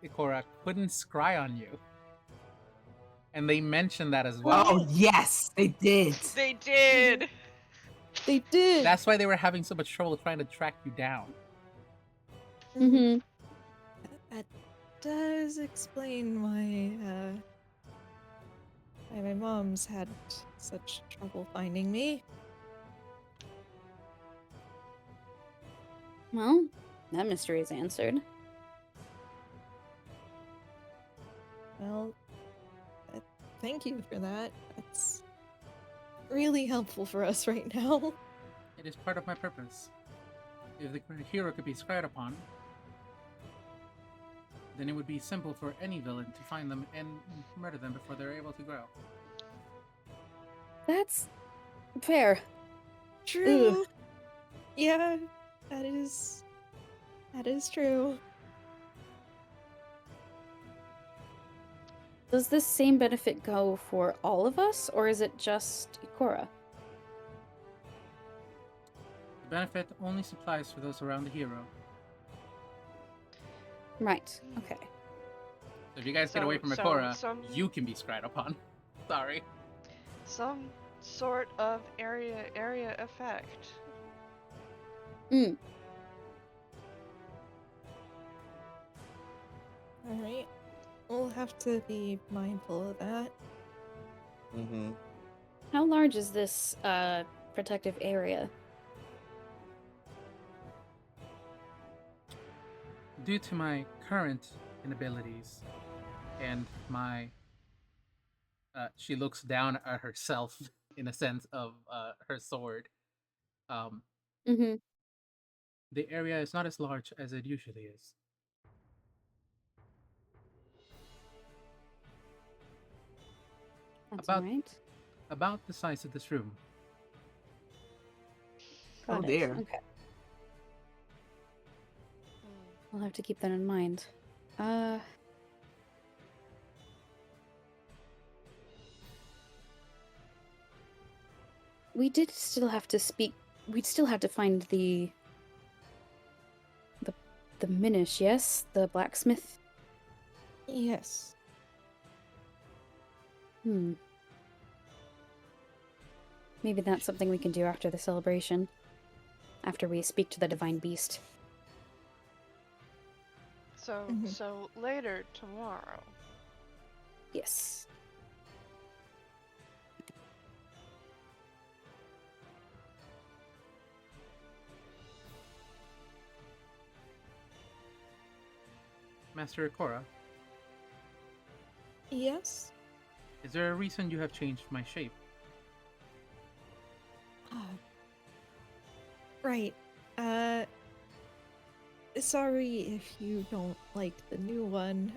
A: Ikora, couldn't scry on you, and they mentioned that as well.
D: Oh yes, they did.
C: They did.
E: They did.
A: That's why they were having so much trouble trying to track you down.
B: Mm-hmm.
E: That does explain why my mom's had such trouble finding me.
B: Well, that mystery is answered.
E: Well, thank you for that. That's really helpful for us right now.
A: It is part of my purpose. If the hero could be scryed upon, then it would be simple for any villain to find them and murder them before they're able to grow.
B: That's fair.
E: True. Yeah, that is true.
B: Does this same benefit go for all of us, or is it just Ikora?
A: The benefit only supplies for those around the hero.
B: Right. Okay.
A: So if you guys get away from
C: So-
A: Ikora,
C: some-
A: you can be scryed upon. Sorry.
C: Some sort of area effect.
B: Mm.
E: All right. We'll have to be mindful of that.
F: Mm-hmm.
B: How large is this protective area?
A: due to my current inabilities and my she looks down at herself in a sense of her sword. Um,
B: Mm-hmm.
A: the area is not as large as it usually is.
B: That's
A: About
B: alright.
A: about the size of this room.
D: Oh
B: Got it.
D: dear.
B: Okay. I'll have to keep that in mind. We did still have to speak. We'd still have to find the Minish, yes, the blacksmith.
E: Yes.
B: Hmm. Maybe that's something we can do after the celebration. After we speak to the divine beast.
C: So,
E: Mhm.
C: so later tomorrow.
B: Yes.
A: Master Ikora,
E: Yes.
A: is there a reason you have changed my shape?
E: Right. Sorry if you don't like the new one.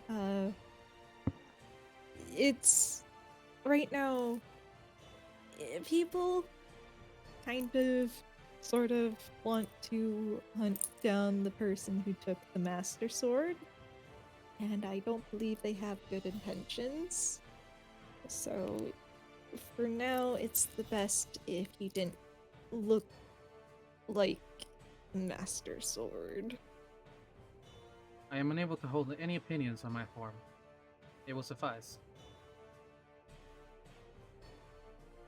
E: It's right now. People kind of, sort of want to hunt down the person who took the Master Sword, and I don't believe they have good intentions. So, for now, it's the best if you didn't look like Master Sword.
A: I am unable to hold any opinions on my form. It will suffice.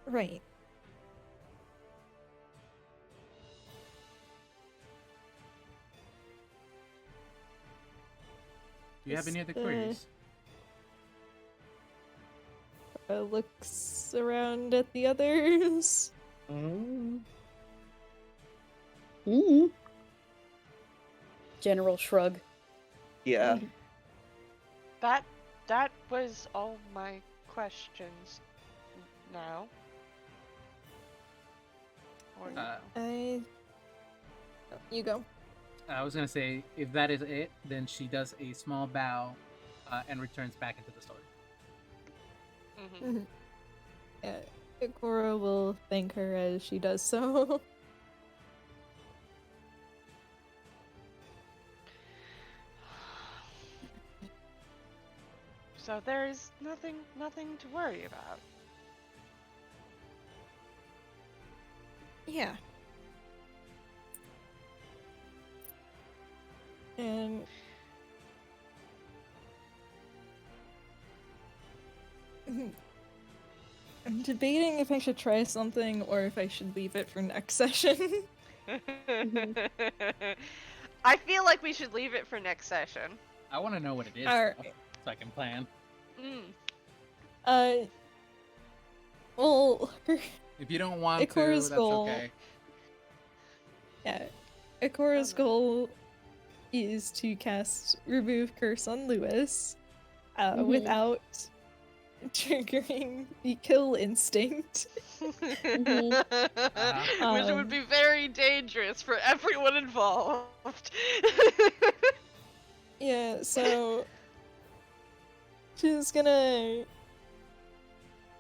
E: Right.
A: Do you have any other
E: Just,
A: queries?
E: Looks around at the others.
F: Mm.
B: Mm. General shrug.
F: Yeah.
C: That was all my questions. Now. Or no?
E: You go.
A: I was gonna say, if that is it, then she does a small bow and returns back into the store.
C: Mhm.
E: Ikora will thank her as she does so.
C: So there's nothing to worry about.
E: Yeah. And I'm debating if I should try something or if I should leave it for next session.
C: I feel like we should leave it for next session.
A: I want to know what it is,
E: Alright.
A: though, so I can plan.
E: Well,
A: If you don't want
E: Ikora's
A: to, that's
E: goal-
A: okay.
E: yeah, Ikora's goal is to cast Remove Curse on Lewis, without triggering the kill instinct.
C: Which would be very dangerous for everyone involved.
E: Yeah, so she's gonna.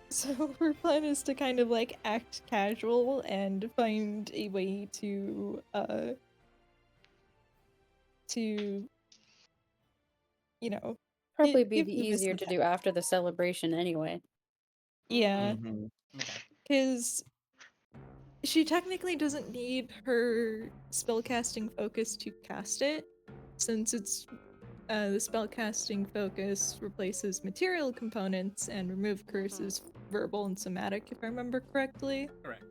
E: So her plan is to kind of like act casual and find a way to you know,
B: Probably be
E: give
B: the
E: Lewis
B: easier
E: the
B: to do after the celebration anyway.
E: Yeah,
F: Mhm.
A: Okay.
E: because she technically doesn't need her spellcasting focus to cast it, since it's the spellcasting focus replaces material components and remove curses verbal and somatic, if I remember correctly.
A: Correct.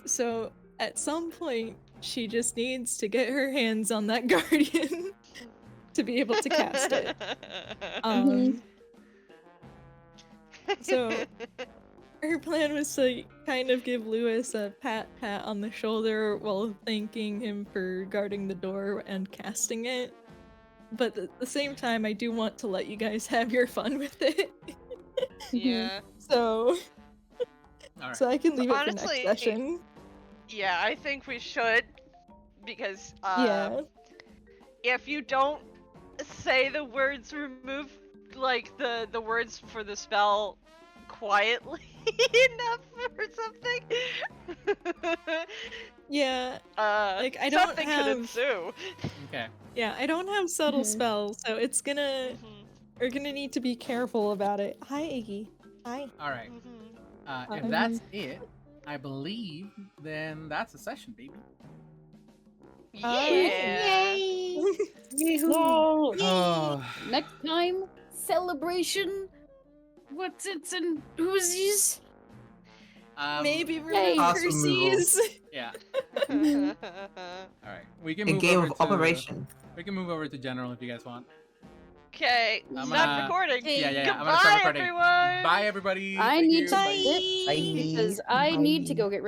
E: So at some point, she just needs to get her hands on that guardian to be able to cast it. So her plan was to kind of give Lewis a pat on the shoulder while thanking him for guarding the door and casting it. But at the same time, I do want to let you guys have your fun with it.
C: Yeah.
E: So,
H: All right.
E: so I can leave it for
C: Honestly,
E: next session.
C: Yeah, I think we should, because
E: Yeah.
C: if you don't say the words remove, like the words for the spell quietly enough or something,
E: Yeah. Like, I don't
C: something could
E: have-
C: ensue.
H: Okay.
E: Yeah, I don't have subtle spells, so it's gonna
C: Mhm,
E: we're gonna need to be careful about it. Hi, Iggy. Hi.
H: All right.
C: mhm.
H: If that's it, I believe then that's a session, baby.
C: Yeah.
B: Yahoo!
H: Oh.
B: Next time, celebration. What's it and who's these?
E: Maybe
B: Hey.
E: remove
D: Pass removal.
E: Percy's.
H: Yeah. All right. We can
D: A
H: move
D: game
H: over
D: of
H: to
D: operation.
H: We can move over to general if you guys want.
C: Okay,
H: I'm
C: stop
H: gonna-
C: recording.
H: Yeah, yeah, yeah. I'm
C: Goodbye,
H: gonna start recording.
C: everyone.
H: Bye, everybody.
B: I
H: Thank
B: need
H: you.
B: to
H: Bye.
B: dip
F: Bye.
B: because I need to go get ready